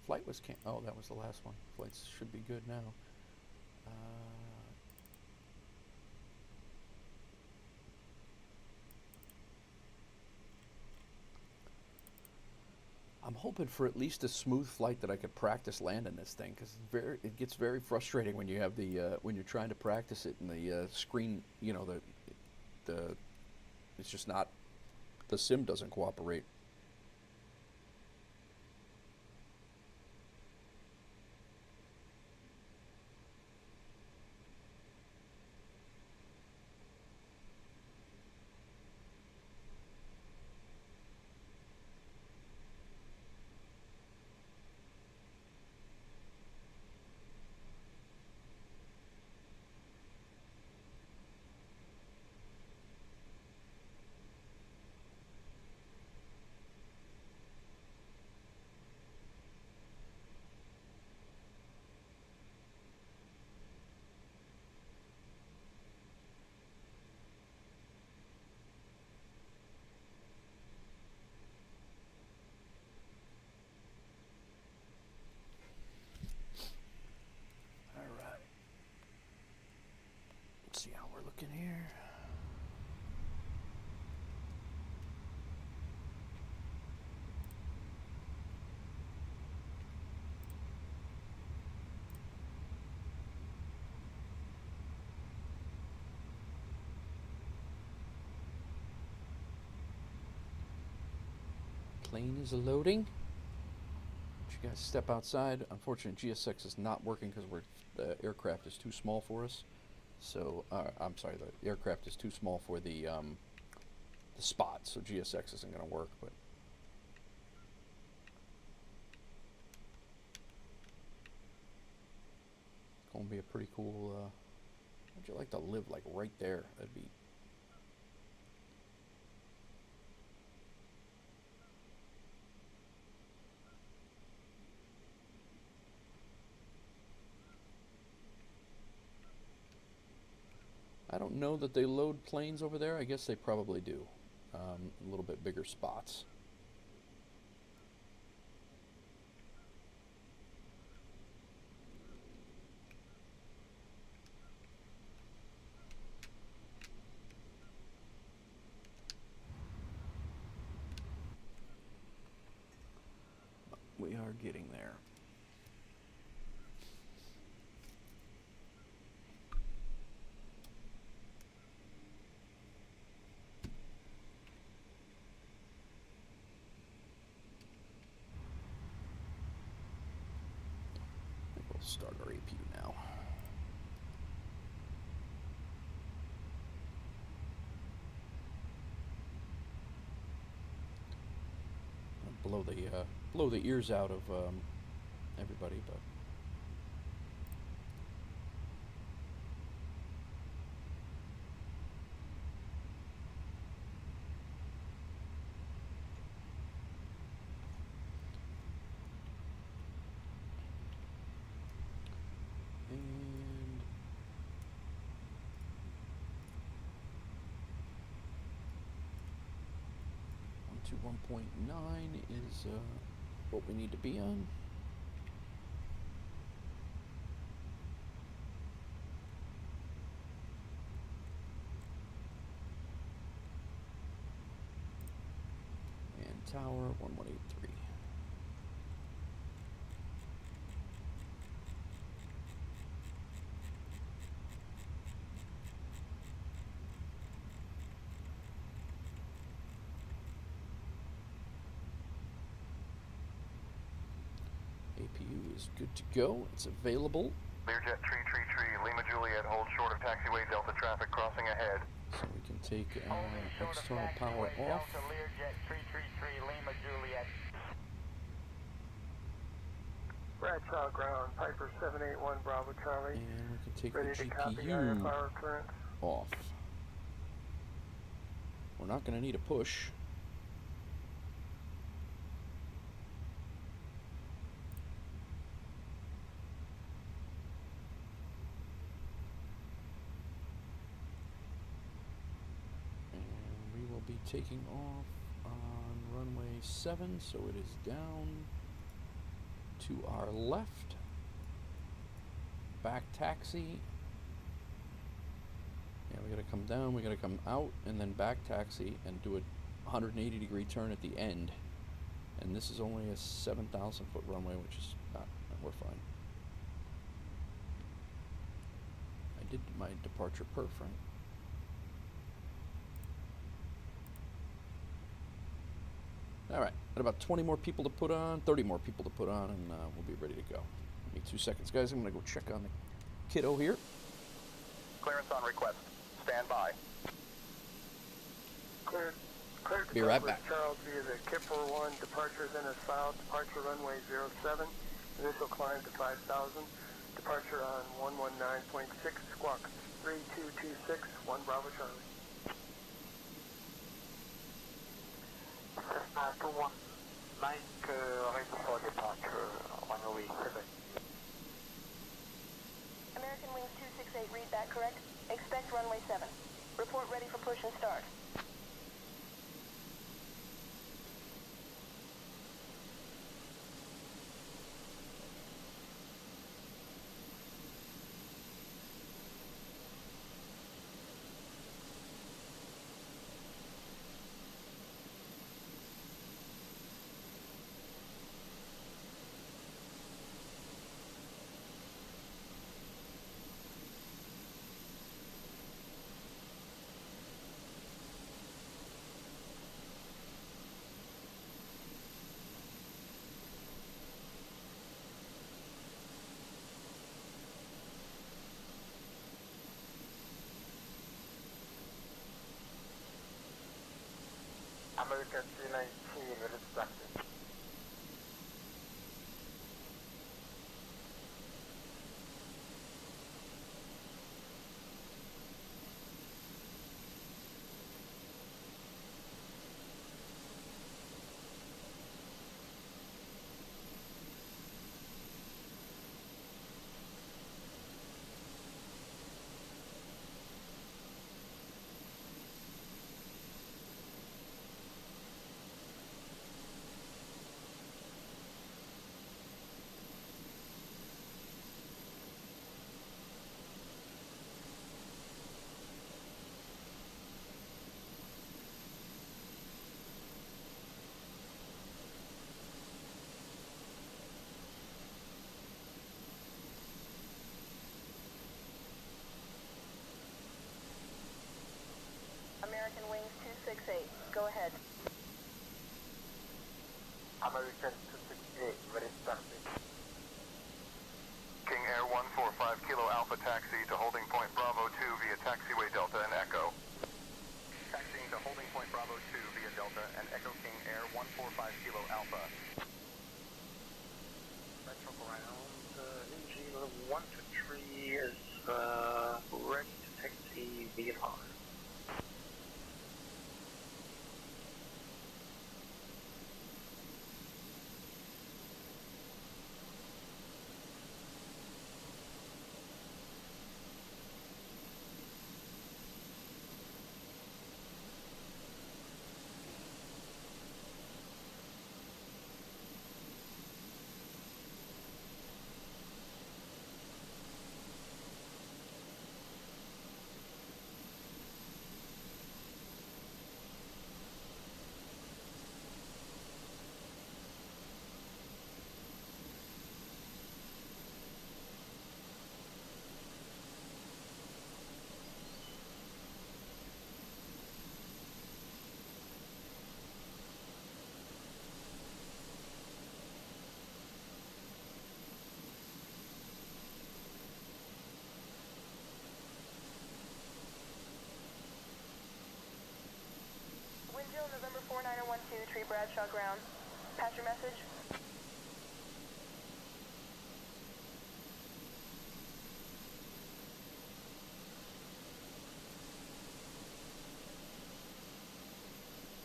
Flight was oh, that was the last one. Flights should be good now. I'm hoping for at least a smooth flight that I could practice landing this thing, because it gets very frustrating when you have the when you're trying to practice it and the screen, you know, it's just not, the sim doesn't cooperate. See how we're looking here. Plane is loading. You guys step outside. Unfortunately, GSX is not working because the aircraft is too small for us. So, I'm sorry, the aircraft is too small for the spot, so GSX isn't going to work. But it's going to be a pretty cool. Would you like to live like right there? That'd be. I don't know that they load planes over there. I guess they probably do. A little bit bigger spots. We are getting there. Start our APU now. Blow the ears out of everybody, but and 121.9 is what we need to be on. tower, 1183. APU is good to go. It's available. Learjet tree, Lima Juliet, hold short of taxiway, Delta traffic crossing ahead. So we can take external power off. Delta Learjet tree, Lima Juliet. Bradshaw ground, Piper 781 Bravo Charlie. And we can take ready the to copy GPU power current off. We're not going to need a push. Be taking off on runway 7, so it is down to our left. Back taxi. Yeah, we gotta come down, we gotta come out, and then back taxi and do a 180-degree turn at the end. And this is only a 7,000-foot runway, which is not, we're fine. I did my departure perf, right? Alright, got about 20 more people to put on, 30 more people to put on, and we'll be ready to go. Give me 2 seconds, guys. I'm going to go check on the kiddo here. Clearance on request. Stand by. Cleared be right back. Charles via the Kipper 1, departure then as filed, departure runway 07, initial climb to 5,000, departure on 119.6, squawk 3226, 1 Bravo Charlie. Cessna 219, ready for departure, runway 7. American Wings 268, read that correct? Expect runway 7. Report ready for push and start. American 319, respected. American Wings 268, go ahead. American 268, ready starting. King Air 145 Kilo Alpha taxi to holding point Bravo 2 via taxiway Delta and Echo. Taxiing to holding point Bravo 2 via Delta and Echo King Air 145 Kilo Alpha. Metro ground, NG 123 is ready to taxi VFR. November 4912, Tree Bradshaw ground. Pass your message.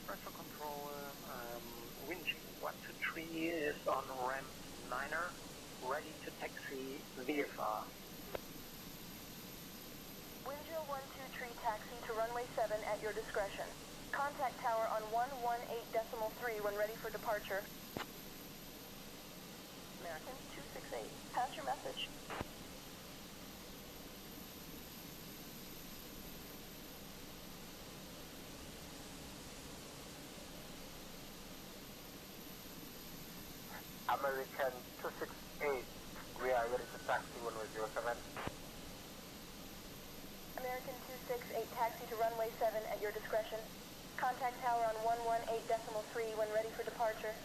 Bradshaw control, wind 123 is on ramp 9er, ready to taxi VFR. Windchill 123 taxi to runway 7 at your discretion. Contact tower on 118.3 when ready for departure. American 268, pass your message. American 268, we are ready to taxi 107. American 268 taxi to runway 7 at your discretion. Contact tower on 118.3 when ready for departure.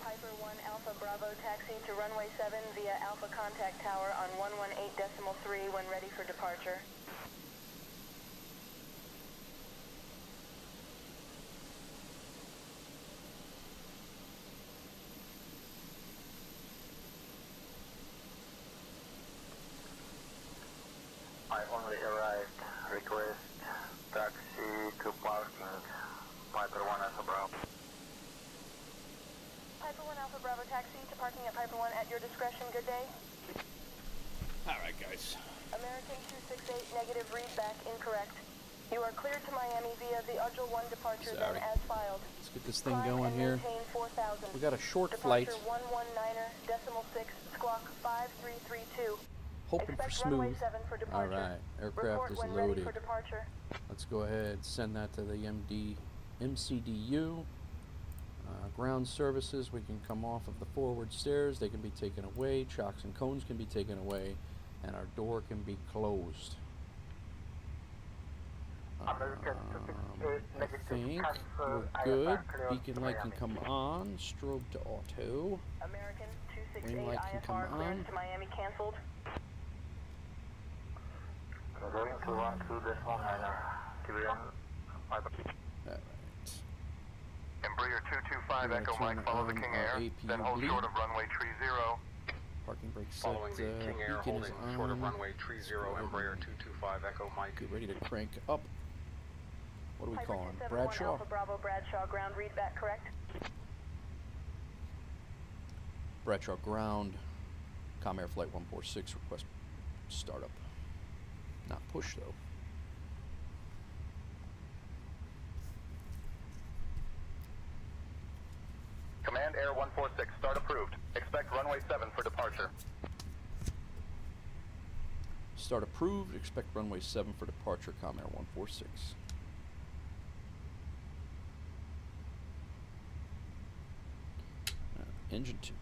Piper 1 Alpha Bravo taxi to runway 7 via Alpha contact tower on 118.3 when ready for departure. I only arrived. Request taxi to parking. Piper 1 Alpha Bravo. Piper 1 Alpha Bravo taxi to parking at Piper 1 at your discretion. Good day. Alright, guys. American 268 negative, read back incorrect. You are cleared to Miami via the Ujjal 1 departure, then as filed. Let's get this thing going here. We got a short Departure flight. 119.6, squawk 5332. Hoping for smooth. Alright, aircraft is loaded. Let's go ahead, send that to the MCDU. Ground services, we can come off of the forward stairs. They can be taken away. Chocks and cones can be taken away. And our door can be closed. I think we're good. Beacon light can come on. Strobe to auto. Green light can come on. Miami canceled. Going to 12.9er. Embraer 225 Echo Mike, follow the King Air, then hold short of runway 30. Parking brake set. Following the King Air, Beacon is holding short of on. runway 30, Embraer 225 Echo Mike. Get ready to crank up. What are we Piper calling? 271 Bradshaw? Alpha Bravo Bradshaw ground, read back correct. Bradshaw ground. Com Air Flight 146, request startup. Not push though. Command Air 146, start approved. Expect runway 7 for departure. Start approved. Expect runway 7 for departure. Com Air 146. Engine 2.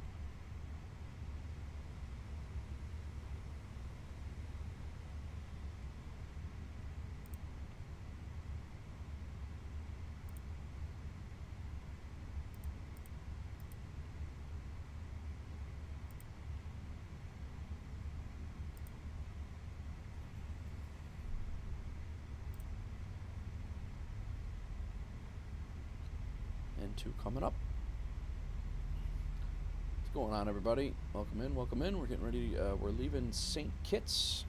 And 2 coming up. What's going on, everybody? Welcome in, welcome in. We're getting ready. We're leaving St. Kitts.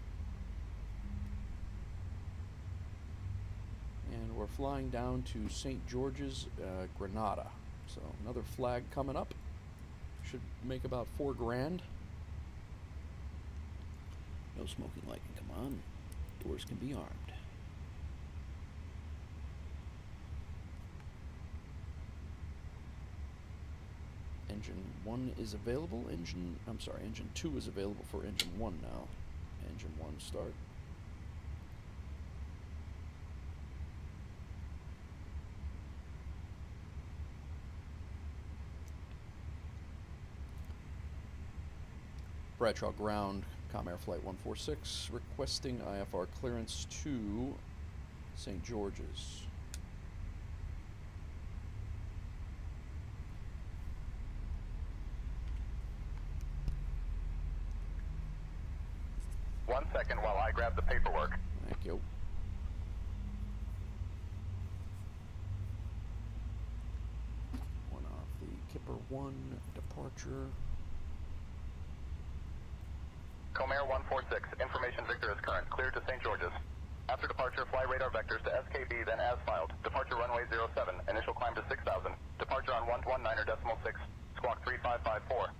And we're flying down to St. George's, Granada. So another flag coming up. Should make about $4 grand. No smoking light can come on. Doors can be armed. Engine 1 is available. Engine 2 is available for engine 1 now. Engine 1 start. Bradshaw ground, Com Air Flight 146, requesting IFR clearance to St. George's. One second while I grab the paperwork. Thank you. 1 departure. Comair 146, information Victor is current. Cleared to St. George's. After departure, fly radar vectors to SKB, then as filed. Departure runway 07, initial climb to 6,000. Departure on 119.6, squawk 3554.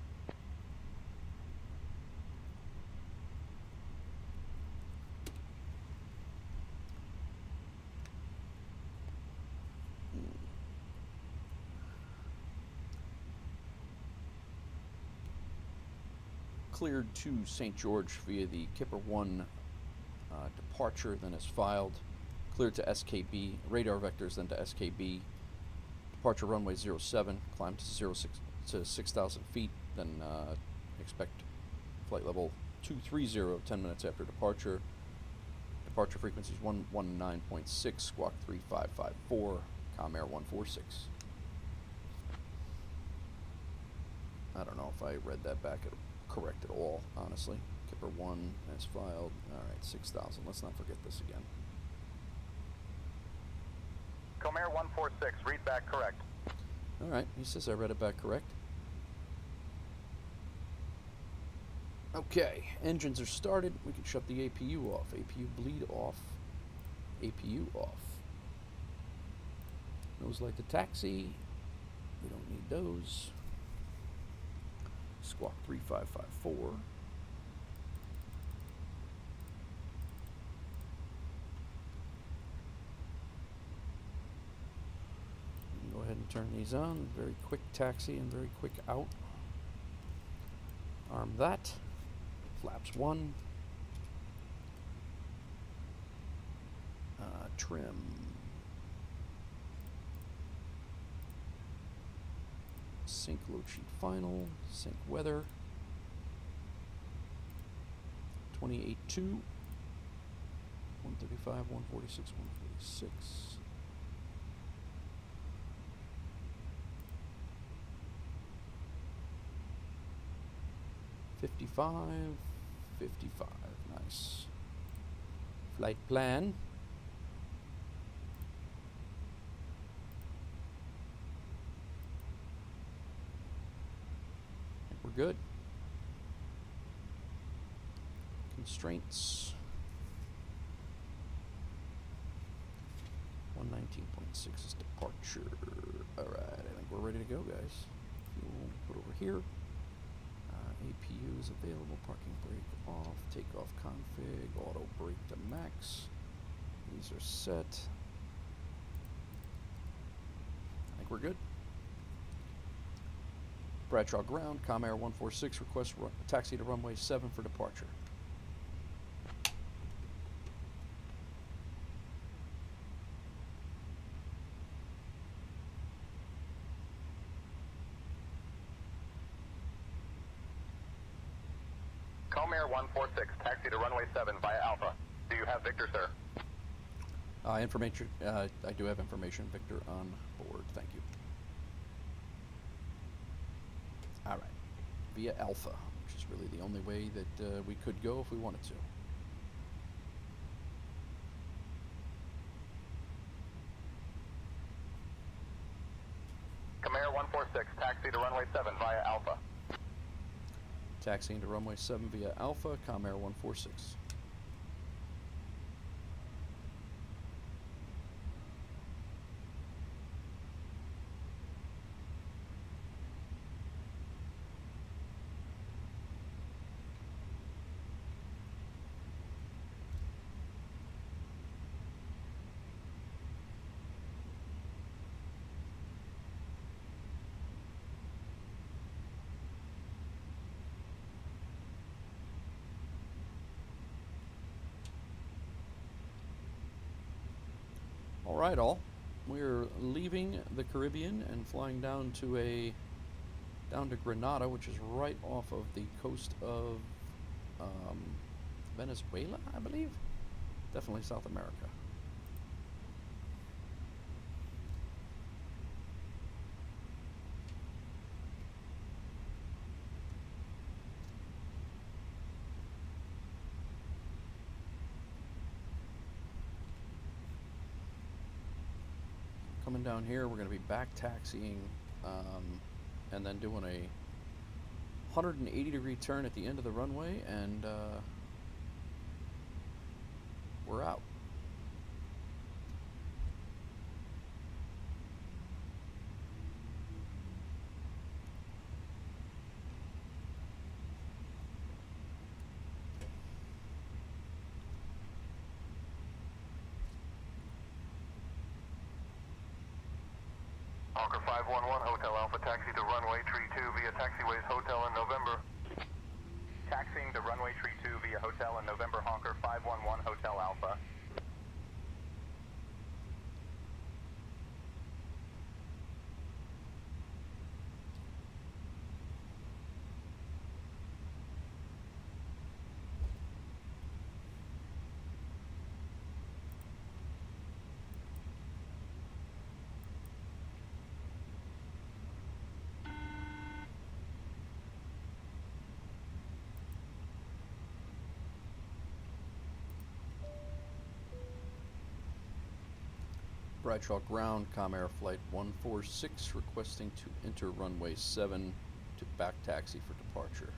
Cleared to St. George via the Kipper 1 departure, then as filed. Cleared to SKB, radar vectors, then to SKB. Departure runway 07, climb to 6,000 feet, then expect flight level 230 10 minutes after departure. Departure frequency is 119.6, squawk 3554, Comair 146. I don't know if I read that back correct at all, honestly. Kipper 1 as filed. Alright, 6,000. Let's not forget this again. Comair 146, read back correct. Alright, he says I read it back correct. Okay, engines are started. We can shut the APU off. APU bleed off. APU off. Nose light to taxi. We don't need those. Squawk 3554. Go ahead and turn these on. Very quick taxi and very quick out. Arm that. Flaps 1. Trim. Sync load sheet final. Sync weather. 28.2. 135, 146, 146. 55. Nice. Flight plan. I think we're good. Constraints. 119.6 is departure. Alright, I think we're ready to go, guys. Fuel put over here. APU is available, parking brake off, takeoff config, auto brake to max. These are set. I think we're good. Bradshaw ground, Comair 146, request taxi to runway 7 for departure. Comair 146, taxi to runway 7 via Alpha. Do you have Victor, sir? Information, I do have information, Victor, on board. Thank you. All right. Via Alpha, which is really the only way that we could go if we wanted to. Comair 146, taxi to runway 7 via Alpha. Taxiing to runway 7 via Alpha, Comair 146. Alright, all. We're leaving the Caribbean and flying down to Granada, which is right off of the coast of Venezuela, I believe. Definitely South America. Coming down here, we're going to be back taxiing and then doing a 180-degree turn at the end of the runway, and we're out. Hawker 511, Hotel Alpha, taxi to runway tree 2 via taxiways Hotel in November. Taxiing to runway tree 2 via hotel in November, Hawker 511 Hotel Alpha. Bradshaw Ground, Comair Flight 146, requesting to enter runway 7 to back taxi for departure.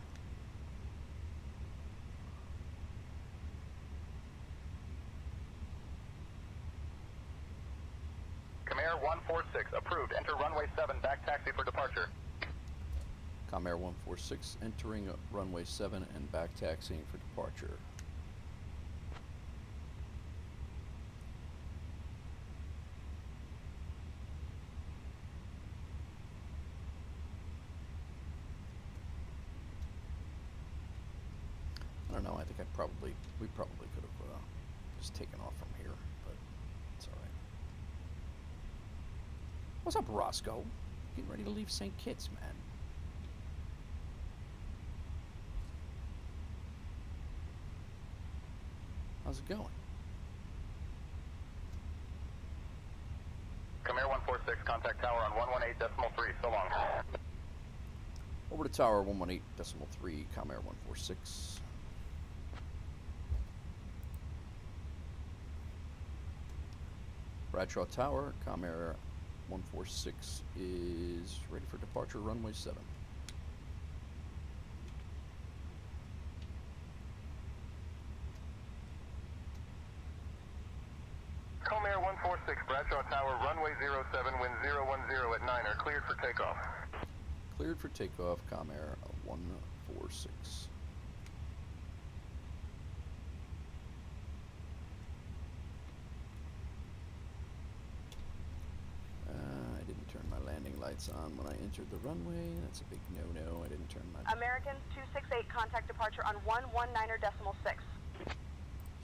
Comair 146, approved. Enter runway 7, back taxi for departure. Comair 146, entering runway 7 and back taxiing for departure. I don't know, I think we probably could have just taken off from here, but it's alright. What's up, Roscoe? Getting ready to leave St. Kitts, man. How's it going? Comair 146, contact tower on 118.3, so long. Over to tower 118.3, Comair 146. Bradshaw Tower, Comair 146 is ready for departure, runway 7. Comair 146, Bradshaw Tower, runway 07, wind 010 at 9 are cleared for takeoff. Cleared for takeoff, Comair 146. I didn't turn my landing lights on when I entered the runway. That's a big no-no. I didn't turn my... American 268, contact departure on 119.6.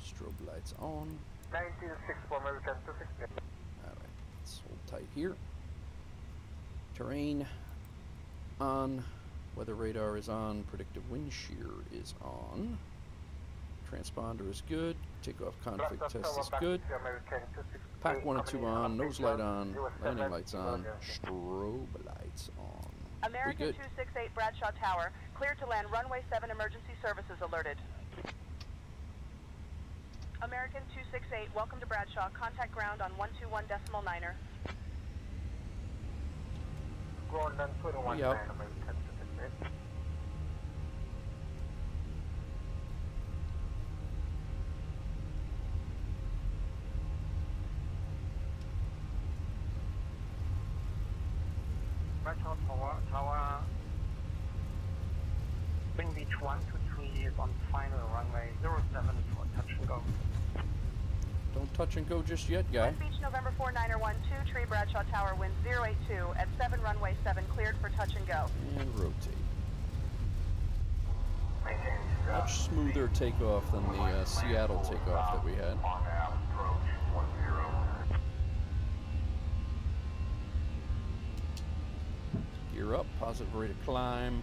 Strobe lights on. 1964, American 268. Alright, let's hold tight here. Terrain on. Weather radar is on. Predictive wind shear is on. Transponder is good. Takeoff config test is good. Pack 1 and 2 on. Nose light on. Landing lights on. Strobe lights on. American 268, Bradshaw Tower. Cleared to land runway 7, emergency services alerted. American 268, welcome to Bradshaw. Contact ground on 121.9er. Ground on 21.9, Yep. American 268. Bradshaw Tower, Wing Beach 123 is on final runway 07 for touch and go. Don't touch and go just yet, guy. Wing Beach November 49er 12, tree Bradshaw Tower, wind 082 at 7 runway 7, cleared for touch and go. And rotate. Much smoother takeoff than the Seattle takeoff that we had. Gear up, positive rate of climb.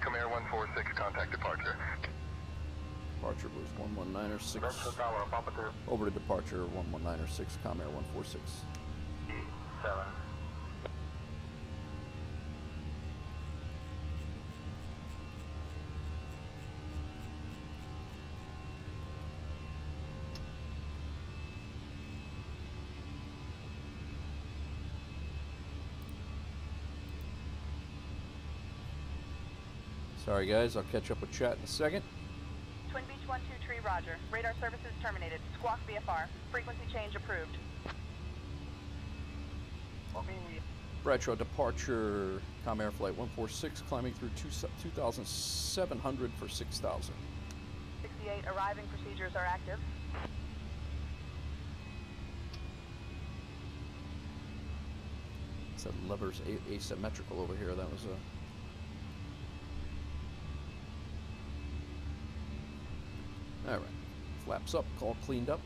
Comair 146, contact departure. Departure was 119.6. Over to departure 119.6, Comair 146. 7. Sorry guys, I'll catch up with chat in a second. Twin Beach 123, roger. Radar services terminated. Squawk VFR. Frequency change approved. Bradshaw departure, Comair flight 146, climbing through 2,700 for 6,000. 68, arriving procedures are active. Said levers asymmetrical over here. That was a... Alright, flaps up, all cleaned up.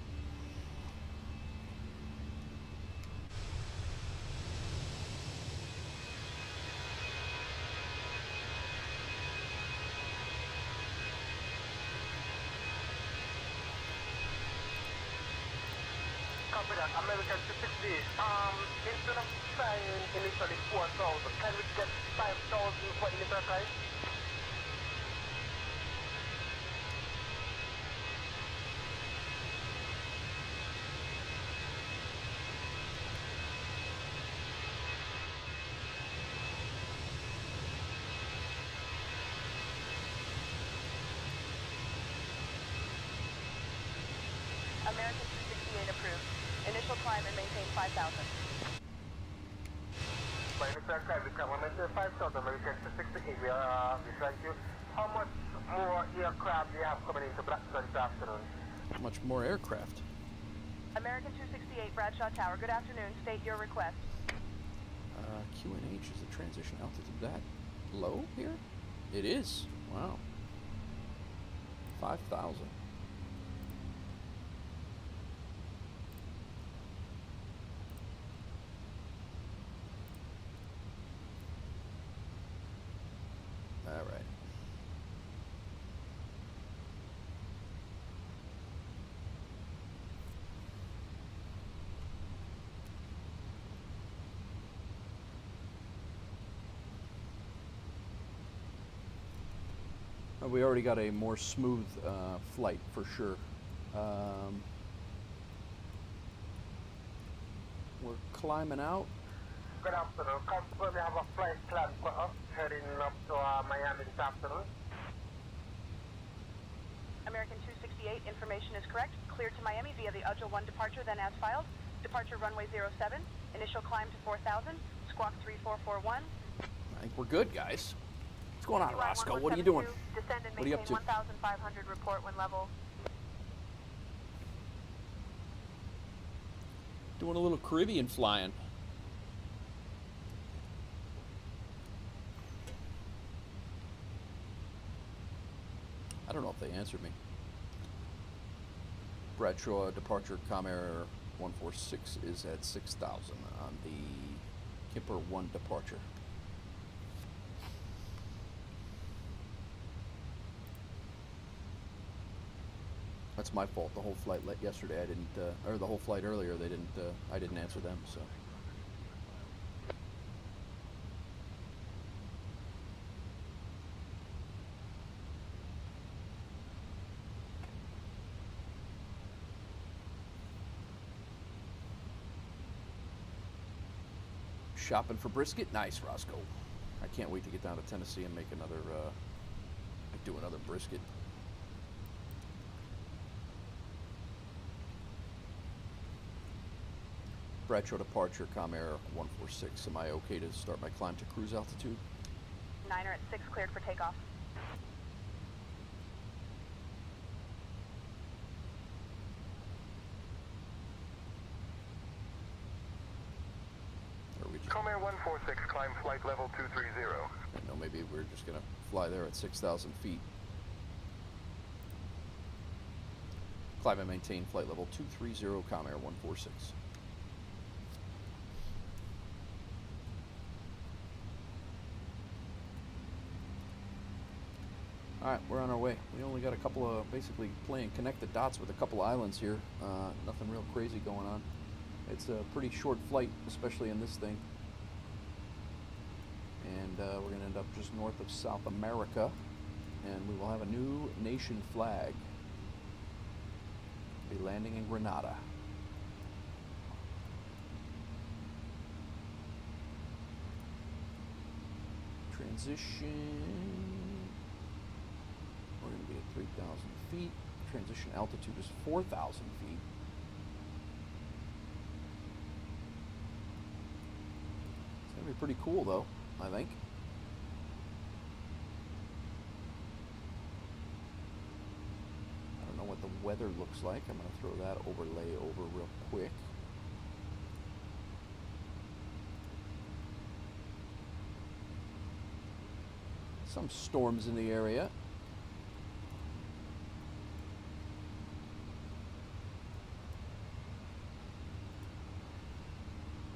Copy that. American 260. Instead of flying initially 4,000, can we get 5,000 for initial price? American 268 approved. Initial climb and maintain 5,000. By initial climb, we can maintain 5,000. American 268. We thank you. How much more aircraft do you have coming into Blackstone this afternoon? How much more aircraft? American 268, Bradshaw Tower. Good afternoon. State your request. QNH is the transition altitude that low here? It is. Wow. 5,000. All right. We already got a more smooth flight for sure. We're climbing out. Good afternoon. Comfortable, we have a flight planned for us heading up to Miami this afternoon. American 268, information is correct. Clear to Miami via the Ujjal 1 departure, then as filed. Departure runway 07. Initial climb to 4,000. Squawk 3441. I think we're good, guys. What's going on, Roscoe? What are you doing? Descend and What are you up to? 1,500. Report when level. Doing a little Caribbean flying. I don't know if they answered me. Bradshaw departure Comair 146 is at 6,000 on the Kipper 1 departure. That's my fault. The whole flight yesterday I didn't, or the whole flight earlier they didn't. I didn't answer them. So. Shopping for brisket? Nice, Roscoe. I can't wait to get down to Tennessee and make another, do another brisket. Bradshaw departure, Comair 146. Am I okay to start my climb to cruise altitude? Niner at 6, cleared for takeoff. Comair 146, climb flight level 230. I know, maybe we're just going to fly there at 6,000 feet. Climb and maintain flight level 230, Comair 146. Alright, we're on our way. We only got a couple of, basically playing connect the dots with a couple islands here. Nothing real crazy going on. It's a pretty short flight, especially in this thing. And we're going to end up just north of South America. And we will have a new nation flag. Be landing in Granada. Transition. 8,000 feet. Transition altitude is 4,000 feet. It's going to be pretty cool, though, I think. I don't know what the weather looks like. I'm going to throw that overlay over real quick. Some storms in the area.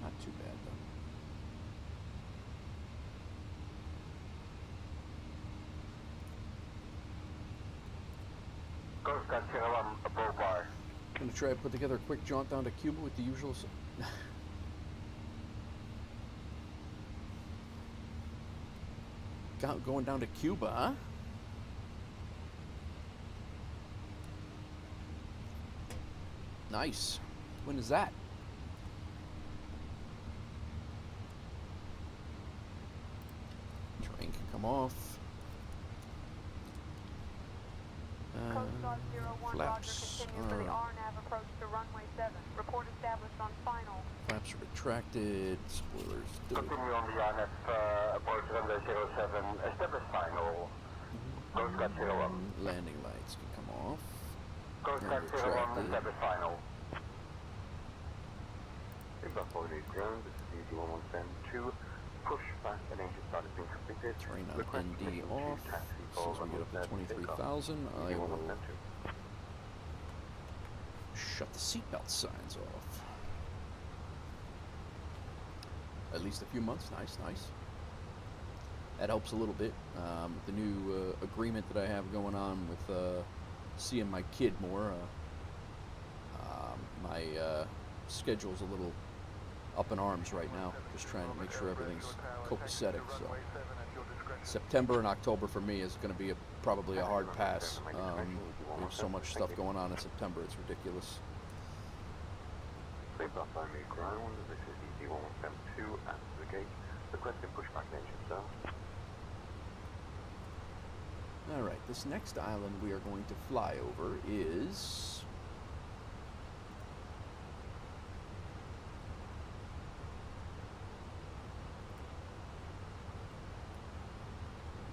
Not too bad, though. Ghost Grand Caravan, a bow bar. I'm going to try to put together a quick jaunt down to Cuba with the usual... Going down to Cuba, huh? Nice. When is that? Train can come off. Flaps are... Report established on final. Flaps are retracted. Spoilers. Continue on the RNF, approach runway 07, establish final. Ghost Grand Caravan. Landing lights can come off. Ghost Grand Caravan, establish final. In Buffalo ground, this is easy 1172. Pushback and engine start has been completed. Terrain on ND off. As soon as we get up to 23,000, I will shut the seatbelt signs off. At least a few months. Nice, nice. That helps a little bit. The new agreement that I have going on with seeing my kid more. My schedule's a little up in arms right now. Just trying to make sure everything's copacetic. So September and October for me is going to be probably a hard pass. We have so much stuff going on in September, it's ridiculous. Same Buffalo ground, this is ED 1172 at the gate. Requesting pushback engine, sir. Alright, this next island we are going to fly over is...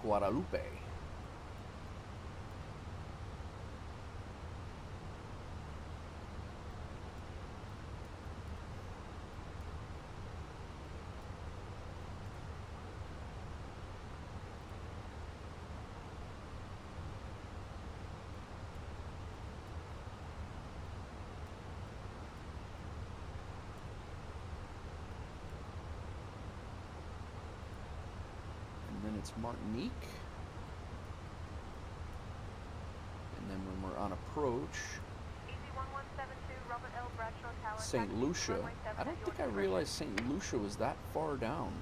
Guadalupe. It's Martinique, and then when we're on approach, St. Lucia. I don't think I realized St. Lucia was that far down.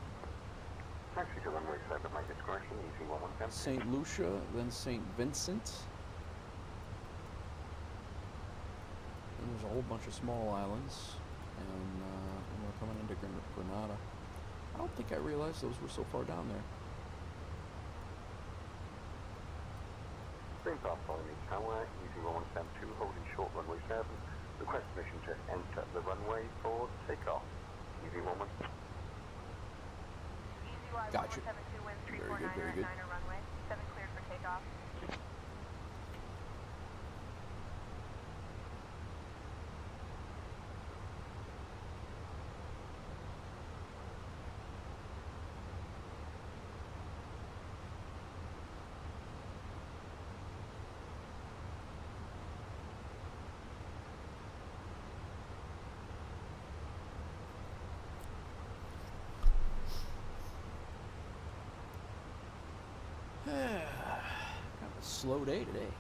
St. Lucia, then St. Vincent, and there's a whole bunch of small islands, and we're coming into Granada. I don't think I realized those were so far down there. Same path following the tower, using 1172, holding short runway 7. Request permission to enter the runway for takeoff. Easy 11. Gotcha. Very good, very good. Runway 7 cleared for takeoff. Kind of a slow day today.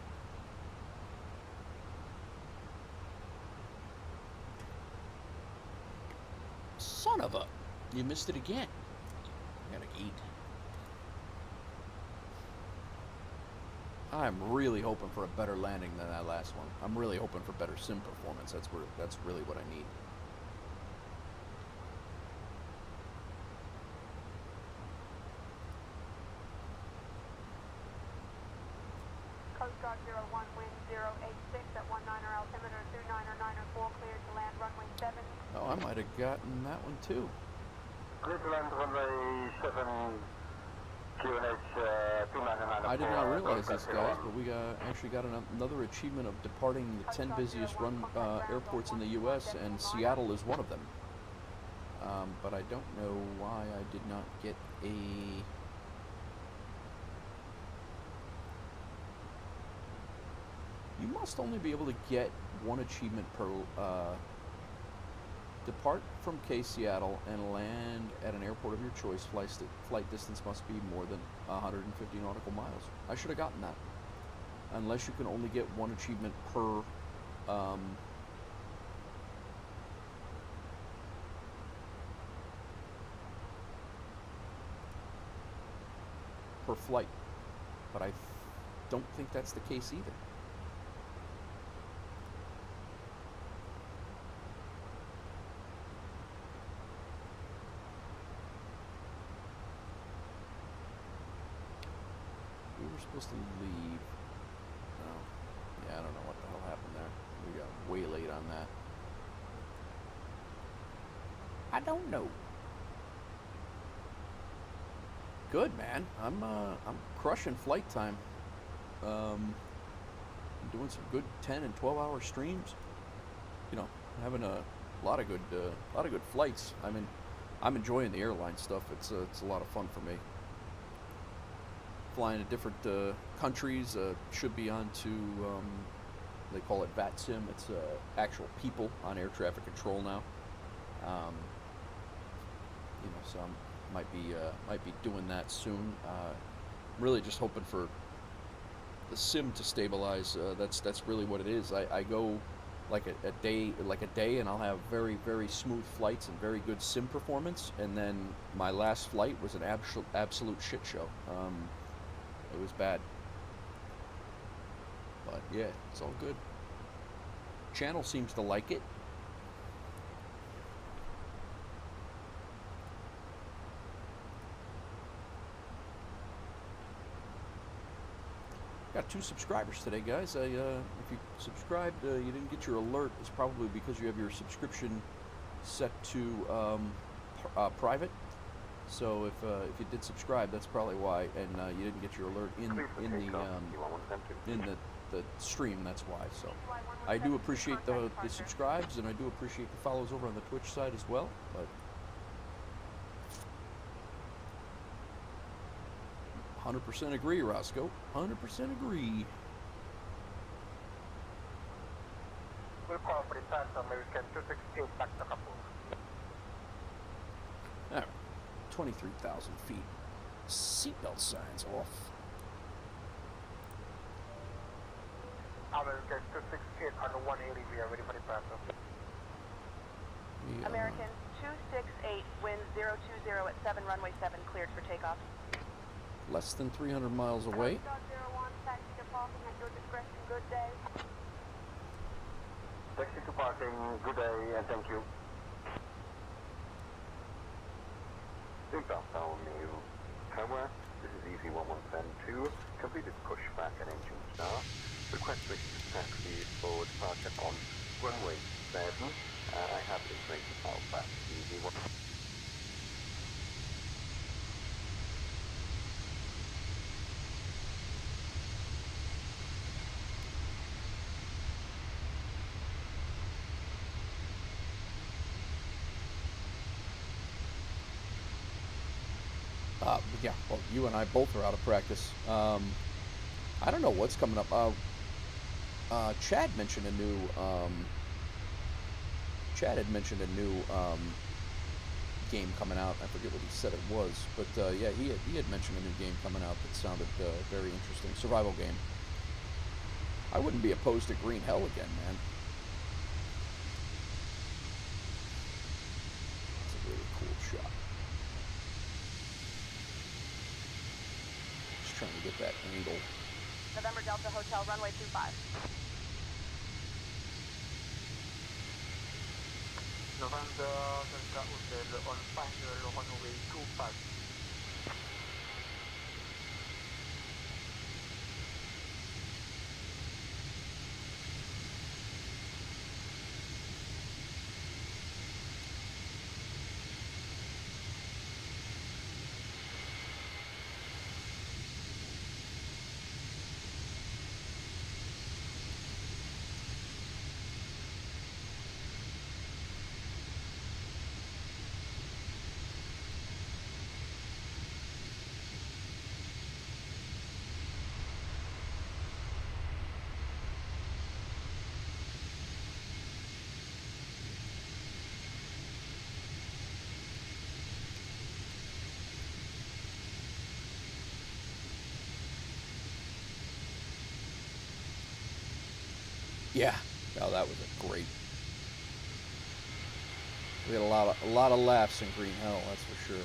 Son of a... You missed it again. I gotta eat. I'm really hoping for a better landing than that last one. I'm really hoping for better sim performance. That's really what I need. Squawk 01, wind 086 at 19er altimeter, 29er 904, cleared to land runway 7. Oh, I might have gotten that one too. Clear to land runway 7, QNH 2994. I did not realize this, guys, but we actually got another achievement of departing the 10 busiest airports in the U.S., and Seattle is one of them. But I don't know why I did not get a... You must only be able to get one achievement per... Depart from Seattle and land at an airport of your choice. Flight distance must be more than 150 nautical miles. I should have gotten that. Unless you can only get one achievement per... per flight, but I don't think that's the case either. We were supposed to leave. Oh, yeah, I don't know what the hell happened there. We got way late on that. I don't know. Good, man. I'm crushing flight time. I'm doing some good 10 and 12-hour streams. You know, having a lot of good flights. I mean, I'm enjoying the airline stuff. It's a lot of fun for me. Flying to different countries. Should be on to they call it VATSIM. It's actual people on air traffic control now. You know, so I'm might be doing that soon. Really just hoping for the sim to stabilize. That's really what it is. I go like a day, and I'll have very, very smooth flights and very good sim performance, and then my last flight was an absolute shit show. It was bad, but yeah, it's all good. Channel seems to like it. Got 2 subscribers today, guys. If you subscribed, you didn't get your alert. It's probably because you have your subscription set to private. So if you did subscribe, that's probably why, and you didn't get your alert in the stream. That's why. So I do appreciate the subscribes, and I do appreciate the follows over on the Twitch side as well. But 100% agree, Roscoe. 100% agree. We'll call for the pass American 268 back to Kabul. Alright, 23,000 feet. Seatbelt signs off. American 268 on the 180, we are ready for the pass. American 268, wind 020 at 7, runway 7, cleared for takeoff. Less than 300 miles away. Squawk 01, taxi to parking at your discretion, good day. Taxi to parking, good day, and thank you. Seatbelt down, new tower. This is Easy 1172. Completed pushback and engine start. Request to taxi for departure on runway 7. I have the information about that. Easy 1. Yeah, well, you and I both are out of practice. I don't know what's coming up. Chad mentioned a new. Chad had mentioned a new game coming out. I forget what he said it was, but yeah, he had mentioned a new game coming out that sounded very interesting. Survival game. I wouldn't be opposed to Green Hell again, man. It's a really cool shot. Trying to get that angle. November Delta Hotel, runway 25. November Delta Hotel on final runway 25. Yeah, oh, that was a great. We had a lot of laughs in Green Hell, that's for sure.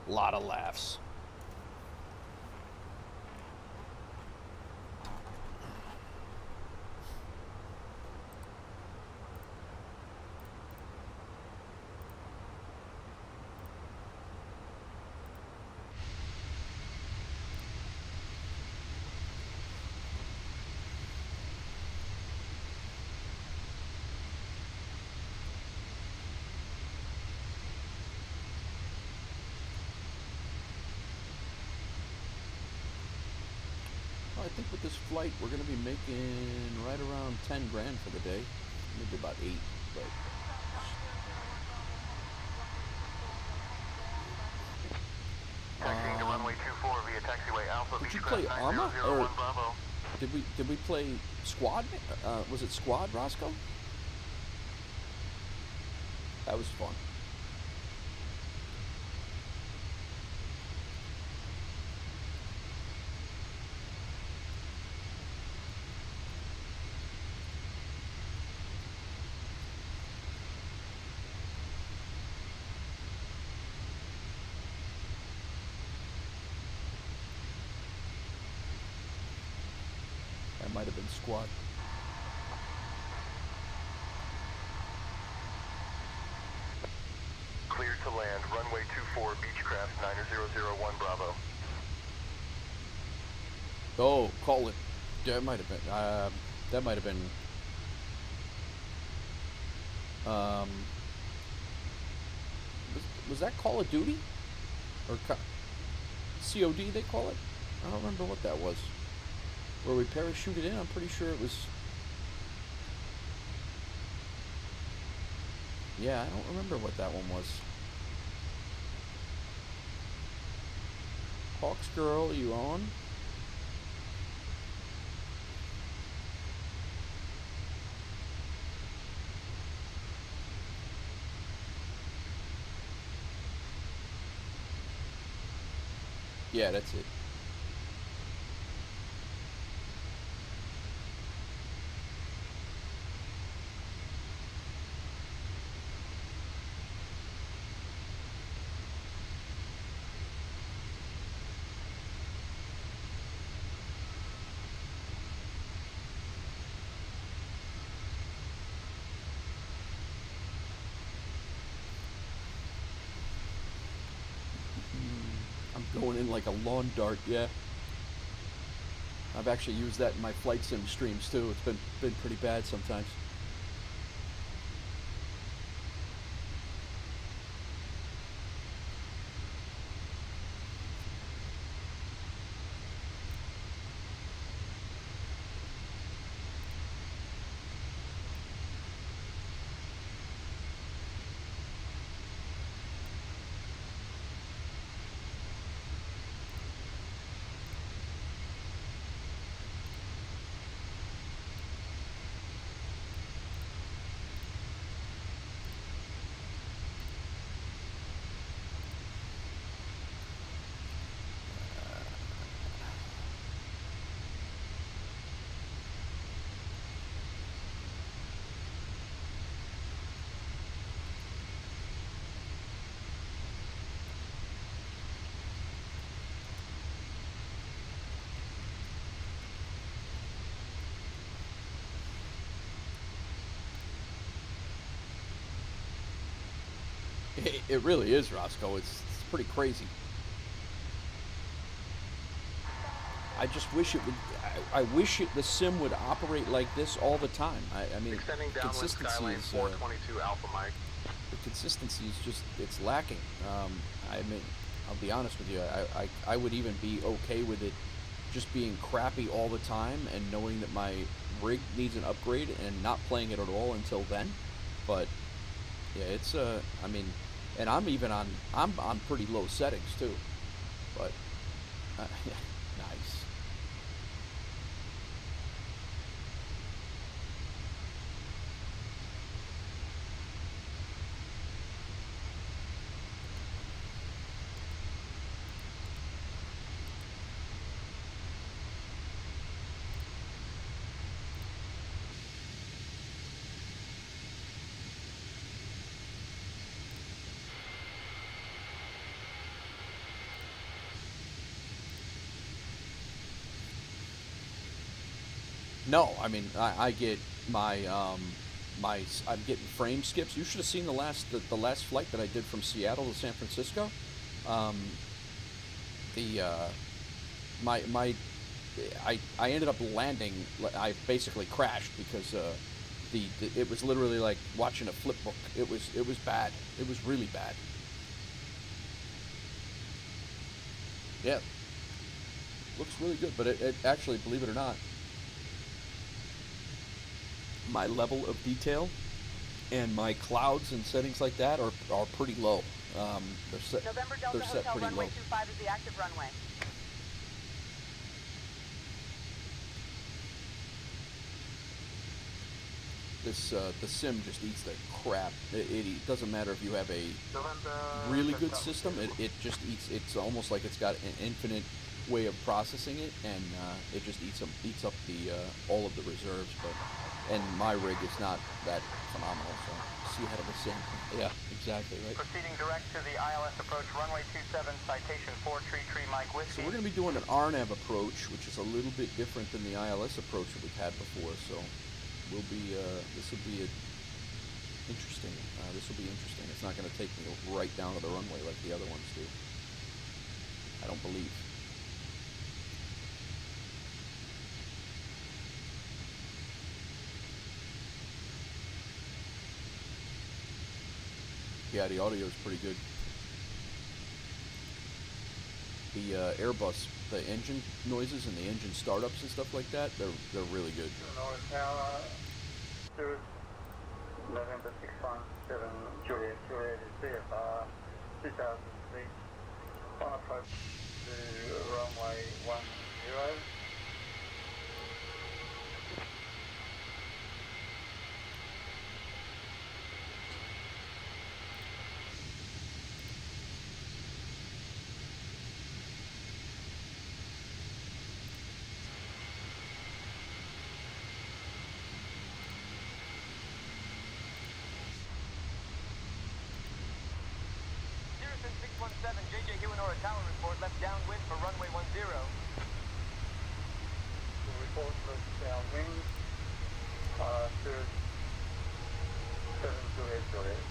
A lot of laughs. I think with this flight, we're going to be making right around 10 grand for the day. Maybe about 8, but... Taxiing to runway 24 via taxiway Alpha. Did you play Arma? Or did we play Squad? Was it Squad, Roscoe? That was fun. Might have been Squad. Cleared to land, runway 24, Beechcraft 9001 Bravo. Oh, call it. That might have been. That might have been. Was that Call of Duty? Or COD they call it? I don't remember what that was. Where we parachuted in, I'm pretty sure it was... Yeah, I don't remember what that one was. Hawks Girl, are you on? Yeah, that's it. Going in like a lawn dart, yeah. I've actually used that in my flight sim streams too. It's been pretty bad sometimes. It really is, Roscoe. It's pretty crazy. I just wish it would. I wish the sim would operate like this all the time. I mean, consistency is. 422 Alpha Mike. The consistency is just lacking. I mean, I'll be honest with you. I would even be okay with it just being crappy all the time and knowing that my rig needs an upgrade and not playing it at all until then. But yeah, it's I mean, and I'm even on pretty low settings too. But yeah, nice. No, I mean I get my I'm getting frame skips. You should have seen the last flight that I did from Seattle to San Francisco. I ended up landing. I basically crashed because it was literally like watching a flip book. It was bad. It was really bad. Yeah, looks really good, but it actually, believe it or not, my level of detail and my clouds and settings like that are pretty low. They're set pretty runway low. 25 is the active runway. The sim just eats the crap. It doesn't matter if you have a really good system. It just eats. It's almost like it's got an infinite way of processing it, and it just eats up the all of the reserves. And my rig is not that phenomenal. So see ahead of the sim. Yeah, exactly right. Proceeding direct to the ILS approach, runway 27, citation 4, tree Mike Whiskey. So we're going to be doing an RNAV approach, which is a little bit different than the ILS approach that we've had before. So will be this will be interesting. This will be interesting. It's not going to take me right down to the runway like the other ones do. I don't believe. Yeah, the audio is pretty good. The Airbus, the engine noises and the engine startups and stuff like that, they're really good. November 617 Juliet is CFR 2000 feet on approach to runway 10. JJ Huanora Tower report, left downwind for runway 10. The report was downwind, Cirrus 7 Juliet.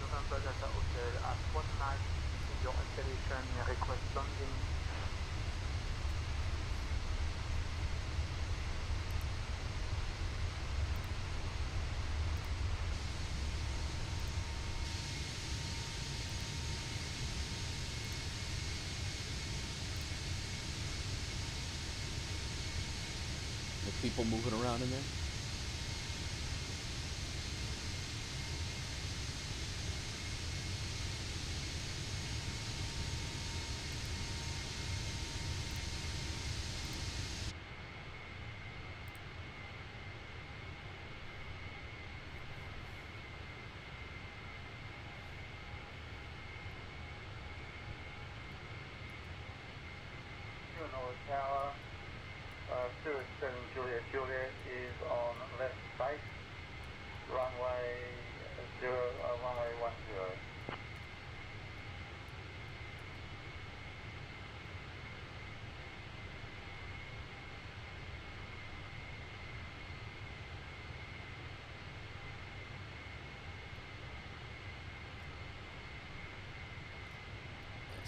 November Delta Hotel at 1 night, your installation request landing. People moving around in there. Tower, Cirrus 7 Juliet is on left base, runway 10.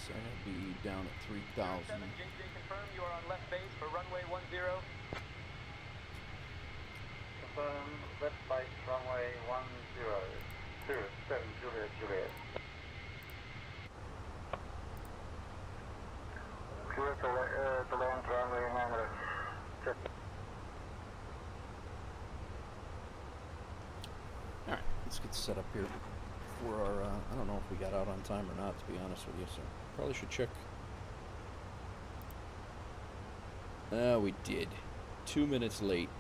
So I'll be down at 3,000. JJ confirm you are on left base for runway 10. Confirm left base runway 10. Cirrus 7 Juliet. Clear to land runway 9. Alright, let's get set up here for our, I don't know if we got out on time or not, to be honest with you, so probably should check. We did. 2 minutes late.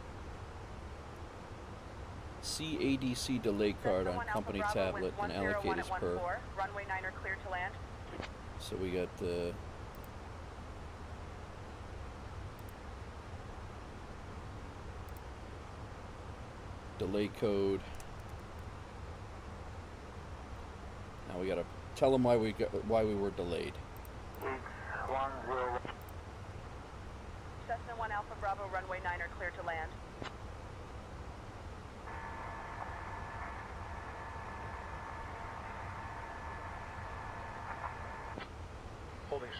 See ADC delay card on company tablet and allocate as per. Runway 9 are clear to land. So we got the delay code. Now we gotta tell them why we were delayed.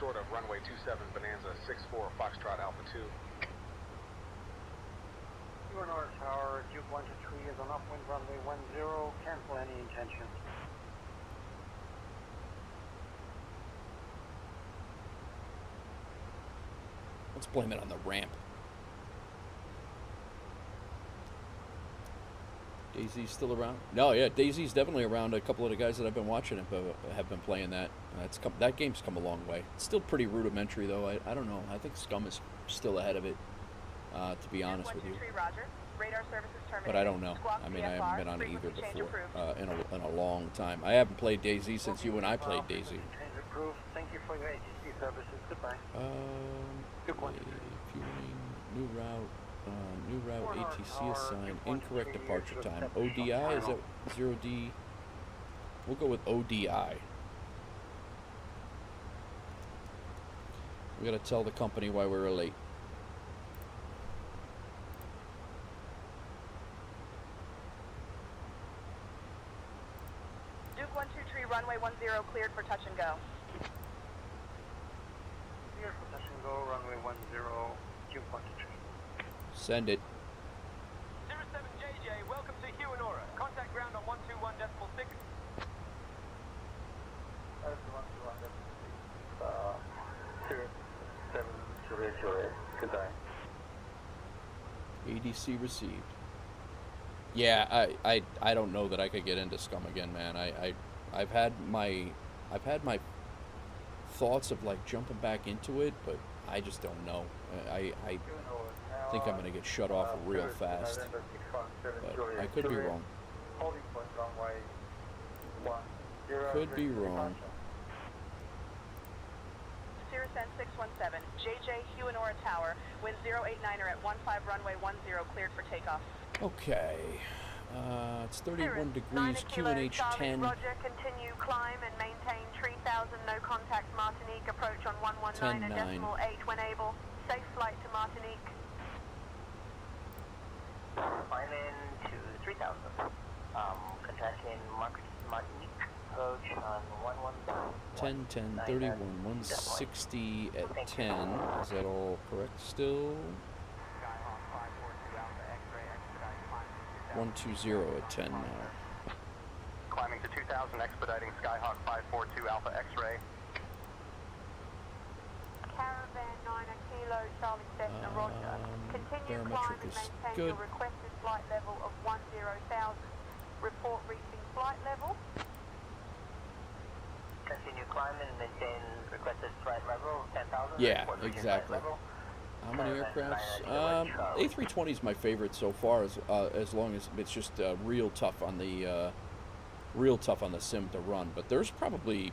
short of runway 27 Bonanza 64 Foxtrot Alpha 2. Granada Tower, Duke 123 is on upwind runway 10, cancel any intention. Let's blame it on the ramp. Daisy's still around? No, yeah, Daisy's definitely around. A couple of the guys that I've been watching have been playing that. That game's come a long way. It's still pretty rudimentary, though. I don't know. I think Scum is still ahead of it, to be honest with you. But I don't know. I mean, I haven't been on either before in a long time. I haven't played Daisy since you and I played Daisy. Thank you for your ATC services. Goodbye. Fueling, new route ATC assigned, incorrect departure time. ODI, is that 0D? We'll go with ODI. We gotta tell the company why we were late. Duke 123, runway 10 cleared for touch and go. Cleared for touch and go, runway 10, Duke 123. Send it. 07JJ, welcome to Huonora. Contact ground on 121.6. 07JJ, goodbye. ADC received. Yeah, I don't know that I could get into Scum again, man. I've had my thoughts of like jumping back into it, but I just don't know. I think I'm gonna get shut off real fast, but I could be wrong. Could be wrong. Cirrus N617, JJ Huonora Tower, wind 089er at 15 runway 10 cleared for takeoff. Okay, it's 31 degrees, QNH 10. Roger, continue climb and maintain 3000, no contact Martinique, approach on 119 and 10-9. decimal 8 when able. Safe flight to Martinique. Climb in to 3000. Contacting Martinique, approach on 119. 10, 10, 31, 160 at 10. Is that all correct still? 120 at 10 now. Climbing to 2000, expediting Skyhawk 542 Alpha X-ray. Caravan 9 Kilo Charlie Cessna Roger. Continue climb barometric and is maintain good. your requested flight level of 10,000. Report reaching flight level. Continue climb and maintain requested flight level 10,000. Yeah, exactly. How many aircrafts? A320 is my favorite so far, as long as it's just real tough on the sim to run. But there's probably,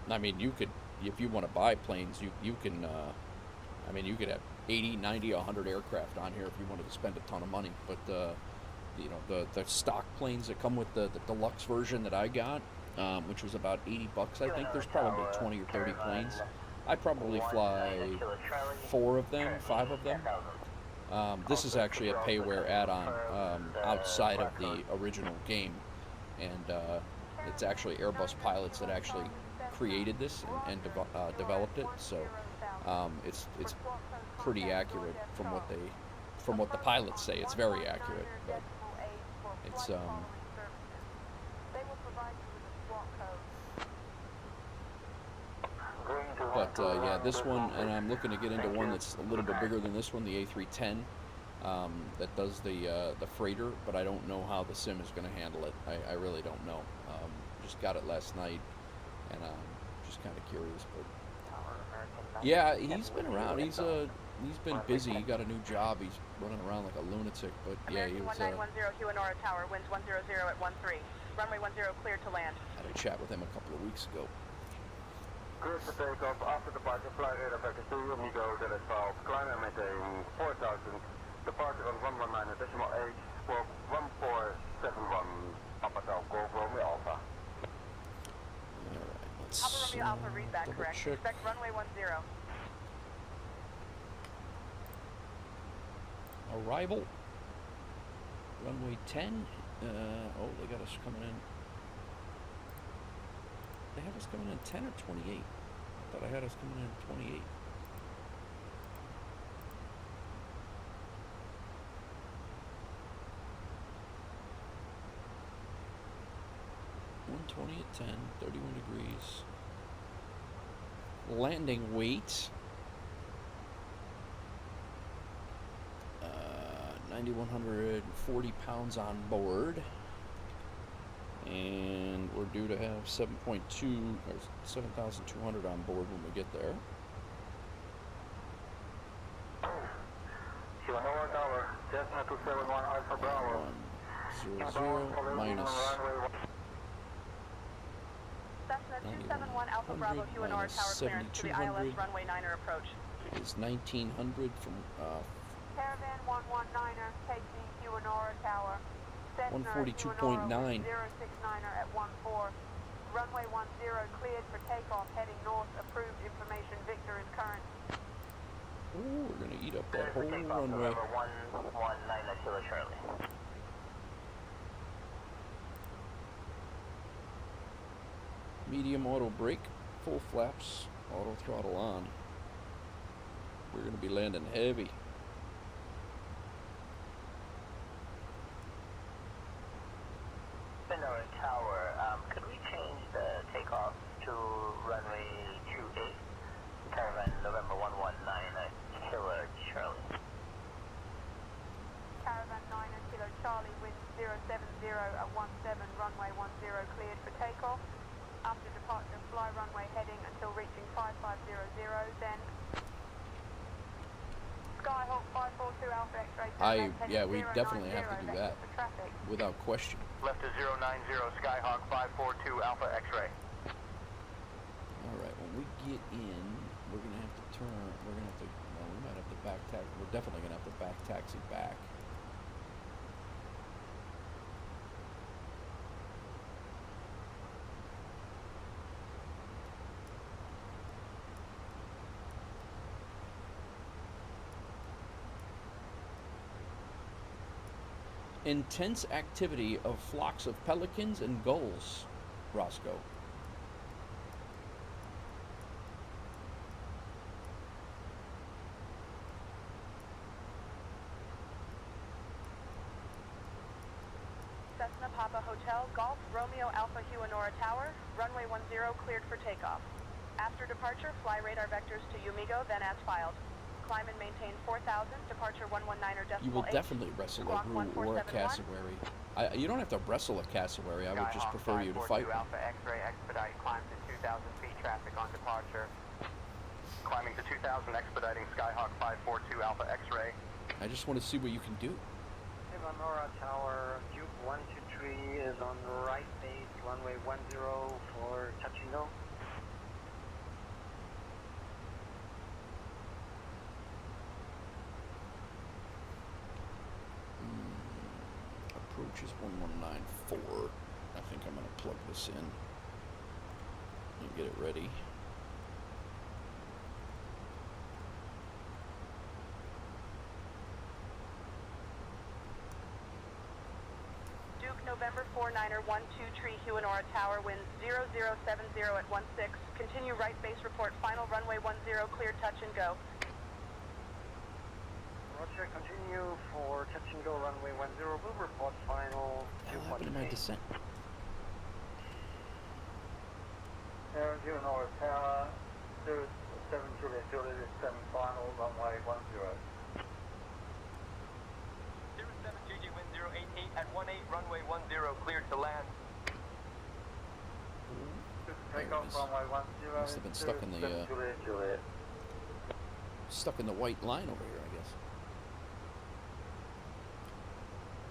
I mean, you could, if you want to buy planes, you can, I mean, you could have 80, 90, 100 aircraft on here if you wanted to spend a ton of money. But you know, the stock planes that come with the deluxe version that I got, which was about $80, I think. There's probably 20 or 30 planes. I probably fly 4 of them, 5 of them. This is actually a payware add-on outside of the original game, and it's actually Airbus pilots that actually created this and developed it. So it's pretty accurate from what the pilots say. It's very accurate, but it's But yeah, this one, and I'm looking to get into one that's a little bit bigger than this one, the A310, that does the freighter, but I don't know how the sim is going to handle it. I really don't know. Just got it last night, and just kind of curious. But yeah, he's been around. He's been busy. He got a new job. He's running around like a lunatic. But yeah, he was. 1910 Huonora Tower, winds 100 at 13. Runway 10 cleared to land. Had a chat with him a couple of weeks ago. Clear to take off after departure, flight radar vector 2, Amigo, Delta 12, climb and maintain 4000, departure on 119 at decimal 8, squawk 1471, Papa Tal, Golf Romeo Alpha. Alright, let's Papa Romeo Alpha, read back correct. check. Expect runway 10. Arrival, runway 10. Oh, they got us coming in. They have us coming in 10 or 28. Thought I had us coming in at 28. At 10, 31 degrees. Landing weight 9,140 pounds on board, and we're due to have 7.2 or 7,200 on board when we get there. Cessna 271 Alpha Bravo. 100 minus Cessna 271 Alpha Bravo QNR tower clearance to the ILS runway 9er approach. Is 1,900 from Caravan 119er, take the QNR tower. 142.9. 069er at 14. Runway 10 cleared for takeoff, heading north. Approved information. Victor is current. Ooh, we're gonna eat up that whole runway. 119 Kilo Charlie. Medium auto brake, full flaps, auto throttle on. We're gonna be landing heavy. Sonora Tower, could we change the takeoff to runway 28? Caravan November 119 Kilo Charlie. Caravan 9er Kilo Charlie, wind 070 at 17, runway 10 cleared for takeoff. After departure, fly runway heading until reaching 5500, then Skyhawk 542 Alpha X-ray. Yeah, we definitely have to do that, without question. Left to 090, Skyhawk 542 Alpha X-ray. Alright, when we get in, we're going to have to turn, we're going to have to, well, we might have to back taxi, we're definitely going to have to back taxi back. Intense activity of flocks of pelicans and gulls, Roscoe. Cessna Papa Hotel, Golf, Romeo Alpha Huanora Tower, runway 10 cleared for takeoff. After departure, fly radar vectors to Umigo, then as filed. Climb and maintain 4,000, departure 119er decimal You will 8. definitely wrestle a Roo or a cassowary. You don't have to wrestle a cassowary, I would just prefer you to fight one. Alpha X-ray expedite, climb to 2,000 feet, traffic on departure. Climbing to 2,000, expediting Skyhawk 542 Alpha X-ray. I just want to see what you can do. Sonora Tower, Duke 123 is on the right base, runway 10 for touch and go. Approach is 1194. I think I'm going to plug this in and get it ready. Duke November 49er 12 Tree Huanora Tower, winds 0070 at 16. Continue right base report, final runway 10 clear touch and go. Roger, continue for touch and go runway 10. We'll report final. What happened to my descent? Huanora Tower, 07 Juliet, Juliet is 7 final, runway 10. 07 JJ, wind 088 at 18, runway 10, cleared to land. Take off runway 10. Must have been stuck in the Juliet. stuck in the white line over here, I guess.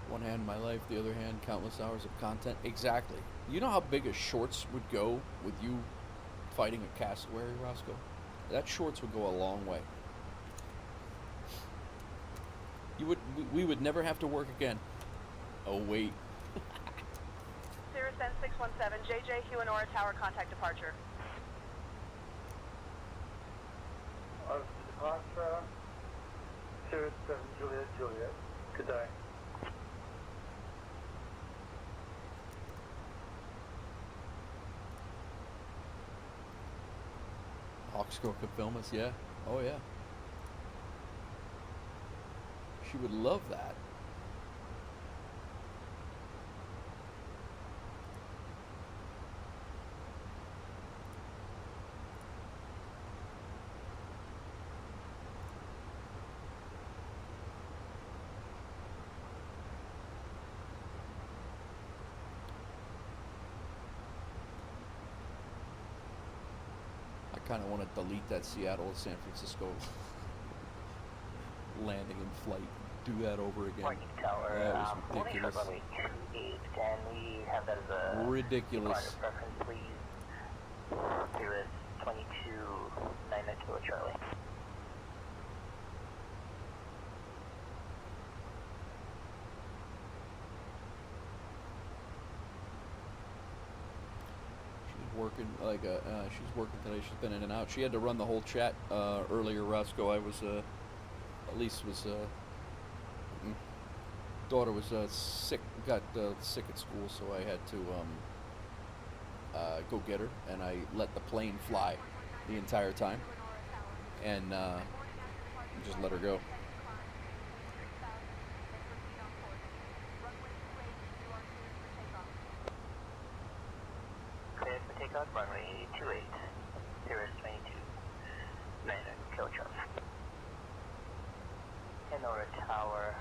One hand my life, the other hand countless hours of content. Exactly. You know how big a shorts would go with you fighting a cassowary, Roscoe? That shorts would go a long way. We would never have to work again. Oh wait. Cirrus N617, JJ Huanora Tower, contact departure. Over to departure. Cirrus 7 Juliet, Juliet. Good day. Foxgirl could film us, yeah. Oh, yeah. She would love that. I kind of want to delete that Seattle to San Francisco landing and flight. Do that over again. Tower, that was ridiculous. Can we have that as a ridiculous. Preference, please? Cirrus 2299 Kilo Charlie. Working like she's working today. She's been in and out. She had to run the whole chat earlier. Roscoe, I was Elise was daughter was sick, got sick at school, so I had to go get her, and I let the plane fly the entire time, and just let her go. Cleared for takeoff, runway 28, Cirrus 2299 Kilo Charlie. Kenora Tower,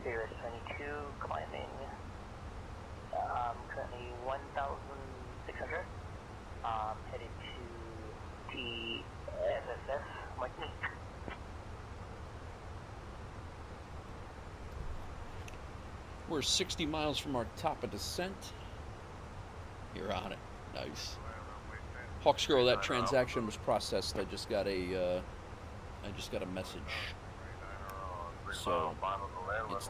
Cirrus 22, climbing, currently 1,600, headed to FSEconomy, Martinique. We're 60 miles from our top of descent. You're on it. Nice. Hawksgirl, that transaction was processed. I just got a message. So it's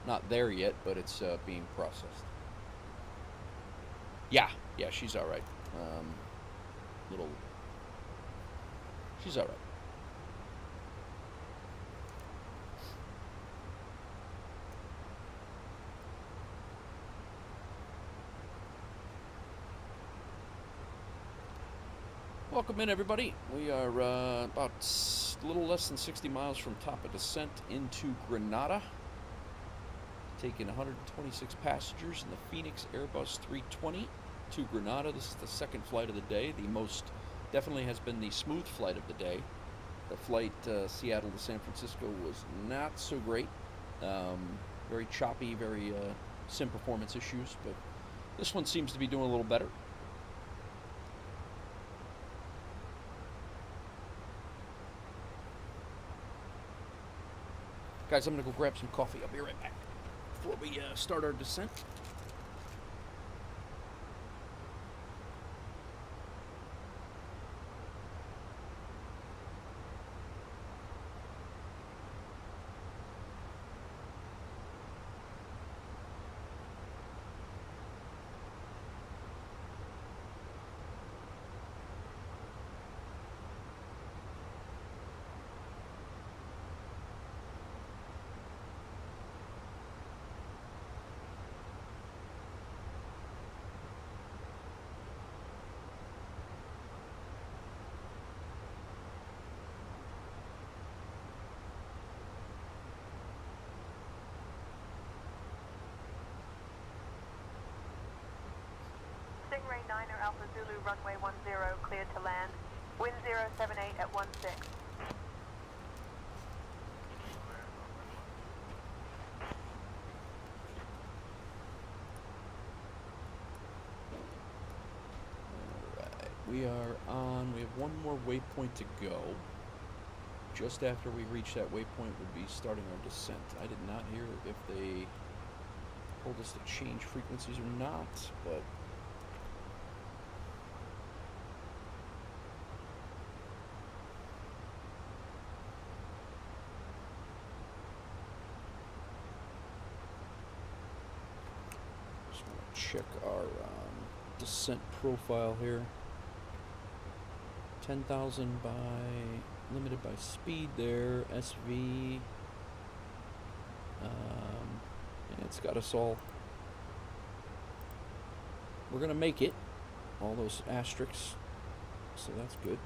not there yet, but it's being processed. Yeah, she's all right. She's all right. Welcome in, everybody. We are about a little less than 60 miles from top of descent into Granada, taking 126 passengers in the Fenix Airbus 320 to Granada. This is the second flight of the day. The most definitely has been the smooth flight of the day. The flight Seattle to San Francisco was not so great. Very choppy, very sim performance issues, but this one seems to be doing a little better. Guys, I'm going to go grab some coffee. I'll be right back before we start our descent. Stingray 9er Alpha Zulu, runway 10, cleared to land. Wind 078 at 16. Alright, we have one more waypoint to go. Just after we reach that waypoint, we'll be starting our descent. I did not hear if they told us to change frequencies or not, but check our descent profile here. 10,000 by limited by speed there. SV. And it's got us all. We're gonna make it. all those asterisks, so that's good.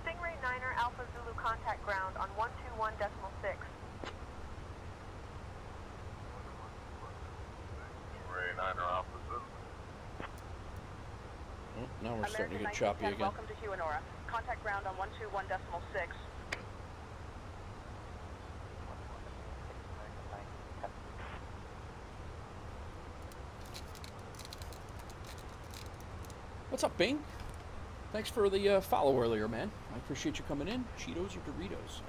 Stingray 9er Alpha Zulu contact ground on 121.6. Stingray 9er Alpha Zulu. Oh, now we're starting to get choppy again. Welcome to Huanora. Contact ground on 121.6. What's up, Bing? Thanks for the follow earlier, man. I appreciate you coming in. Cheetos or Doritos?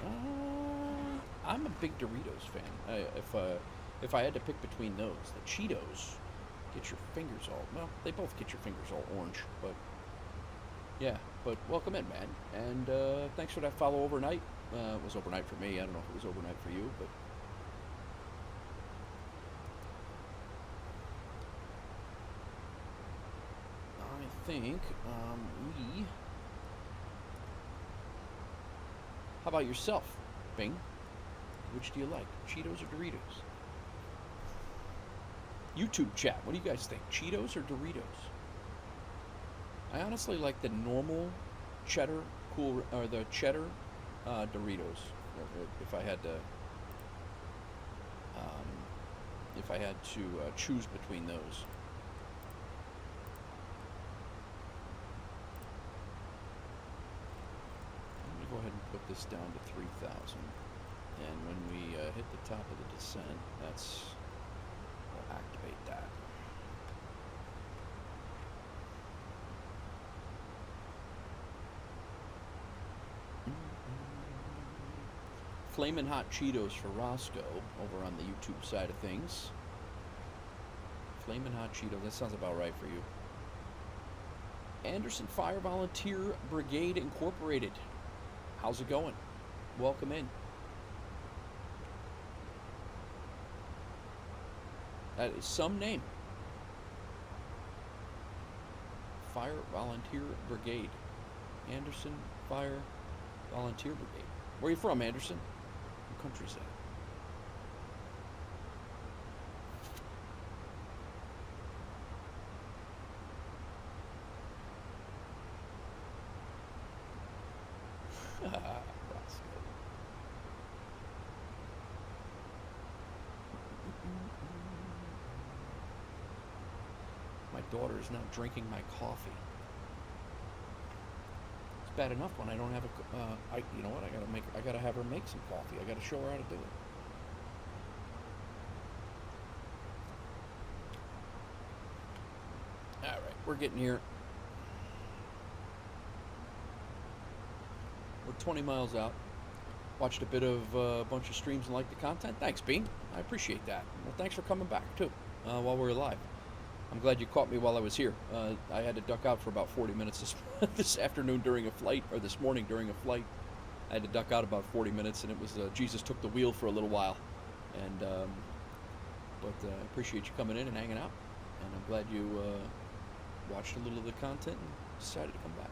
I'm a big Doritos fan. If I had to pick between those, the Cheetos get your fingers all, well, they both get your fingers all orange, but yeah, but welcome in, man. And thanks for that follow overnight. It was overnight for me. I don't know if it was overnight for you, but I think how about yourself, Bing? Which do you like, Cheetos or Doritos? YouTube chat, what do you guys think, Cheetos or Doritos? I honestly like the normal cheddar or the cheddar Doritos. If I had to choose between those. Go ahead and put this down to 3,000, and when we hit the top of the descent, we'll activate that. Flamin' Hot Cheetos for Roscoe over on the YouTube side of things. Flamin' Hot Cheetos, that sounds about right for you. Anderson Fire Volunteer Brigade Incorporated. How's it going? Welcome in. That is some name. Fire Volunteer Brigade. Anderson Fire Volunteer Brigade. Where are you from, Anderson? What country's that? My daughter's not drinking my coffee. It's bad enough when I don't have a. You know what? I gotta have her make some coffee. I gotta show her how to do it. All right, we're getting here. We're 20 miles out. Watched a bit of a bunch of streams and liked the content. Thanks, Bean. I appreciate that. Well, thanks for coming back, too, while we're alive. I'm glad you caught me while I was here. I had to duck out for about 40 minutes this afternoon during a flight, or this morning during a flight. I had to duck out about 40 minutes, and it was Jesus took the wheel for a little while. And but I appreciate you coming in and hanging out. And I'm glad you watched a little of the content and decided to come back.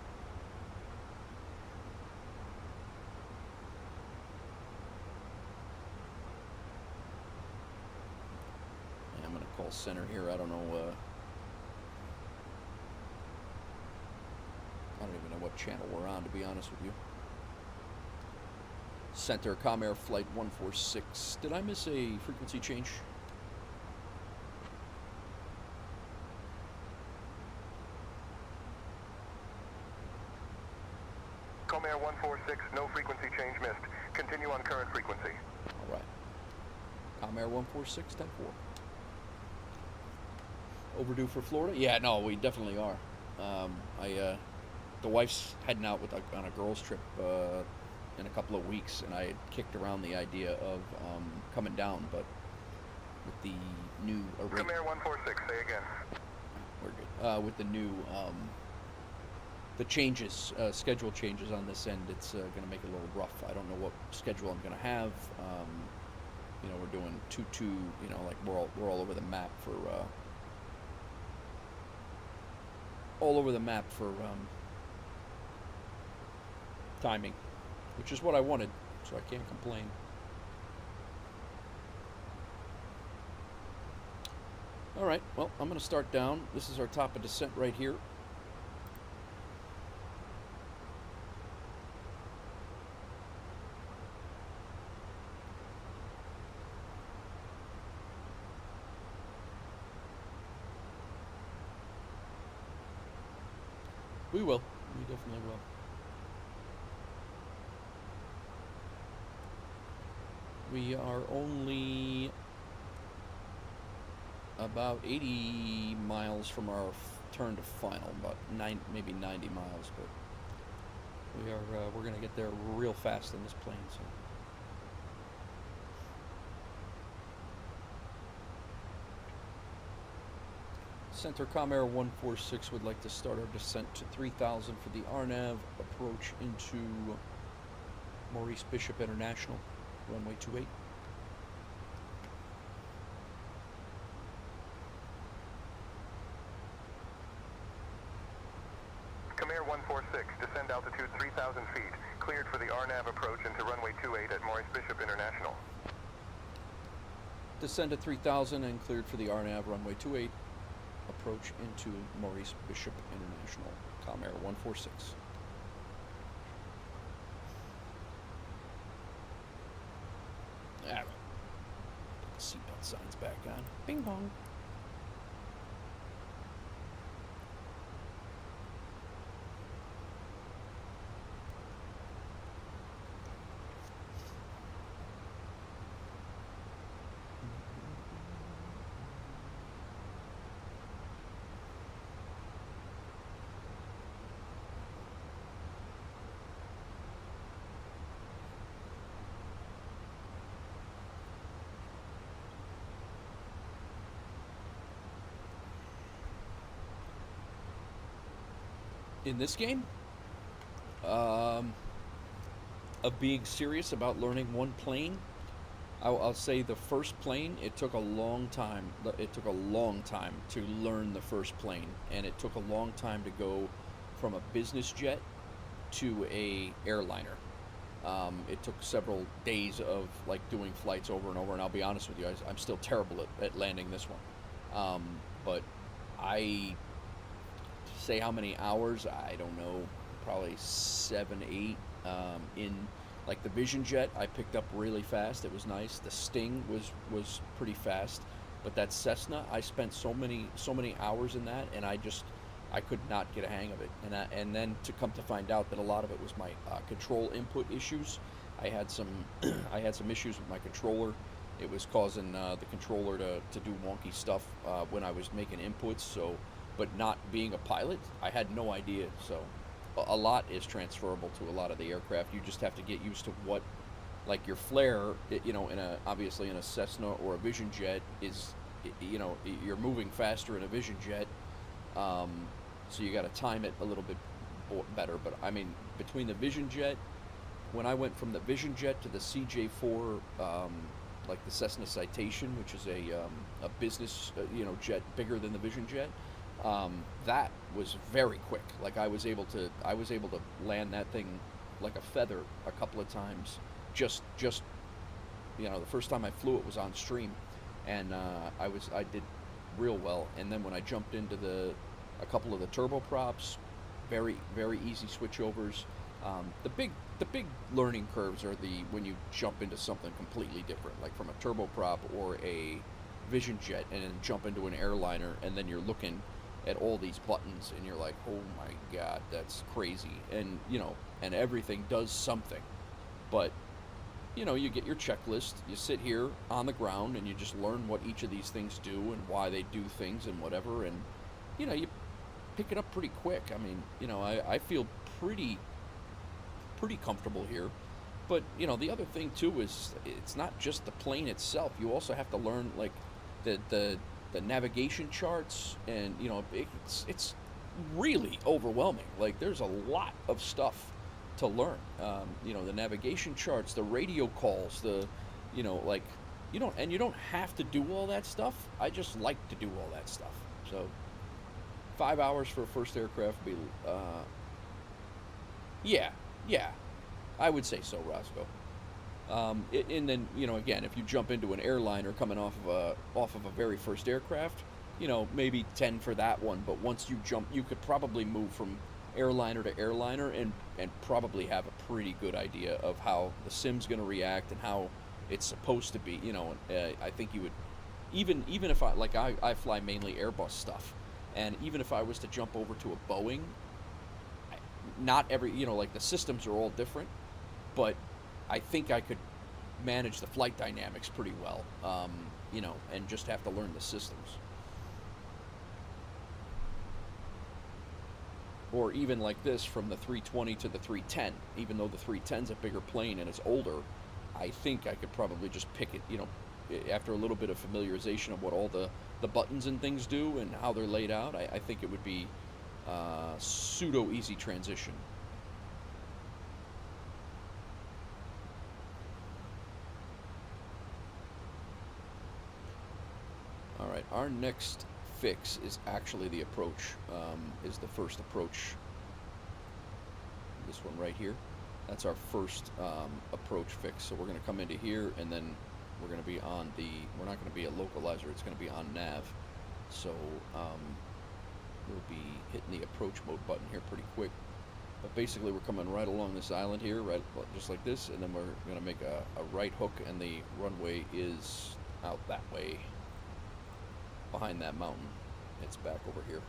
I'm going to call center here. I don't know. I don't even know what channel we're on, to be honest with you. Center, Comair Flight 146. Did I miss a frequency change? Comair 146, no frequency change missed. Continue on current frequency. All right. Comair 146, 10-4. Overdue for Florida? Yeah, no, we definitely are. The wife's heading out on a girls' trip in a couple of weeks, and I had kicked around the idea of coming down, but with the new Comair 146, say again. We're good. With the new the changes, schedule changes on this end, it's going to make it a little rough. I don't know what schedule I'm going to have. You know, we're doing 2-2. You know, like we're all over the map for timing, which is what I wanted, so I can't complain. Alright, well, I'm going to start down. This is our top of descent right here. We will. We definitely will. We are only about 80 miles from our turn to final, about maybe 90 miles, but we're going to get there real fast in this plane. So. Center Comair 146 would like to start our descent to 3,000 for the RNAV approach into Maurice Bishop International, runway 28. Comair 146, descend altitude 3,000 feet, cleared for the RNAV approach into runway 28 at Maurice Bishop International. Descend to 3,000 and cleared for the RNAV runway 28. Approach into Maurice Bishop International, Comair 146. Alright. Seatbelt signs back on. Bing bong. In this game, of being serious about learning one plane, I'll say the first plane, it took a long time. It took a long time to learn the first plane, and it took a long time to go from a business jet to a airliner. It took several days of like doing flights over and over, and I'll be honest with you, I'm still terrible at landing this one. But I say how many hours, I don't know, probably 7, 8. In like the Vision Jet, I picked up really fast. It was nice. The Sting was pretty fast, but that Cessna, I spent so many hours in that, and I could not get a hang of it. And then to come to find out that a lot of it was my control input issues. I had some issues with my controller. It was causing the controller to do wonky stuff when I was making inputs. So. But not being a pilot, I had no idea. So a lot is transferable to a lot of the aircraft. You just have to get used to what, like your flare, obviously in a Cessna or a Vision Jet is, you're moving faster in a Vision Jet, so you got to time it a little bit better. But I mean, between the Vision Jet, when I went from the Vision Jet to the CJ4, like the Cessna Citation, which is a business, jet bigger than the Vision Jet. That was very quick. Like I was able to land that thing like a feather a couple of times. Just the first time I flew it was on stream, and I did real well. And then when I jumped into a couple of the turboprops, very very easy switchovers. The big learning curves are when you jump into something completely different, like from a turboprop or a Vision Jet, and then jump into an airliner, and then you're looking at all these buttons and you're like, oh my god, that's crazy. And and everything does something, but you get your checklist, you sit here on the ground and you just learn what each of these things do and why they do things and whatever, and you pick it up pretty quick. I mean, I feel pretty comfortable here. But the other thing too is it's not just the plane itself. You also have to learn like the navigation charts, and it's really overwhelming. Like there's a lot of stuff to learn. The navigation charts, the radio calls, you don't have to do all that stuff. I just like to do all that stuff. So 5 hours for a first aircraft would be yeah, I would say so, Roscoe. And then again, if you jump into an airliner coming off of a very first aircraft, you know, maybe 10 for that one, but once you jump, you could probably move from airliner to airliner and probably have a pretty good idea of how the sim's going to react and how it's supposed to be. You know, I think you would, even if I fly mainly Airbus stuff, and even if I was to jump over to a Boeing, not every, you know, like the systems are all different, but I think I could manage the flight dynamics pretty well, you know, and just have to learn the systems. Or even like this, from the 320 to the 310, even though the 310's a bigger plane and it's older, I think I could probably just pick it, you know, after a little bit of familiarization of what all the buttons and things do and how they're laid out. I think it would be pseudo easy transition. All right, our next fix is actually the approach, is the first approach. This one right here. That's our first approach fix. So we're going to come into here, and then we're going to be on the, we're not going to be a localizer, it's going to be on nav. So we'll be hitting the approach mode button here pretty quick. But basically we're coming right along this island here, right, just like this, and then we're going to make a right hook, and the runway is out that way, behind that mountain. It's back over here.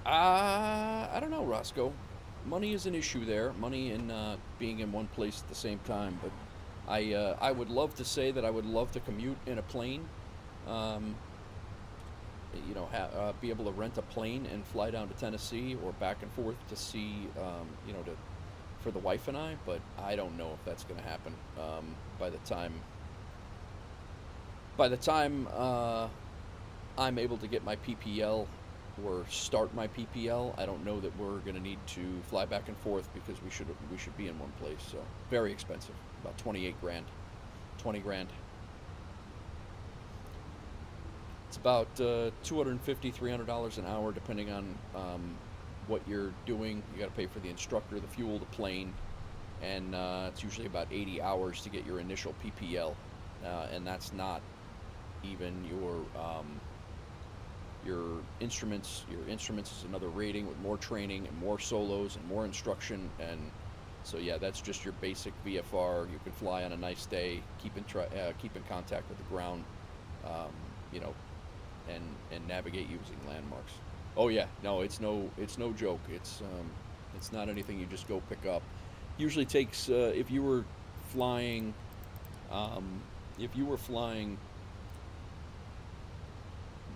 I don't know, Roscoe. Money is an issue there. Money and being in one place at the same time. But I would love to say that I would love to commute in a plane. You know, be able to rent a plane and fly down to Tennessee or back and forth to see, you know, for the wife and I. But I don't know if that's going to happen by the time I'm able to get my PPL or start my PPL. I don't know that we're going to need to fly back and forth, because we should be in one place. So very expensive, about 28 grand, 20 grand. It's about $250, $300 an hour, depending on what you're doing. You got to pay for the instructor, the fuel, the plane, and it's usually about 80 hours to get your initial PPL, and that's not even your instruments. Your instruments is another rating with more training and more solos and more instruction. And so yeah, that's just your basic VFR. You can fly on a nice day, keep in contact with the ground, you know, and navigate using landmarks. Oh yeah, no, it's no joke. It's not anything you just go pick up. Usually takes if you were flying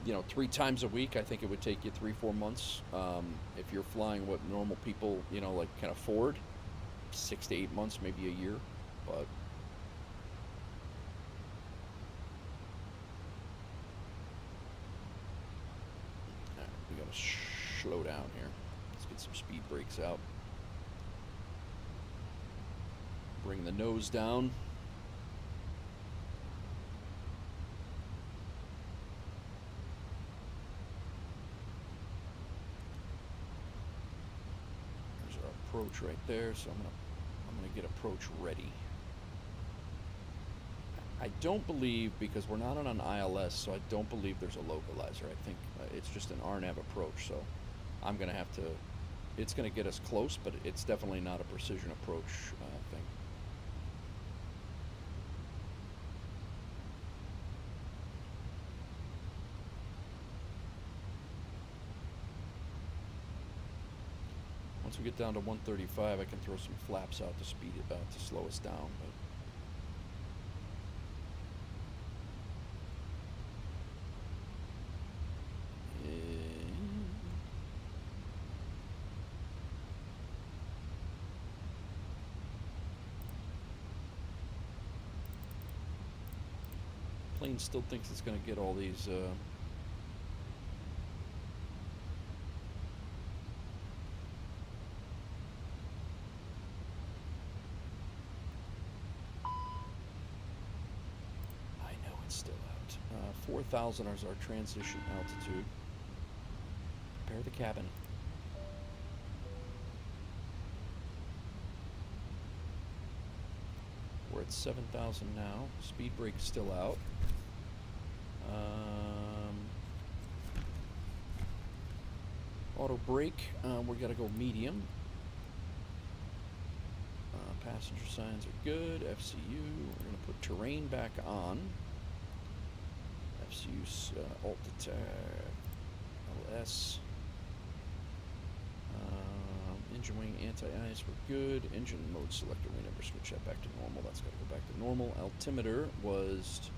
you know, 3 times a week, I think it would take you 3-4 months. If you're flying what normal people, you know, like can afford, 6 to 8 months, maybe a year. But we gotta slow down here. Let's get some speed brakes out. Bring the nose down. Approach right there, so I'm gonna get approach ready. I don't believe, because we're not on an ILS, so I don't believe there's a localizer. I think it's just an RNAV approach, so I'm gonna have to, it's gonna get us close, but it's definitely not a precision approach thing. Once we get down to 135, I can throw some flaps out to speed it to slow us down. But plane still thinks it's going to get all these. I know it's still out. 4,000 is our transition altitude. Prepare the cabin. at 7,000 now. Speed brake still out. Auto brake, we gotta go medium. Passenger signs are good. FCU, we're gonna put terrain back on. FCU alt attack, LS. Engine wing anti-ice, we're good. Engine mode selector, we never switch that back to normal. That's gotta go back to normal. Altimeter was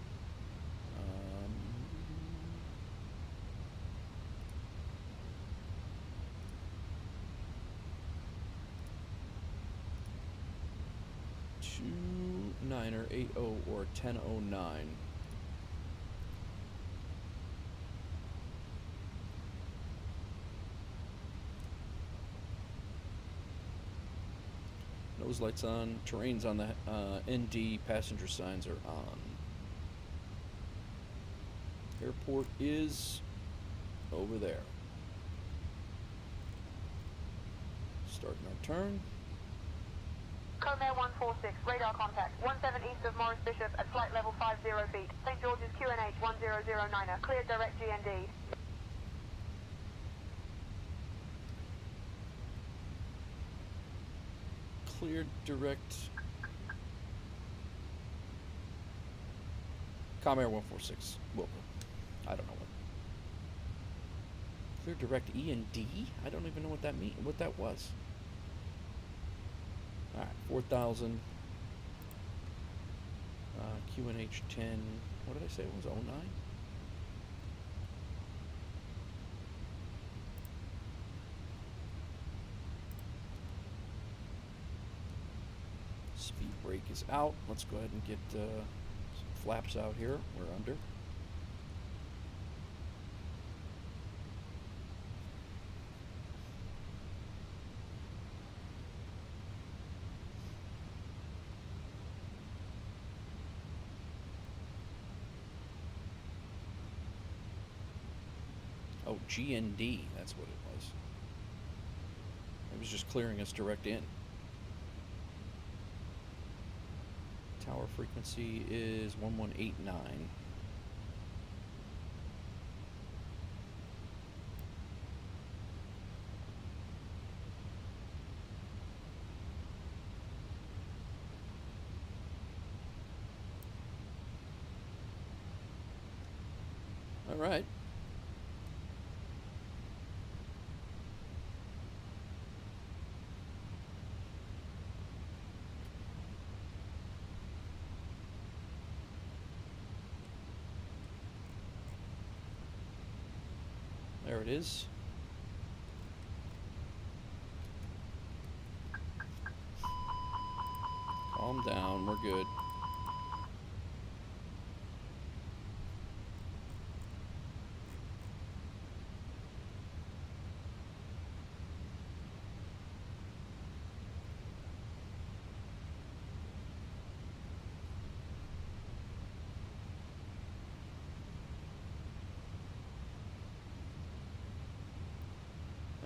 2980 or 1009. Nose lights on, terrain's on, the ND, passenger signs are on. Airport is over there. Starting our turn. Comair 146, radar contact, 17 east of Morris Bishop at flight level 50 feet. St. George's QNH 1009er, cleared direct GND. Cleared direct. Comair 146, welcome. I don't know what. Clear direct E and D? I don't even know what that mean. What that was. All right, 4,000. QNH 10. What did I say it was? 09. Speed brake is out. Let's go ahead and get some flaps out here. We're under. Oh, GND, that's what it was. It was just clearing us direct in. Tower frequency is 1189. All right. There it is. Calm down, we're good.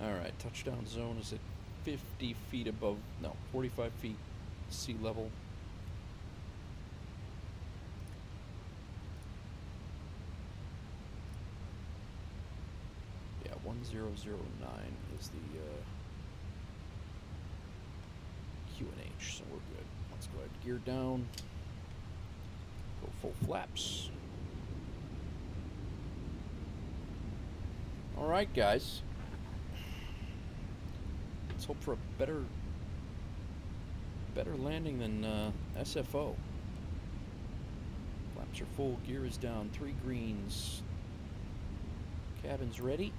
Alright, touchdown zone is at 50 feet above, no, 45 feet sea level. Yeah, 1009 is the QNH, so we're good. Let's go ahead and gear down. Go full flaps. Alright, guys. Let's hope for a better landing than SFO. Flaps are full, gear is down, 3 greens. Cabin's ready.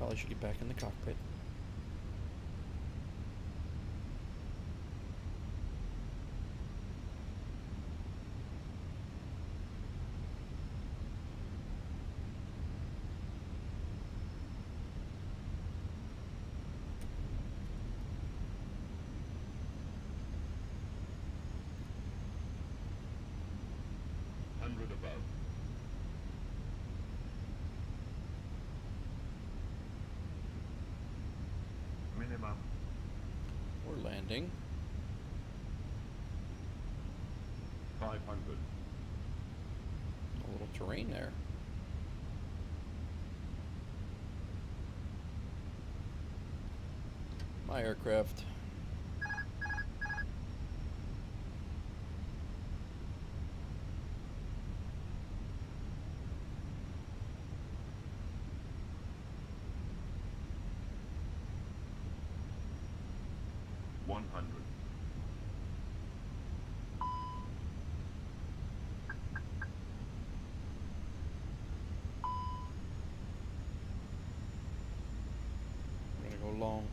Probably should get back in the cockpit. Above. Minimum. We're landing. 500. A little terrain there. My aircraft. Long.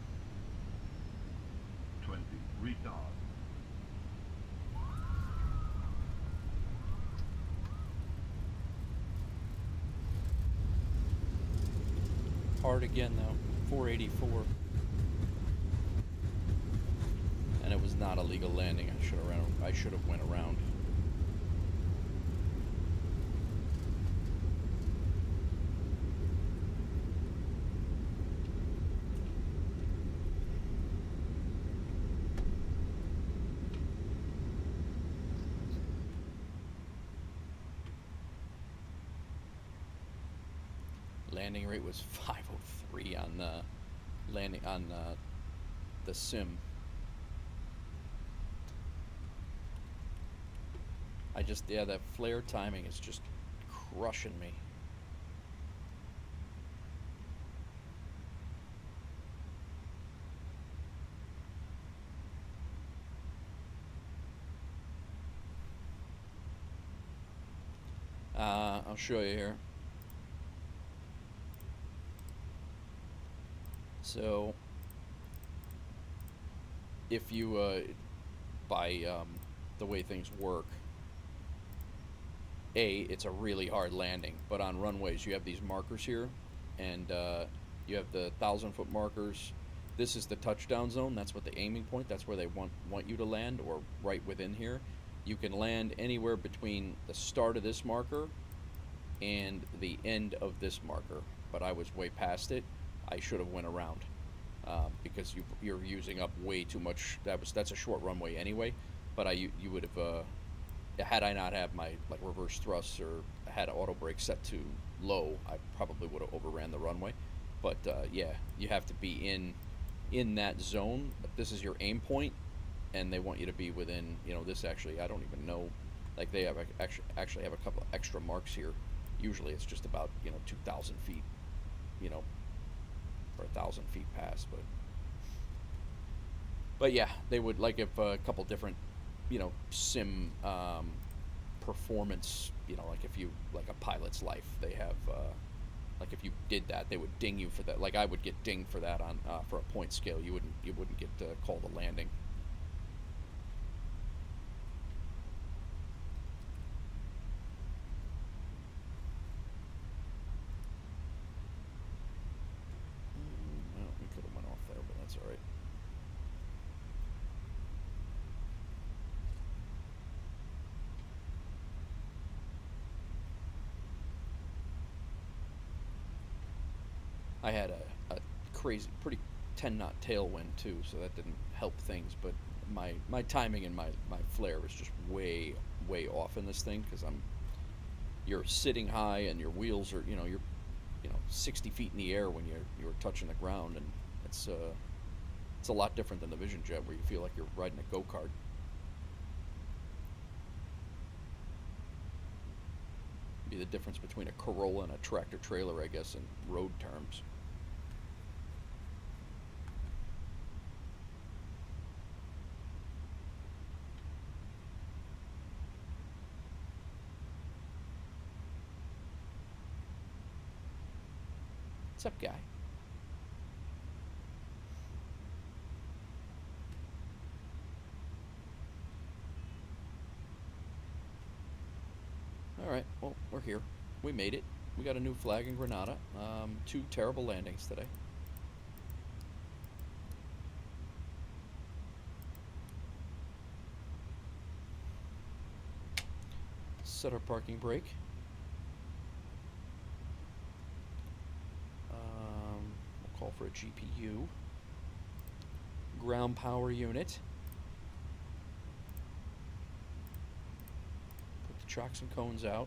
20. Retard. Hard again though. 484. And it was not a legal landing. I should have went around. Landing rate was 503 on landing on the sim. That flare timing is just crushing me. I'll show you here. So, if you, by the way things work, it's a really hard landing, but on runways you have these markers here, and you have the 1,000-foot markers. This is the touchdown zone. That's what the aiming point. That's where they want you to land, or right within here. You can land anywhere between the start of this marker and the end of this marker, but I was way past it. I should have went around because you're using up way too much. That's a short runway anyway, but you would have had I not had my reverse thrust or had auto brake set to low, I probably would have overran the runway. But yeah, you have to be in that zone. But this is your aim point, and they want you to be within. This actually, I don't even know. Like they have actually have a couple of extra marks here. Usually it's just about 2,000 feet, or 1,000 feet past. But yeah, they would like if a couple different sim performance, like if you like a pilot's life, they have like if you did that, they would ding you for that. Like I would get dinged for that on for a point scale. You wouldn't get to call the landing. Well, we could have went off there, but that's all right. I had a crazy, pretty 10-knot tailwind too, so that didn't help things. But my timing and my flare was just way off in this thing because you're sitting high and your wheels are you're 60 feet in the air when you're touching the ground, and it's a lot different than the Vision Jet where you feel like you're riding a go-kart. Be the difference between a Corolla and a tractor trailer, I guess, in road terms. What's up, guy? Alright, well, we're here. We made it. We got a new flag in Granada. 2 terrible landings today. Set our parking brake. We'll call for a GPU. Ground power unit. Put the tracks and cones out.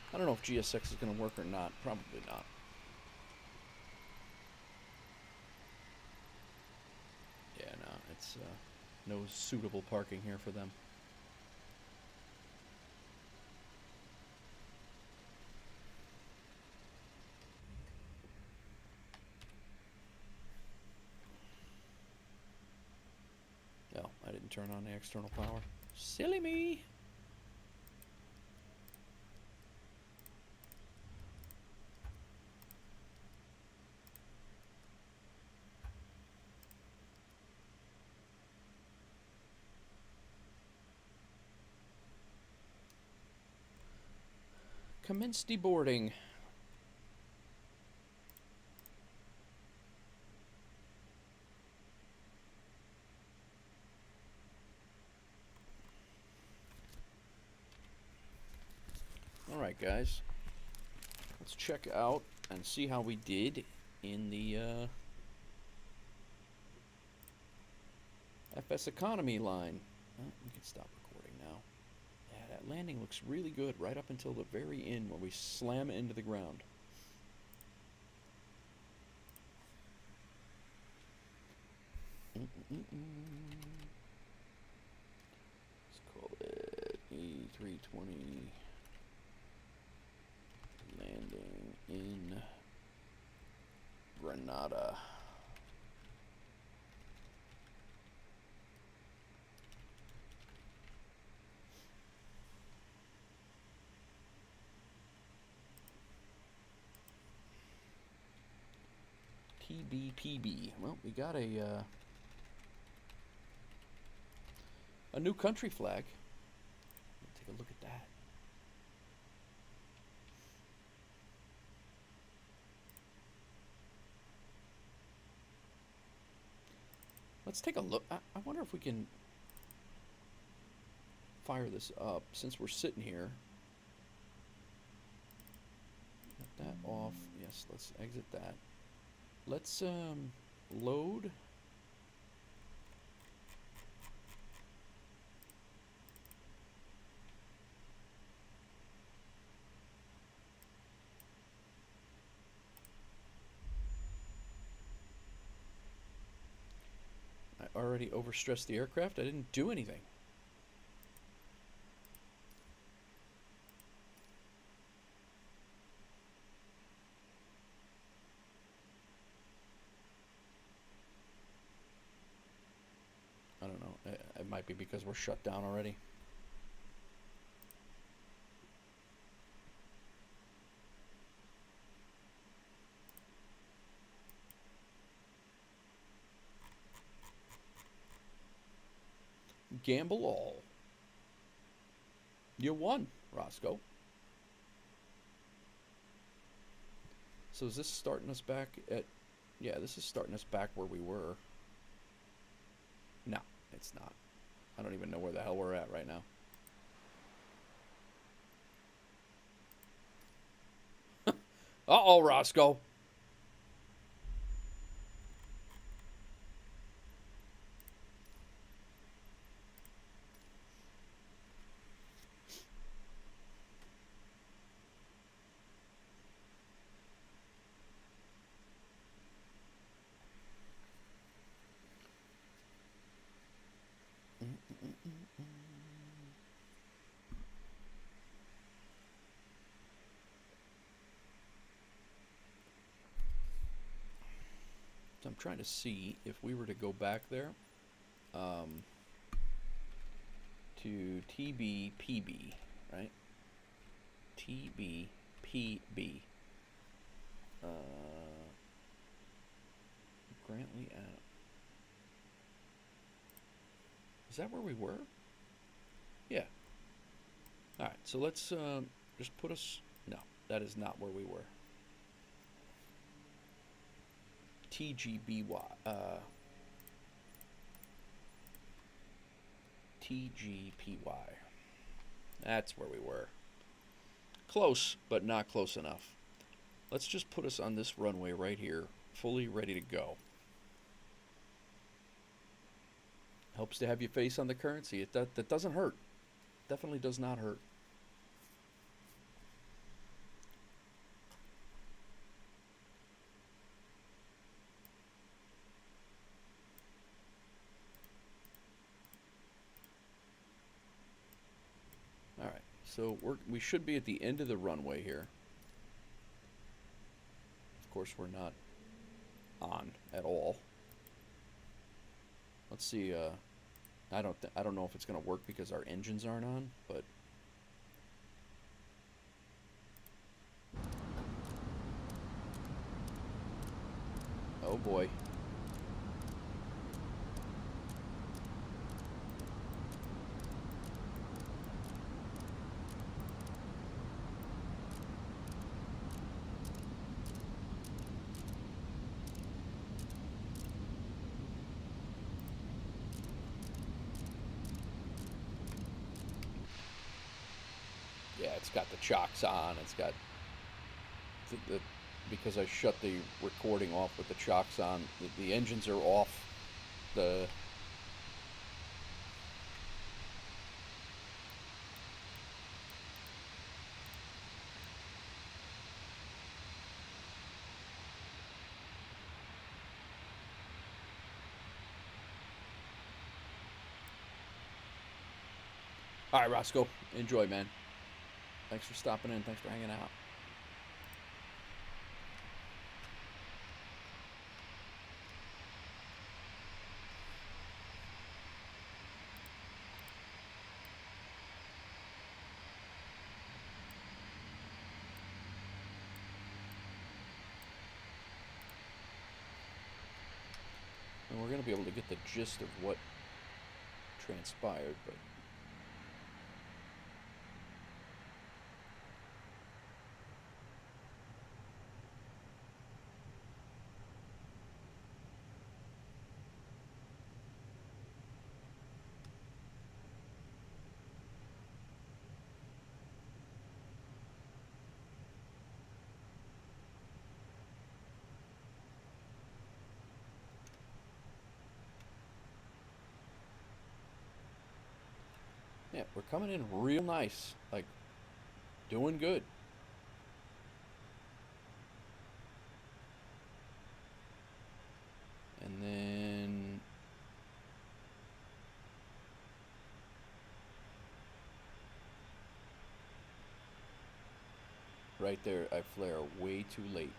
I don't know if GSX is going to work or not. Probably not. Yeah, no, it's no suitable parking here for them. No, I didn't turn on the external power. Silly me! Commence deboarding. Alright guys, let's check out and see how we did in the FSEconomy line. Oh, we can stop recording now. Yeah, that landing looks really good right up until the very end where we slam it into the ground. Let's call it A-320 landing in Granada. PB. Well, we got a new country flag. Take a look at that. Let's take a look. I wonder if we can fire this up since we're sitting here. Get that off. Yes, let's exit that. Let's load. I already overstressed the aircraft. I didn't do anything. I don't know. It might be because we're shut down already. Gamble all. You won, Roscoe. So is this starting us back at... Yeah, this is starting us back where we were. No, it's not. I don't even know where the hell we're at right now. Uh-oh, Roscoe. I'm trying to see if we were to go back there to TBPB, right? TBPB. Grantley out. Is that where we were? Yeah. All right, so let's just put us. No, that is not where we were. TGBY. TGPY. That's where we were. Close, but not close enough. Let's just put us on this runway right here, fully ready to go. Helps to have your face on the currency. That doesn't hurt. Definitely does not hurt. All right, so we should be at the end of the runway here. Of course, we're not on at all. Let's see. I don't know if it's going to work because our engines aren't on, but oh boy. Yeah, it's got the chocks on. It's got because I shut the recording off with the chocks on. The engines are off. All right, Roscoe, enjoy, man. Thanks for stopping in. Thanks for hanging out. And we're going to be able to get the gist of what transpired, but yeah, we're coming in real nice, like doing good. And then right there, I flare way too late.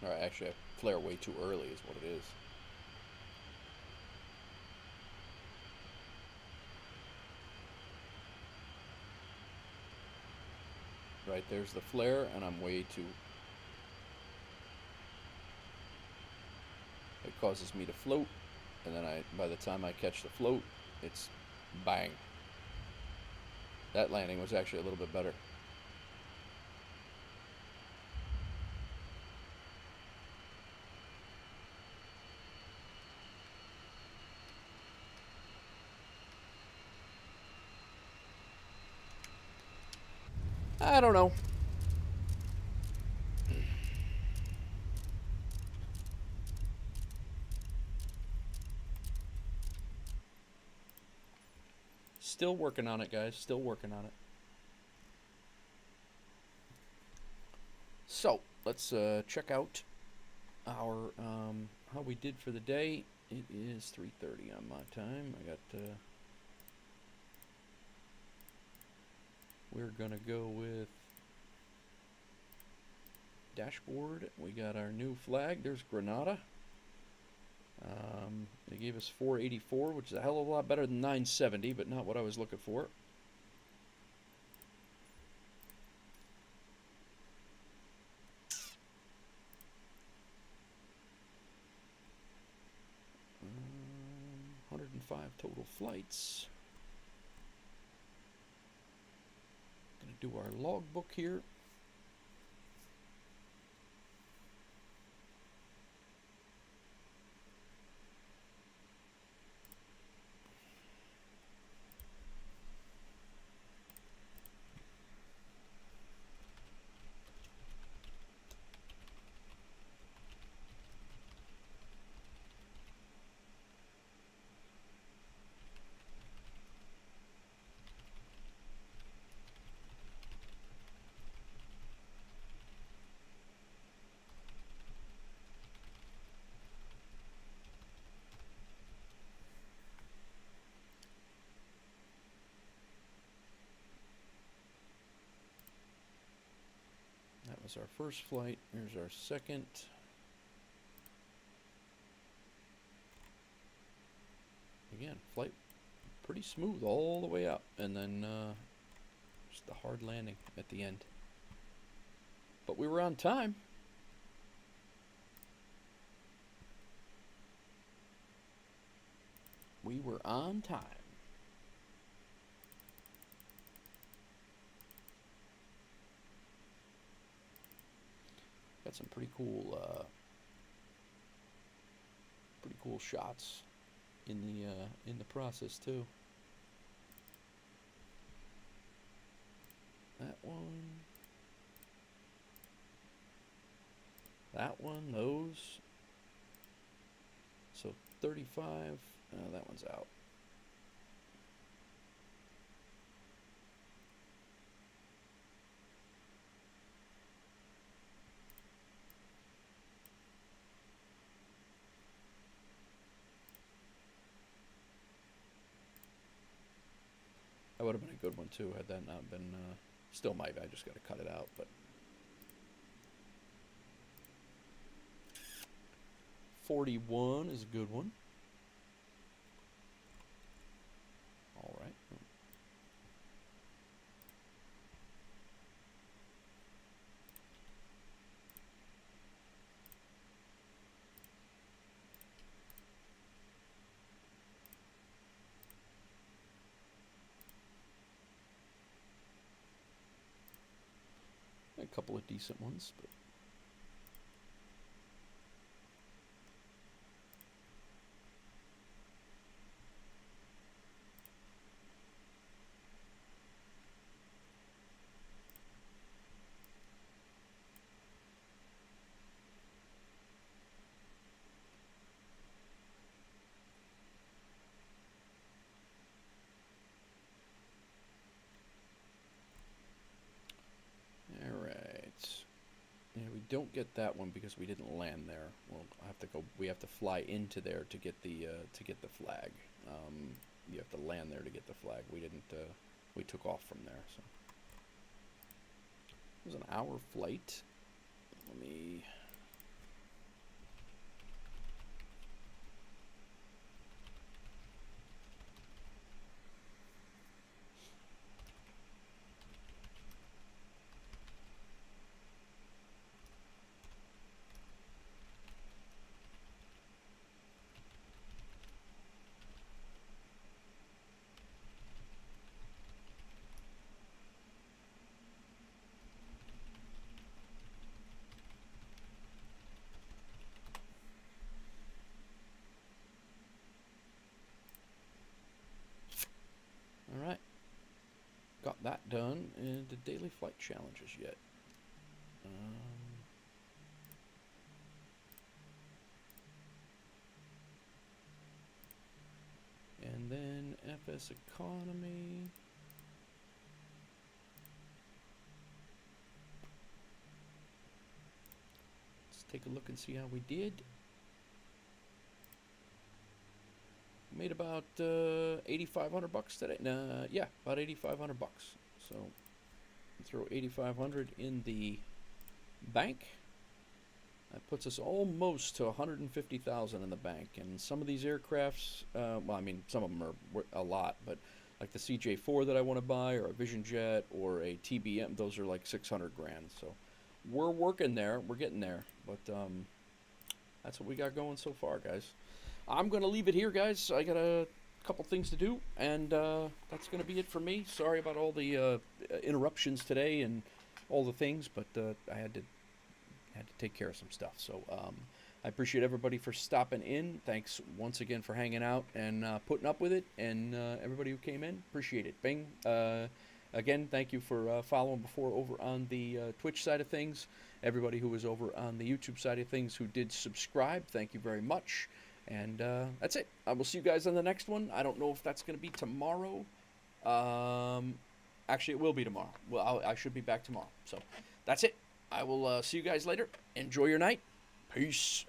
All right, actually, I flare way too early is what it is. Right, there's the flare, and I'm way too... It causes me to float, and then by the time I catch the float, it's bang. That landing was actually a little bit better. I don't know. Still working on it, guys. Still working on it. So, let's check out our how we did for the day. It is 3:30 on my time. I got we're gonna go with dashboard. We got our new flag. There's Granada. They gave us 484, which is a hell of a lot better than 970, but not what I was looking for. Um, 105 total flights. Gonna do our logbook here. That was our first flight. Here's our second. Again, flight pretty smooth all the way up, and then just the hard landing at the end. But we were on time. We were on time. Got some pretty cool shots in the process too. That one, those. So 35. That one's out. That would have been a good one too had that not been, still might, I just got to cut it out, but 41 is a good one. All right. A couple of decent ones, but don't get that one because we didn't land there. We'll have to go. We have to fly into there to get the flag. You have to land there to get the flag. We didn't. We took off from there. So it was an hour flight. Let me. Alright, got that done, and the daily flight challenges yet. And then FSEconomy. Let's take a look and see how we did. Made about 8,500 bucks today. Nah, yeah, about 8,500 bucks. So throw 8,500 in the bank. That puts us almost to 150,000 in the bank. And some of these aircrafts, well, I mean, some of them are a lot, but like the CJ4 that I want to buy, or a Vision Jet, or a TBM, those are like 600 grand. So we're working there. We're getting there. But that's what we got going so far, guys. I'm going to leave it here, guys. I got a couple things to do, and that's going to be it for me. Sorry about all the interruptions today and all the things, but I had to take care of some stuff. So I appreciate everybody for stopping in. Thanks once again for hanging out and putting up with it, and everybody who came in, appreciate it. Bing. Again, thank you for following before over on the Twitch side of things. Everybody who was over on the YouTube side of things who did subscribe, thank you very much. And that's it. I will see you guys on the next one. I don't know if that's going to be tomorrow. Actually, it will be tomorrow. Well, I should be back tomorrow. So that's it. I will see you guys later. Enjoy your night. Peace.